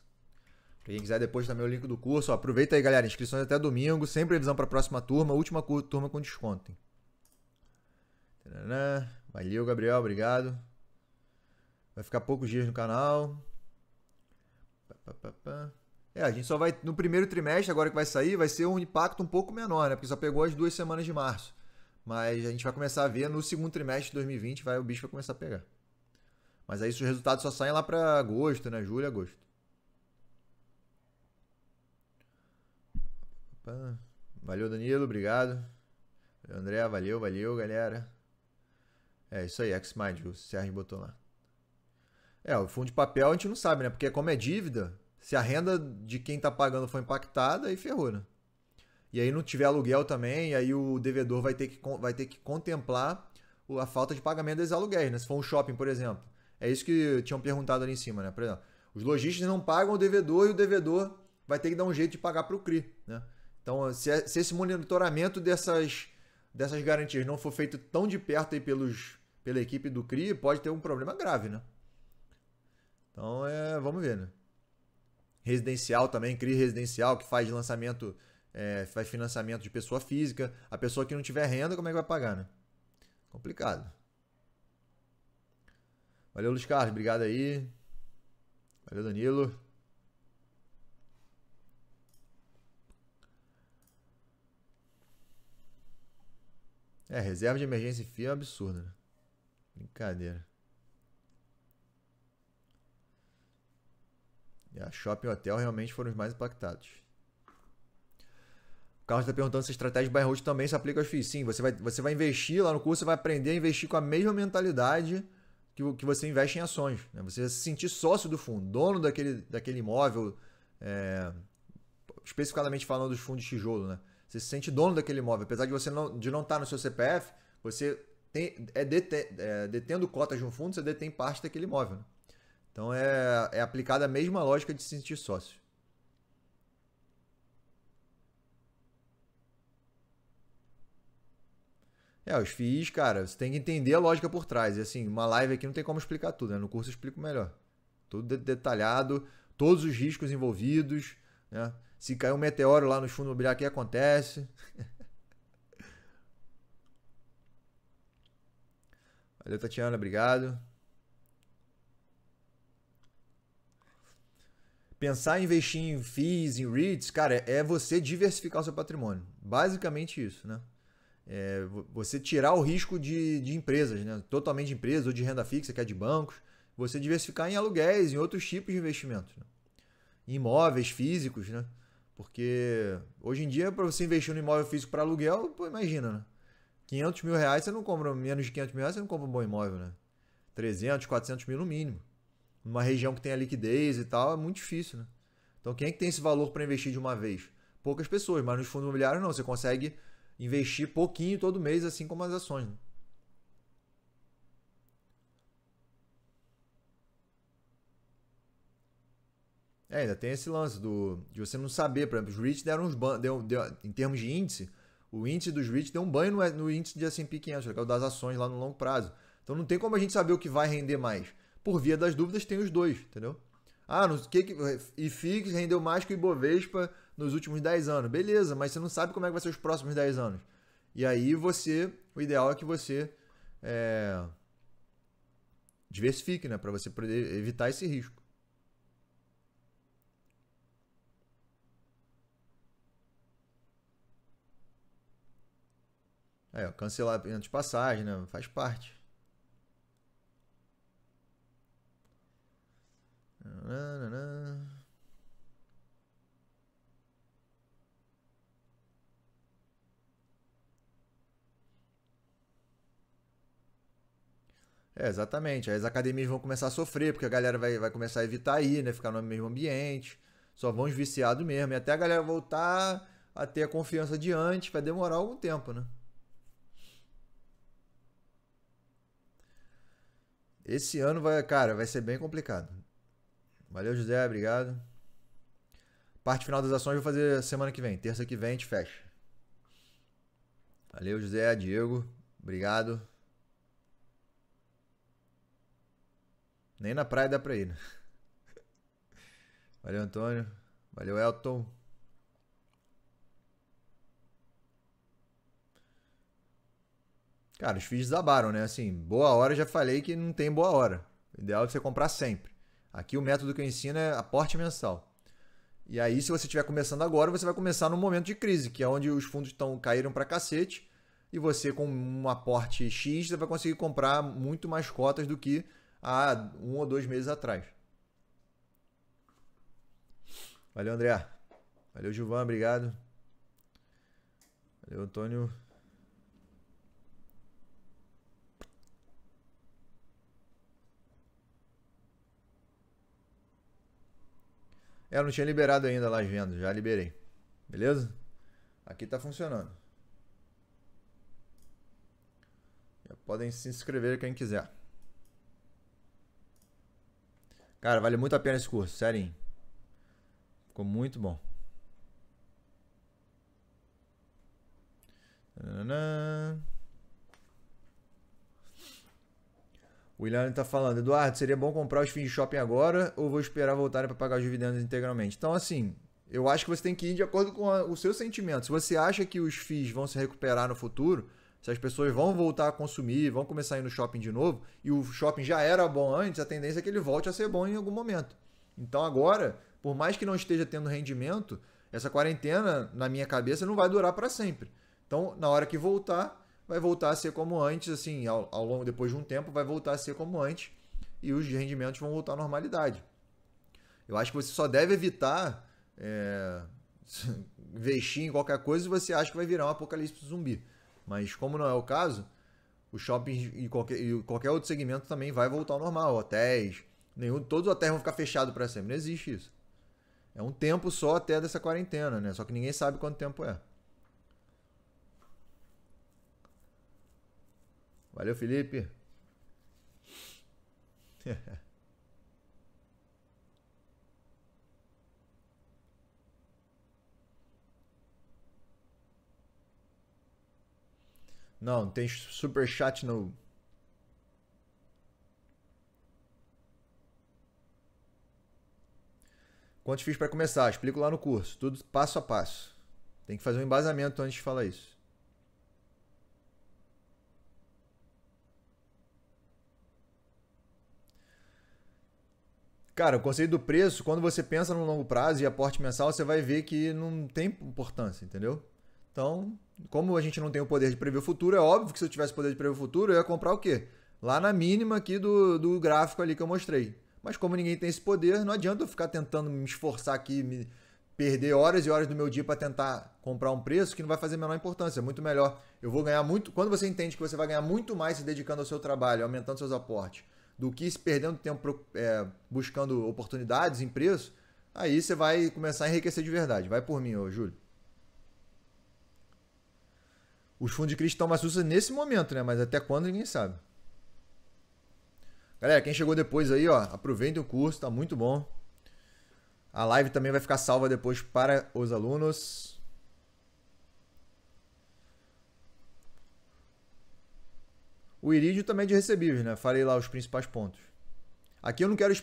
Pra quem quiser depois também o link do curso. Ó, aproveita aí, galera. Inscrições até domingo. Sem previsão para a próxima turma. Última turma com desconto. Valeu, Gabriel. Obrigado. Vai ficar poucos dias no canal. A gente só vai... No primeiro trimestre, agora que vai sair, vai ser um impacto um pouco menor, né? Porque só pegou as 2 semanas de março. Mas a gente vai começar a ver no segundo trimestre de 2020. O bicho vai começar a pegar. Mas aí os resultados só saem lá para agosto, né? Julho e agosto. Valeu, Danilo, obrigado. André, valeu, galera. É isso aí, Xmind, o Sérgio botou lá. O fundo de papel a gente não sabe, né? Porque como é dívida, se a renda de quem tá pagando for impactada, aí ferrou, né? E aí não tiver aluguel também, aí o devedor vai ter que contemplar a falta de pagamento desses aluguéis, né? Se for um shopping, por exemplo. É isso que tinham perguntado ali em cima, né? Por exemplo, os lojistas não pagam o devedor e o devedor vai ter que dar um jeito de pagar para o CRI, né? Então, se esse monitoramento dessas garantias não for feito tão de perto aí pela equipe do CRI, pode ter um problema grave, né? Então, vamos ver, né? Residencial também, CRI residencial, que faz lançamento, faz financiamento de pessoa física. A pessoa que não tiver renda, como é que vai pagar, né? Complicado. Valeu, Luiz Carlos, obrigado aí. Valeu, Danilo. Reserva de emergência FII é um absurdo, né? Brincadeira. A shopping e hotel realmente foram os mais impactados. O Carlos está perguntando se a estratégia de buy and hold também se aplica aos FIIs. Sim, você vai investir lá no curso, você vai aprender a investir com a mesma mentalidade que você investe em ações. Né? Você vai se sentir sócio do fundo, dono daquele imóvel, especificamente falando dos fundos de tijolo, né? Você se sente dono daquele imóvel. Apesar de você não estar no seu CPF, você detendo cotas de um fundo, você detém parte daquele imóvel. Né? Então é aplicada a mesma lógica de se sentir sócio. Os FIIs, cara, você tem que entender a lógica por trás. E assim, uma live aqui não tem como explicar tudo, né? No curso eu explico melhor. Tudo detalhado, todos os riscos envolvidos, né? Se cair um meteoro lá no fundo imobiliário, o que acontece? Valeu, Tatiana, obrigado. Pensar em investir em FIIs, em REITs, cara, é você diversificar o seu patrimônio. Basicamente isso, né? É você tirar o risco de empresas, né? Totalmente de empresas ou de renda fixa, que é de bancos. Você diversificar em aluguéis, em outros tipos de investimentos. Né? Em imóveis físicos, né? Porque hoje em dia, para você investir no imóvel físico para aluguel, pô, imagina, né? 500 mil reais você não compra, menos de 500 mil reais você não compra um bom imóvel, né? 300, 400 mil no mínimo. Numa região que tem a liquidez e tal, é muito difícil, né? Então quem é que tem esse valor para investir de uma vez? Poucas pessoas, mas nos fundos imobiliários não, você consegue investir pouquinho todo mês, assim como as ações. Né? Ainda tem esse lance de você não saber, por exemplo, os REITs deram uns em termos de índice, o índice dos REITs deu um banho no índice de S&P 500, que é o das ações lá no longo prazo. Então não tem como a gente saber o que vai render mais. Por via das dúvidas tem os dois, entendeu? Ah, no que IFIX rendeu mais que o Ibovespa nos últimos 10 anos. Beleza, mas você não sabe como é que vai ser os próximos 10 anos. E aí o ideal é que você é, diversifique, né, para você poder evitar esse risco. Cancelamento de passagem, né, faz parte. Exatamente. Aí as academias vão começar a sofrer, porque a galera vai começar a evitar ir, né? Ficar no mesmo ambiente. Só vão os viciados mesmo. E até a galera voltar a ter a confiança de antes, vai demorar algum tempo, né? Esse ano vai, cara, vai ser bem complicado. Valeu, José, obrigado. Parte final das ações eu vou fazer semana que vem. Terça que vem a gente fecha. Valeu, José, Diego, obrigado. Nem na praia dá pra ir, né? Valeu, Antônio. Valeu, Elton. Cara, os FIIs desabaram, né? Assim, boa hora já falei que não tem boa hora. O ideal é você comprar sempre. Aqui o método que eu ensino é aporte mensal. E aí, se você estiver começando agora, você vai começar num momento de crise, que é onde os fundos caíram pra cacete, e você, com um aporte X, você vai conseguir comprar muito mais cotas do que há 1 ou 2 meses atrás. Valeu, André. Valeu, Gilvan, obrigado. Valeu, Antônio. Eu não tinha liberado ainda lá as vendas, já liberei. Beleza? Aqui tá funcionando. Já podem se inscrever quem quiser. Cara, vale muito a pena esse curso, sério. Ficou muito bom. O William está falando, Eduardo, seria bom comprar os FIIs de shopping agora ou vou esperar voltarem para pagar os dividendos integralmente? Então, assim, eu acho que você tem que ir de acordo com o seu sentimento. Se você acha que os FIIs vão se recuperar no futuro, se as pessoas vão voltar a consumir, vão começar a ir no shopping de novo, e o shopping já era bom antes, a tendência é que ele volte a ser bom em algum momento. Então agora, por mais que não esteja tendo rendimento, essa quarentena, na minha cabeça, não vai durar para sempre. Então, na hora que voltar, vai voltar a ser como antes, assim, ao longo, depois de um tempo, vai voltar a ser como antes e os rendimentos vão voltar à normalidade. Eu acho que você só deve evitar investir em qualquer coisa se você acha que vai virar um apocalipse zumbi. Mas como não é o caso, o shopping e qualquer outro segmento também vai voltar ao normal. Hotéis, todos os hotéis vão ficar fechados para sempre. Não existe isso. É um tempo só até dessa quarentena, né? Só que ninguém sabe quanto tempo é. Valeu, Felipe. Não tem super chat no. Quantos fiz para começar? Explico lá no curso. Tudo passo a passo. Tem que fazer um embasamento antes de falar isso. Cara, o conceito do preço, quando você pensa no longo prazo e aporte mensal, você vai ver que não tem importância, entendeu? Então, como a gente não tem o poder de prever o futuro, é óbvio que se eu tivesse o poder de prever o futuro, eu ia comprar o quê? Lá na mínima aqui do gráfico ali que eu mostrei. Mas como ninguém tem esse poder, não adianta eu ficar tentando me esforçar aqui, perder horas e horas do meu dia para tentar comprar um preço que não vai fazer a menor importância. É muito melhor. Eu vou ganhar muito. Quando você entende que você vai ganhar muito mais se dedicando ao seu trabalho, aumentando seus aportes, do que se perdendo tempo buscando oportunidades em preço, aí você vai começar a enriquecer de verdade. Vai por mim, ô Júlio. Os fundos de crise estão mais sustos nesse momento, né? Mas até quando ninguém sabe. Galera, quem chegou depois aí, ó, aproveitem o curso, tá muito bom. A live também vai ficar salva depois para os alunos. O irídio também é de recebíveis, né? Falei lá os principais pontos. Aqui eu não quero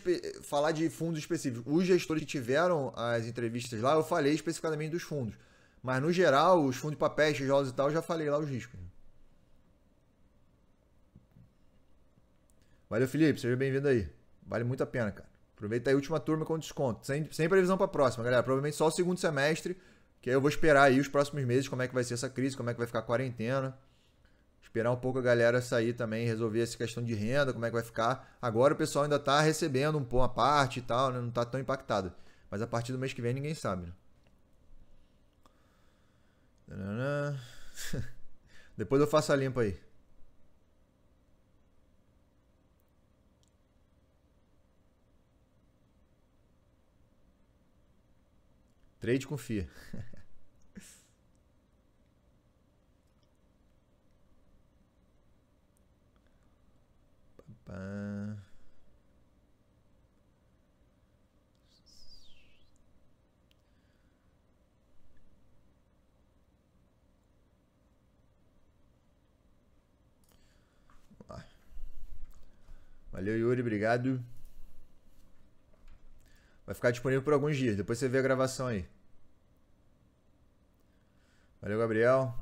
falar de fundos específicos. Os gestores que tiveram as entrevistas lá, eu falei especificamente dos fundos. Mas no geral, os fundos de papéis, tijolos e tal, eu já falei lá os riscos. Valeu, Felipe. Seja bem-vindo aí. Vale muito a pena, cara. Aproveita aí a última turma com desconto. Sem previsão para a próxima, galera. Provavelmente só o segundo semestre, que aí eu vou esperar aí os próximos meses como é que vai ser essa crise, como é que vai ficar a quarentena. Esperar um pouco a galera sair também, resolver essa questão de renda, como é que vai ficar. Agora o pessoal ainda tá recebendo uma parte e tal, né? Não tá tão impactado. Mas a partir do mês que vem ninguém sabe, né? Depois eu faço a limpa aí. Trade confia. Valeu, Yuri, obrigado. Vai ficar disponível por alguns dias, depois você vê a gravação aí. Valeu, Gabriel.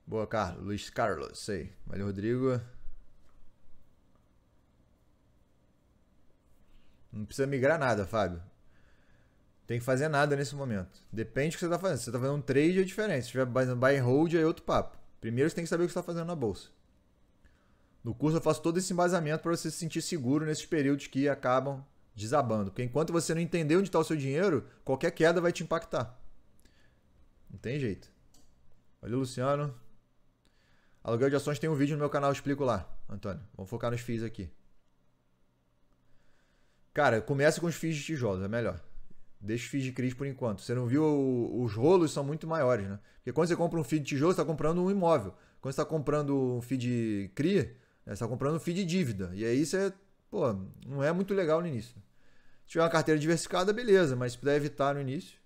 Boa, Carlos. Luiz Carlos, sei. Valeu, Rodrigo. Não precisa migrar nada, Fábio. Tem que fazer nada nesse momento. Depende do que você está fazendo. Se você está fazendo um trade, é diferente. Se estiver fazendo buy and hold, é outro papo. Primeiro você tem que saber o que você está fazendo na bolsa. No curso eu faço todo esse embasamento para você se sentir seguro nesses períodos que acabam desabando. Porque enquanto você não entender onde está o seu dinheiro, qualquer queda vai te impactar. Não tem jeito. Valeu, Luciano. Aluguel de ações tem um vídeo no meu canal, eu explico lá, Antônio. Vamos focar nos FIIs aqui. Cara, começa com os FIIs de tijolos, é melhor. Deixa os FIIs de CRIs por enquanto. Você não viu, os rolos são muito maiores, né? Porque quando você compra um FII de tijolo, você está comprando um imóvel. Quando você está comprando um FII de CRI, você está comprando um FII de dívida. E aí você, pô, não é muito legal no início. Se tiver uma carteira diversificada, beleza, mas se puder evitar no início.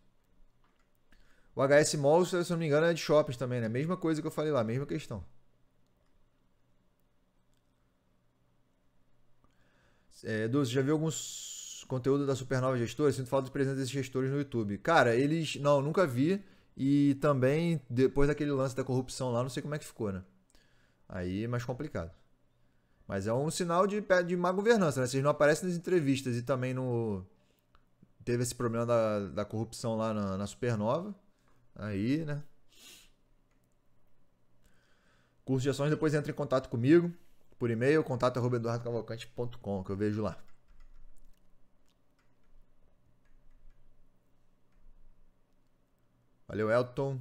O HS Mall, se eu não me engano, é de shoppings também, né? Mesma coisa que eu falei lá, mesma questão. Edu, você já viu alguns conteúdos da Supernova Gestora? Sinto falta de presença desses gestores no YouTube. Cara, eles. Não, nunca vi. E também, depois daquele lance da corrupção lá, não sei como é que ficou, né? Aí é mais complicado. Mas é um sinal de má governança, né? Vocês não aparecem nas entrevistas e também no. Teve esse problema da corrupção lá na Supernova. Aí, né? Curso de ações, depois entra em contato comigo. Por e-mail, contato@eduardocavalcante.com, que eu vejo lá. Valeu, Elton.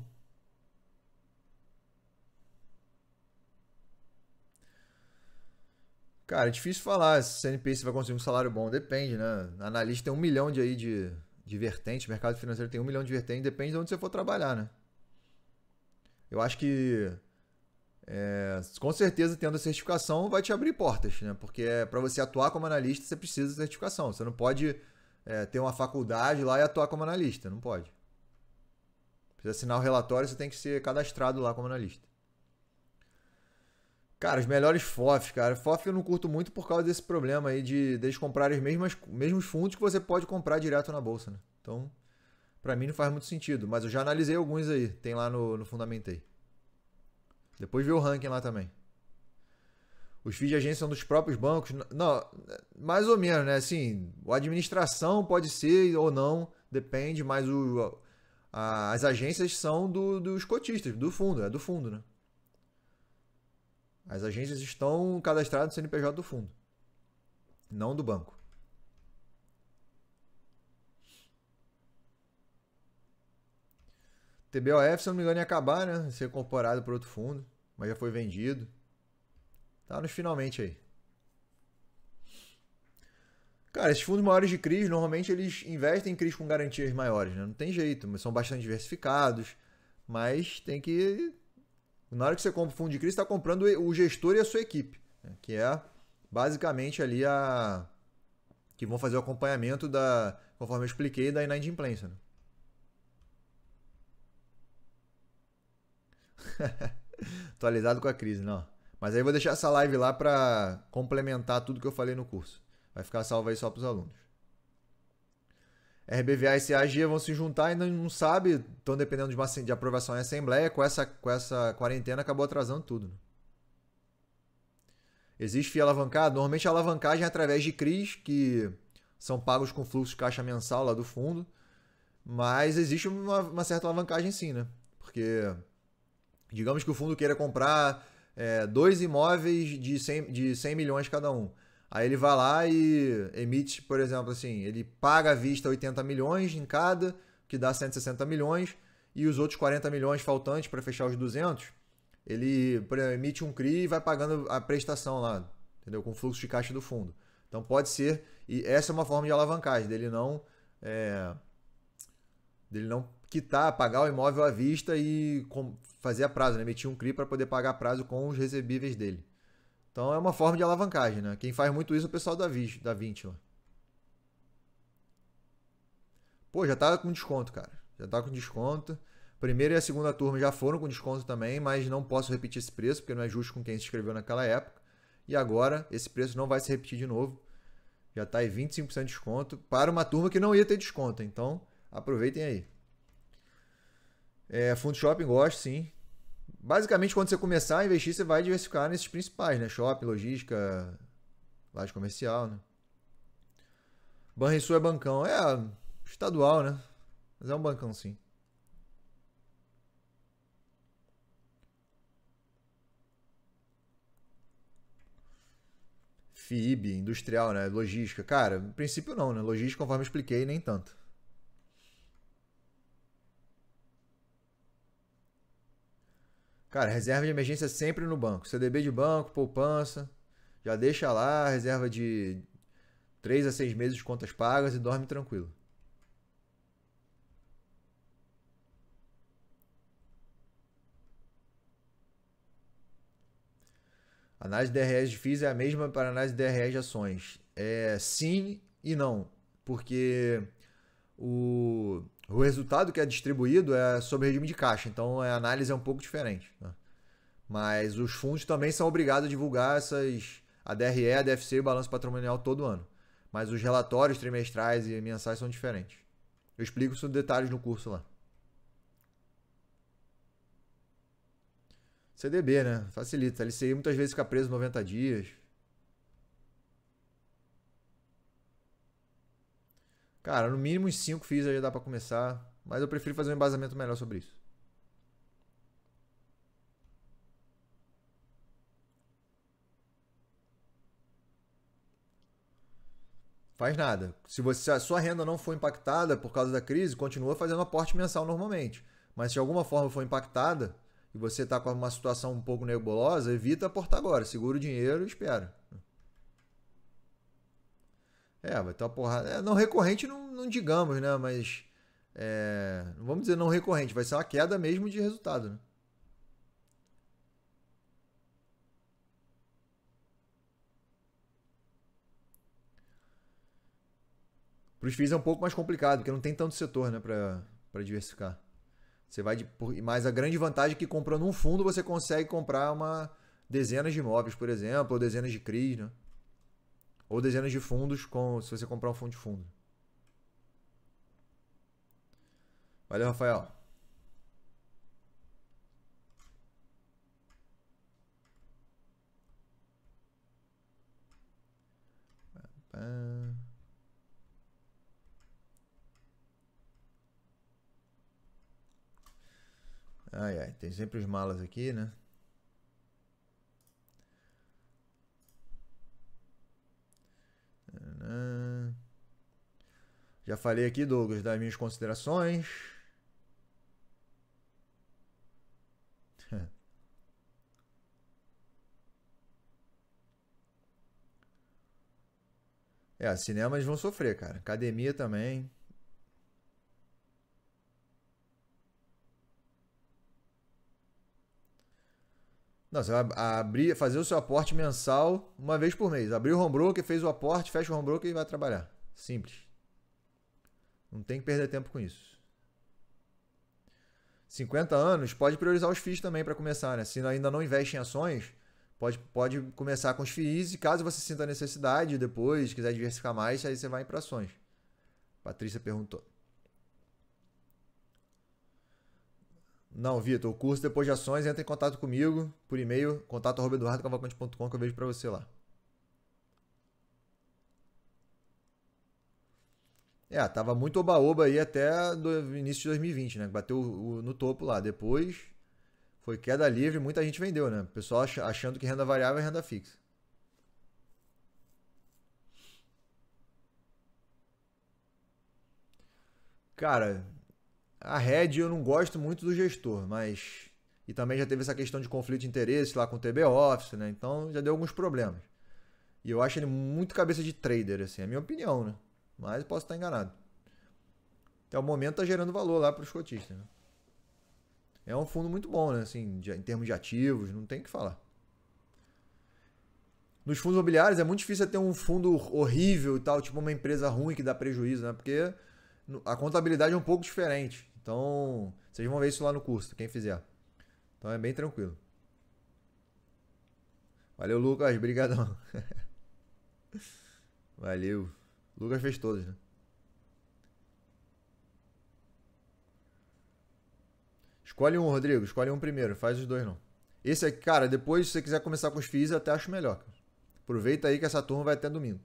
Cara, é difícil falar se CNPI vai conseguir um salário bom. Depende, né? Analista tem 1 milhão de vertentes, mercado financeiro tem 1 milhão de vertentes, depende de onde você for trabalhar, né? Eu acho que com certeza tendo a certificação vai te abrir portas, né? Porque para você atuar como analista você precisa de certificação. Você não pode ter uma faculdade lá e atuar como analista, não pode. Pra assinar o relatório, você tem que ser cadastrado lá como analista. Cara, os melhores FOFs, cara. FOF eu não curto muito por causa desse problema aí de eles comprarem os mesmos fundos que você pode comprar direto na bolsa, né? Então, pra mim não faz muito sentido. Mas eu já analisei alguns aí. Tem lá no Fundamentei. Depois vê o ranking lá também. Os FIIs de agência são dos próprios bancos. Não, mais ou menos, né? Assim, a administração pode ser ou não, depende, mas as agências são dos cotistas, do fundo, é do fundo, né? As agências estão cadastradas no CNPJ do fundo, não do banco. TBOF, se eu não me engano, ia acabar, né? Ser incorporado por outro fundo, mas já foi vendido. Tá nos finalmente aí. Cara, esses fundos maiores de CRIs, normalmente eles investem em CRIs com garantias maiores, né? Não tem jeito, mas são bastante diversificados. Mas tem que. Na hora que você compra o fundo de CRI, você está comprando o gestor e a sua equipe, né? Que é basicamente ali a. Que vão fazer o acompanhamento da. Conforme eu expliquei, da inadimplência. Né? Atualizado com a crise, não. Mas aí eu vou deixar essa live lá para complementar tudo que eu falei no curso. Vai ficar salvo aí só para os alunos. RBVA e CAG vão se juntar, ainda não sabe, estão dependendo de aprovação em assembleia. Com essa quarentena acabou atrasando tudo. Né? Existe FII alavancado? Normalmente a alavancagem é através de CRIs, que são pagos com fluxo de caixa mensal lá do fundo. Mas existe uma certa alavancagem sim, né? Porque digamos que o fundo queira comprar dois imóveis de 100 milhões cada um. Aí ele vai lá e emite, por exemplo, assim, ele paga à vista 80 milhões em cada, que dá 160 milhões, e os outros 40 milhões faltantes para fechar os 200, ele emite um CRI e vai pagando a prestação lá, entendeu? Com o fluxo de caixa do fundo. Então pode ser, e essa é uma forma de alavancagem, dele não quitar, pagar o imóvel à vista e fazer a prazo, né? Emitir um CRI para poder pagar a prazo com os recebíveis dele. Então é uma forma de alavancagem, né? Quem faz muito isso é o pessoal da Vintila. Pô, já tá com desconto, cara. Já tá com desconto. Primeira e a segunda turma já foram com desconto também, mas não posso repetir esse preço, porque não é justo com quem se inscreveu naquela época. E agora, esse preço não vai se repetir de novo. Já tá aí 25% de desconto para uma turma que não ia ter desconto. Então, aproveitem aí. Fundo shopping gosto, sim. Basicamente, quando você começar a investir, você vai diversificar nesses principais, né? Shopping, logística, laje comercial, né? Banrisul é bancão. É estadual, né? Mas é um bancão, sim. FIIB, industrial, né? Logística. Cara, no princípio não, né? Logística, conforme eu expliquei, nem tanto. Cara, reserva de emergência sempre no banco. CDB de banco, poupança. Já deixa lá, reserva de 3 a 6 meses de contas pagas e dorme tranquilo. Análise de DRS de FIIs é a mesma para análise de DRS de ações. Sim e não. Porque o resultado que é distribuído é sobre regime de caixa. Então a análise é um pouco diferente. Né? Mas os fundos também são obrigados a divulgar a DRE, a DFC e o balanço patrimonial todo ano. Mas os relatórios trimestrais e mensais são diferentes. Eu explico isso em detalhes no curso lá. CDB, né? Facilita. A LCI muitas vezes fica preso 90 dias. Cara, no mínimo uns 5 FIIs aí já dá pra começar. Mas eu prefiro fazer um embasamento melhor sobre isso. Faz nada. Se a sua renda não for impactada por causa da crise, continua fazendo aporte mensal normalmente. Mas se de alguma forma for impactada e você está com uma situação um pouco nebulosa, evita aportar agora. Segura o dinheiro e espera. Vai ter uma porrada. Não recorrente, não digamos, né? Mas. Não vamos dizer não recorrente, vai ser uma queda mesmo de resultado, né? Para os FIIs é um pouco mais complicado, porque não tem tanto setor, né, para diversificar. Você vai mas a grande vantagem é que comprando um fundo você consegue comprar dezenas de imóveis, por exemplo, ou dezenas de CRIs, né? Ou dezenas de fundos se você comprar um fundo de fundo. Valeu, Rafael. Ai, ai, tem sempre os malas aqui, né? Já falei aqui, Douglas, das minhas considerações. Cinemas vão sofrer, cara. Academia também. Não, você vai fazer o seu aporte mensal uma vez por mês. Abrir o home broker, fez o aporte, fecha o home broker e vai trabalhar. Simples. Não tem que perder tempo com isso. 50 anos, pode priorizar os FIIs também para começar, né? Se ainda não investe em ações, pode começar com os FIIs e caso você sinta necessidade depois, quiser diversificar mais, aí você vai para ações. Patrícia perguntou. Não, Vitor, o curso depois de ações, entra em contato comigo por e-mail, contato@eduardocavalcante.com que eu vejo para você lá. Tava muito oba-oba aí até do início de 2020, né? Bateu no topo lá. Depois foi queda livre, muita gente vendeu, né? O pessoal achando que renda variável é renda fixa. Cara, a Red eu não gosto muito do gestor, mas. E também já teve essa questão de conflito de interesse lá com o TB Office, né? Então já deu alguns problemas. E eu acho ele muito cabeça de trader, assim, é a minha opinião, né? Mas posso estar enganado. Até o momento tá gerando valor lá para os cotistas, né? É um fundo muito bom, né? Assim, em termos de ativos, não tem o que falar. Nos fundos imobiliários é muito difícil ter um fundo horrível e tal, tipo uma empresa ruim que dá prejuízo, né? Porque a contabilidade é um pouco diferente. Então, vocês vão ver isso lá no curso, quem fizer. Então é bem tranquilo. Valeu, Lucas. Brigadão. Valeu. Lucas fez todos, né? Escolhe um, Rodrigo. Escolhe um primeiro. Faz os dois, não. Esse aqui, cara, depois, se você quiser começar com os FIIs, eu até acho melhor. Aproveita aí que essa turma vai até domingo.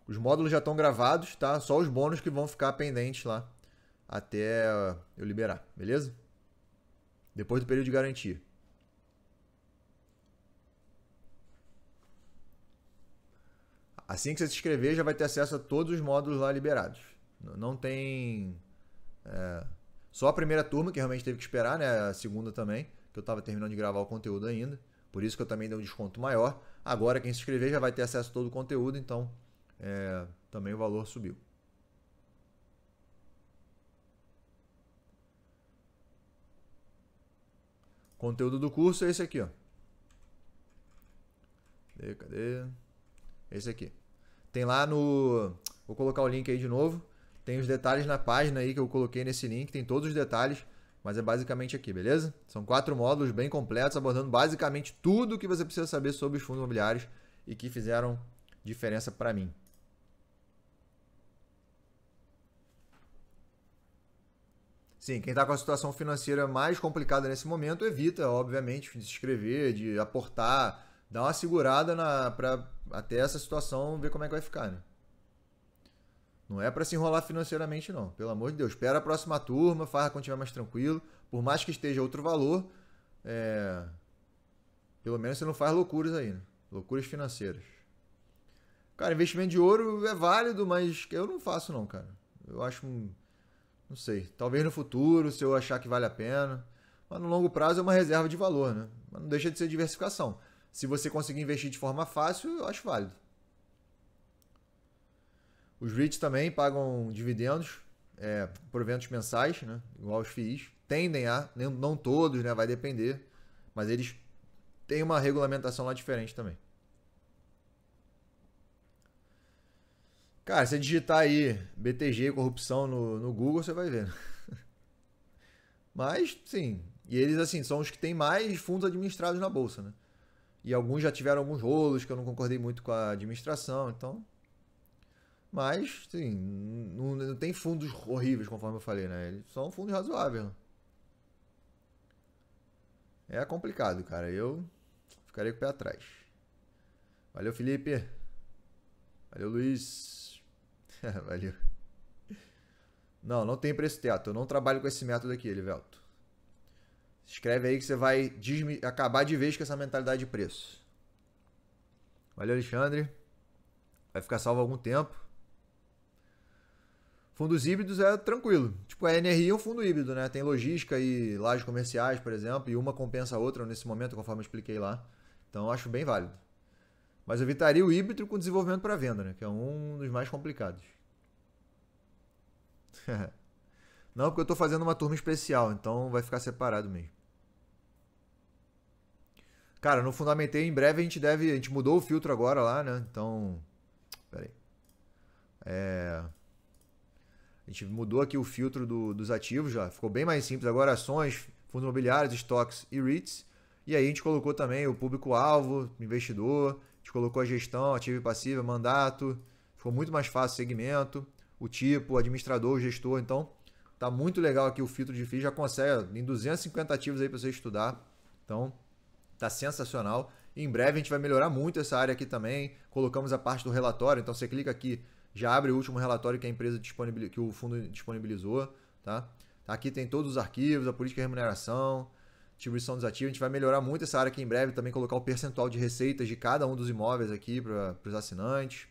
Os módulos já estão gravados, tá? Só os bônus que vão ficar pendentes lá até eu liberar, beleza? Depois do período de garantia. Assim que você se inscrever, já vai ter acesso a todos os módulos lá liberados. Não tem. Só a primeira turma, que realmente teve que esperar, né? A segunda também, que eu estava terminando de gravar o conteúdo ainda. Por isso que eu também dei um desconto maior. Agora, quem se inscrever já vai ter acesso a todo o conteúdo, então também o valor subiu. O conteúdo do curso é esse aqui, ó. Cadê? Esse aqui. Tem lá no. Vou colocar o link aí de novo. Tem os detalhes na página aí que eu coloquei nesse link. Tem todos os detalhes, mas é basicamente aqui, beleza? São 4 módulos bem completos, abordando basicamente tudo que você precisa saber sobre os fundos imobiliários e que fizeram diferença para mim. Sim, quem está com a situação financeira mais complicada nesse momento, evita, obviamente, de se inscrever, de aportar, dar uma segurada para até essa situação ver como é que vai ficar, né? Não é para se enrolar financeiramente, não. Pelo amor de Deus. Espera a próxima turma, faz quando estiver mais tranquilo. Por mais que esteja outro valor, pelo menos você não faz loucuras aí, né? Loucuras financeiras. Cara, investimento de ouro é válido, mas eu não faço não, cara. Eu acho, não sei, talvez no futuro, se eu achar que vale a pena. Mas no longo prazo é uma reserva de valor, né? Mas não deixa de ser diversificação. Se você conseguir investir de forma fácil, eu acho válido. Os REITs também pagam dividendos, proventos mensais, né? Igual os FIIs. Tendem a, não todos, né? Vai depender. Mas eles têm uma regulamentação lá diferente também. Cara, se você digitar aí BTG corrupção no Google, você vai ver. Mas, sim. E eles, assim, são os que têm mais fundos administrados na bolsa, né? E alguns já tiveram alguns rolos que eu não concordei muito com a administração, então. Mas, sim, não tem fundos horríveis, conforme eu falei, né? Eles são fundos razoáveis. Né? É complicado, cara. Eu ficarei com o pé atrás. Valeu, Felipe. Valeu, Luiz. Valeu. Não tem preço teto. Eu não trabalho com esse método aqui, Elivelto. Escreve aí que você vai acabar de vez com essa mentalidade de preço. Valeu, Alexandre. Vai ficar salvo algum tempo. Fundos híbridos é tranquilo. Tipo, a NRI é um fundo híbrido, né? Tem logística e lajes comerciais, por exemplo, e uma compensa a outra nesse momento, conforme eu expliquei lá. Então, eu acho bem válido. Mas eu evitaria o híbrido com desenvolvimento para venda, né? Que é um dos mais complicados. Não, porque eu estou fazendo uma turma especial, então vai ficar separado mesmo. Cara, no Fundamentei, em breve a gente mudou o filtro agora lá, né? Então, pera aí. A gente mudou aqui o filtro dos ativos já, ficou bem mais simples. Agora ações, fundos imobiliários, estoques e REITs. E aí a gente colocou também o público-alvo, investidor, a gente colocou a gestão, ativa e passiva, mandato. Ficou muito mais fácil o segmento, o tipo, o administrador, o gestor. Então, tá muito legal aqui o filtro de FII, já consegue em 250 ativos aí para você estudar. Então, tá sensacional. E em breve a gente vai melhorar muito essa área aqui também. Colocamos a parte do relatório, então você clica aqui, já abre o último relatório que a empresa que o fundo disponibilizou, tá? Aqui tem todos os arquivos, a política de remuneração, distribuição dos ativos. A gente vai melhorar muito essa área aqui em breve, também colocar o percentual de receitas de cada um dos imóveis aqui para os assinantes.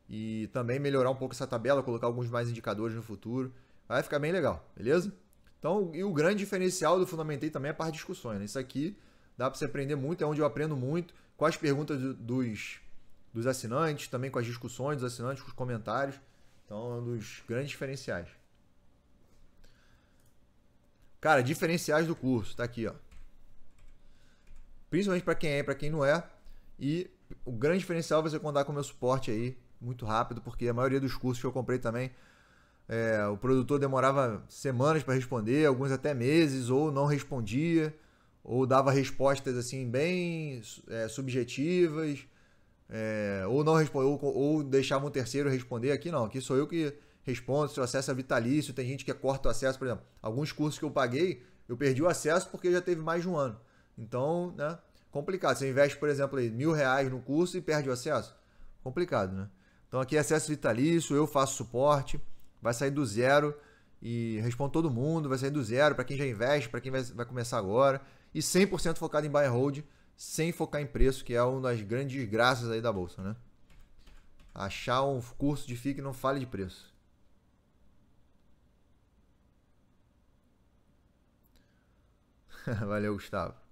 E também melhorar um pouco essa tabela, colocar alguns mais indicadores no futuro. Vai ficar bem legal, beleza? Então, e o grande diferencial do Fundamentei também é a parte de discussões, né? Isso aqui dá para você aprender muito, é onde eu aprendo muito, com as perguntas dos assinantes, também com as discussões dos assinantes, com os comentários. Então, é um dos grandes diferenciais. Cara, diferenciais do curso, tá aqui, ó. Principalmente para quem é e para quem não é. E o grande diferencial é você contar com o meu suporte aí, muito rápido, porque a maioria dos cursos que eu comprei também, o produtor demorava semanas para responder, alguns até meses, ou não respondia, ou dava respostas assim bem subjetivas, ou não ou deixava um terceiro responder. Aqui não, aqui sou eu que respondo, seu acesso é vitalício. Tem gente que corta o acesso, por exemplo, alguns cursos que eu paguei, eu perdi o acesso porque já teve mais de um ano. Então, né, complicado. Você investe, por exemplo, aí, R$ 1.000 no curso e perde o acesso. Complicado, né? Então aqui é acesso vitalício, eu faço suporte, vai sair do zero e respondo todo mundo, vai sair do zero para quem já investe, para quem vai começar agora, e 100% focado em buy and hold, sem focar em preço, que é uma das grandes graças aí da bolsa, né? Achar um curso de FII que não fale de preço. Valeu, Gustavo.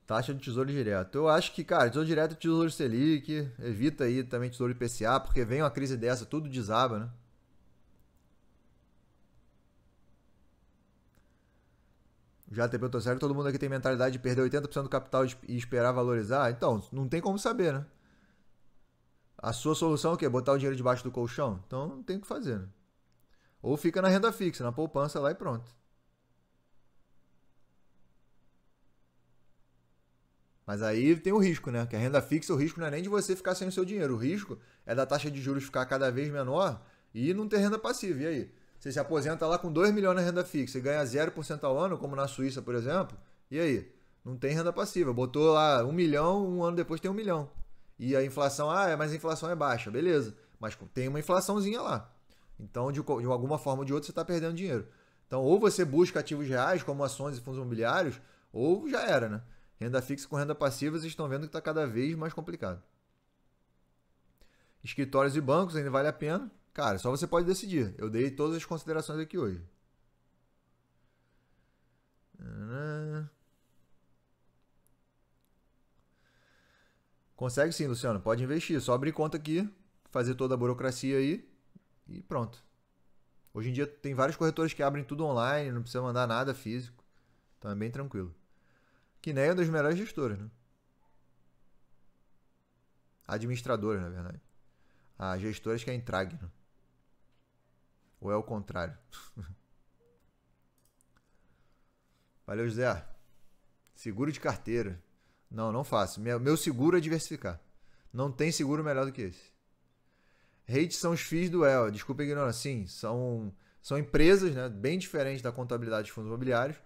Taxa de tesouro direto. Eu acho que, cara, tesouro direto é tesouro Selic. Evita aí também tesouro IPCA, porque vem uma crise dessa, tudo desaba, né? Já te perguntou, sério, todo mundo aqui tem mentalidade de perder 80% do capital e esperar valorizar? Então, não tem como saber, né? A sua solução é o quê? Botar o dinheiro debaixo do colchão? Então não tem o que fazer, né? Ou fica na renda fixa, na poupança lá e pronto. Mas aí tem o risco, né? Que a renda fixa, o risco não é nem de você ficar sem o seu dinheiro. O risco é da taxa de juros ficar cada vez menor e não ter renda passiva. E aí? Você se aposenta lá com 2 milhões na renda fixa e ganha 0% ao ano, como na Suíça, por exemplo. E aí? Não tem renda passiva. Botou lá 1 milhão, um ano depois tem 1 milhão. E a inflação, mas a inflação é baixa. Beleza. Mas tem uma inflaçãozinha lá. Então, de alguma forma ou de outra, você está perdendo dinheiro. Então, ou você busca ativos reais, como ações e fundos imobiliários, ou já era, né? Renda fixa com renda passiva, vocês estão vendo que está cada vez mais complicado. Escritórios e bancos ainda vale a pena. Cara, só você pode decidir. Eu dei todas as considerações aqui hoje. Consegue sim, Luciano. Pode investir. Só abrir conta aqui, fazer toda a burocracia aí e pronto. Hoje em dia tem vários corretores que abrem tudo online, não precisa mandar nada físico. Então é bem tranquilo. Que nem é das melhores gestoras, né? Administradoras, na verdade. A gestoras que é a Intragno. Ou é o contrário? Valeu, José. Seguro de carteira. Não, não faço. Meu seguro é diversificar. Não tem seguro melhor do que esse. REITs são os FIIs do EL. Desculpa a ignorância. Sim, são empresas, né, bem diferentes da contabilidade de fundos imobiliários,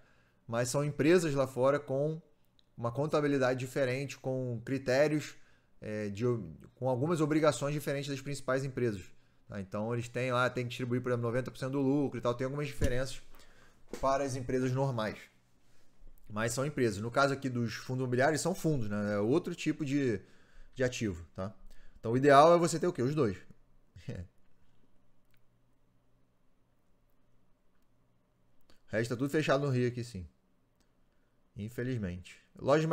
mas são empresas lá fora com uma contabilidade diferente, com critérios, com algumas obrigações diferentes das principais empresas. Tá? Então eles têm lá, tem que distribuir, por exemplo, 90% do lucro e tal. Tem algumas diferenças para as empresas normais. Mas são empresas. No caso aqui dos fundos imobiliários, são fundos, né? É outro tipo de ativo, tá? Então o ideal é você ter o quê? Os dois. O resto tá tudo fechado no Rio aqui, sim. Infelizmente. Loja de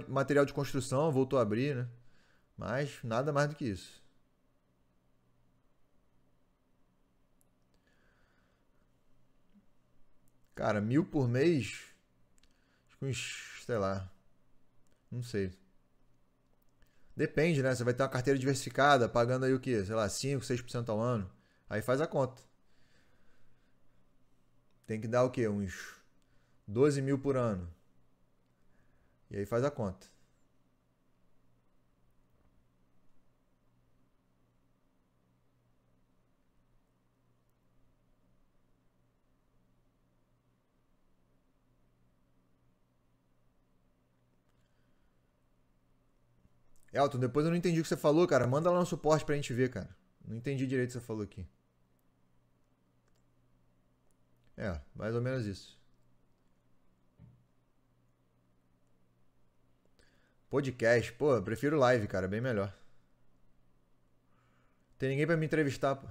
material de construção voltou a abrir, né? Mas nada mais do que isso. Cara, 1.000 por mês. Acho que uns, sei lá. Não sei. Depende, né? Você vai ter uma carteira diversificada, pagando aí o quê? Sei lá, 5, 6% ao ano. Aí faz a conta. Tem que dar o quê? Uns 12 mil por ano. E aí faz a conta. Elton, depois eu não entendi o que você falou, cara. Manda lá no suporte pra gente ver, cara. Não entendi direito o que você falou aqui. É, mais ou menos isso. Podcast, pô, eu prefiro live, cara, bem melhor. Tem ninguém pra me entrevistar, pô.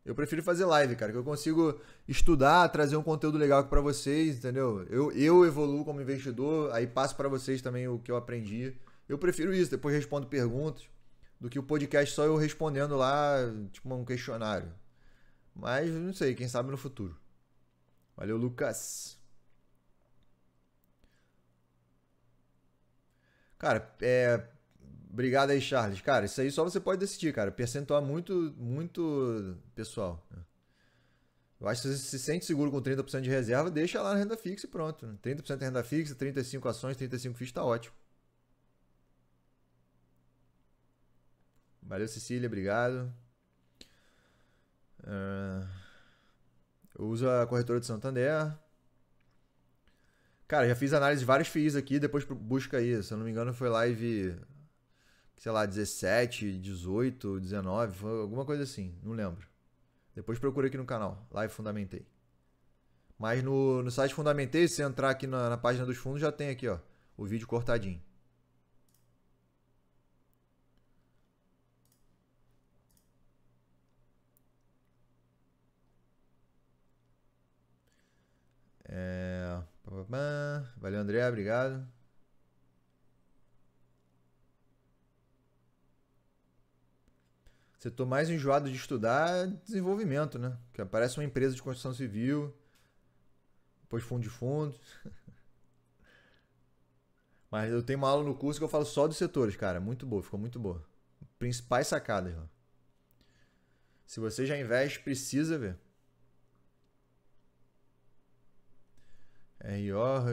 Eu prefiro fazer live, cara, que eu consigo estudar, trazer um conteúdo legal aqui pra vocês, entendeu? Eu evoluo como investidor, aí passo pra vocês também o que eu aprendi. Eu prefiro isso, depois respondo perguntas, do que o podcast só eu respondendo lá, tipo um questionário. Mas não sei, quem sabe no futuro. Valeu, Lucas. Cara, obrigado aí, Charles. Cara, isso aí só você pode decidir, cara. Percentual muito, muito pessoal. Eu acho que se você se sente seguro com 30% de reserva, deixa lá na renda fixa e pronto. 30% de renda fixa, 35 ações, 35 FIIs, tá ótimo. Valeu, Cecília, obrigado. Eu uso a corretora de Santander. Cara, já fiz análise de vários FIIs aqui, depois busca aí. Se eu não me engano, foi live, sei lá, 17, 18, 19, foi alguma coisa assim, não lembro. Depois procura aqui no canal, Live Fundamentei. Mas no site Fundamentei, se você entrar aqui na página dos fundos, já tem aqui, ó, o vídeo cortadinho. Valeu, André, obrigado. Setor mais enjoado de estudar é desenvolvimento, né? Que aparece uma empresa de construção civil, depois fundo de fundos. Mas eu tenho uma aula no curso que eu falo só dos setores, cara. Muito boa, ficou muito boa. Principais sacadas lá. Se você já investe, precisa ver. RO,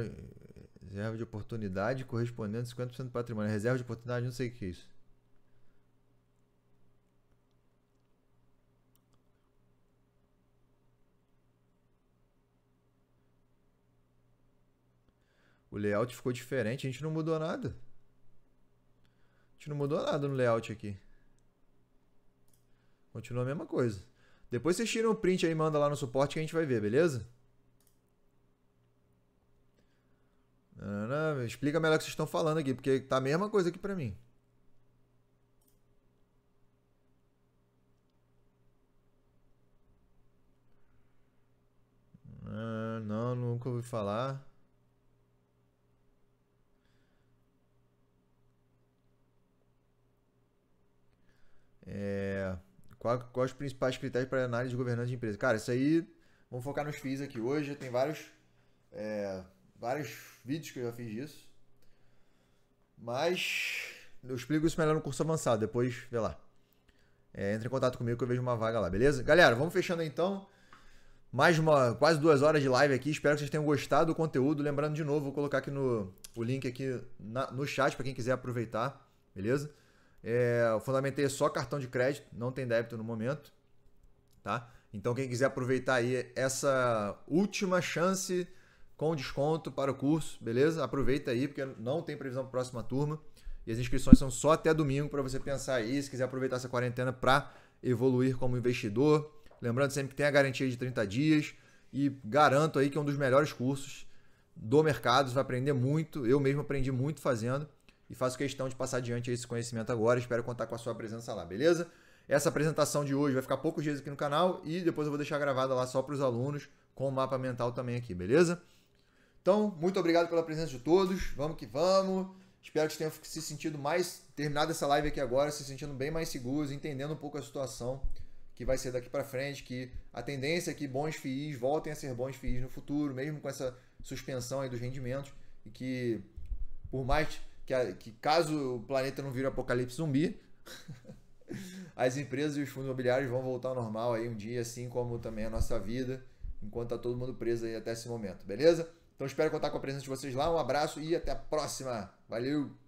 reserva de oportunidade correspondendo a 50% do patrimônio. Reserva de oportunidade, não sei o que é isso. O layout ficou diferente, a gente não mudou nada. A gente não mudou nada no layout aqui. Continua a mesma coisa. Depois vocês tiram o print aí e manda lá no suporte que a gente vai ver, beleza? Não, explica melhor o que vocês estão falando aqui, porque tá a mesma coisa aqui pra mim. Não, nunca ouvi falar. Quais os principais critérios para análise de governança de empresa? Cara, isso aí, vamos focar nos FIIs aqui hoje. Tem vários vídeos que eu já fiz disso. Mas eu explico isso melhor no curso avançado, depois vê lá. Entre em contato comigo que eu vejo uma vaga lá, beleza? Galera, vamos fechando aí, então. Mais quase 2 horas de live aqui. Espero que vocês tenham gostado do conteúdo. Lembrando de novo, vou colocar aqui o link aqui no chat para quem quiser aproveitar, beleza? Eu fundamentei só cartão de crédito, não tem débito no momento, tá? Então quem quiser aproveitar aí essa última chance com desconto para o curso, beleza? Aproveita aí, porque não tem previsão para a próxima turma. E as inscrições são só até domingo para você pensar aí, se quiser aproveitar essa quarentena para evoluir como investidor. Lembrando sempre que tem a garantia de 30 dias e garanto aí que é um dos melhores cursos do mercado. Você vai aprender muito, eu mesmo aprendi muito fazendo e faço questão de passar adiante esse conhecimento agora. Espero contar com a sua presença lá, beleza? Essa apresentação de hoje vai ficar poucos dias aqui no canal e depois eu vou deixar gravada lá só para os alunos com o mapa mental também aqui, beleza? Então, muito obrigado pela presença de todos. Vamos que vamos. Espero que vocês tenham se sentido terminado essa live aqui agora, se sentindo bem mais seguros, entendendo um pouco a situação que vai ser daqui para frente, que a tendência é que bons FIIs voltem a ser bons FIIs no futuro, mesmo com essa suspensão aí dos rendimentos, e que por mais que caso o planeta não vire apocalipse zumbi, as empresas e os fundos imobiliários vão voltar ao normal aí um dia, assim como também a nossa vida, enquanto tá todo mundo preso aí até esse momento, beleza? Então espero contar com a presença de vocês lá, um abraço e até a próxima. Valeu!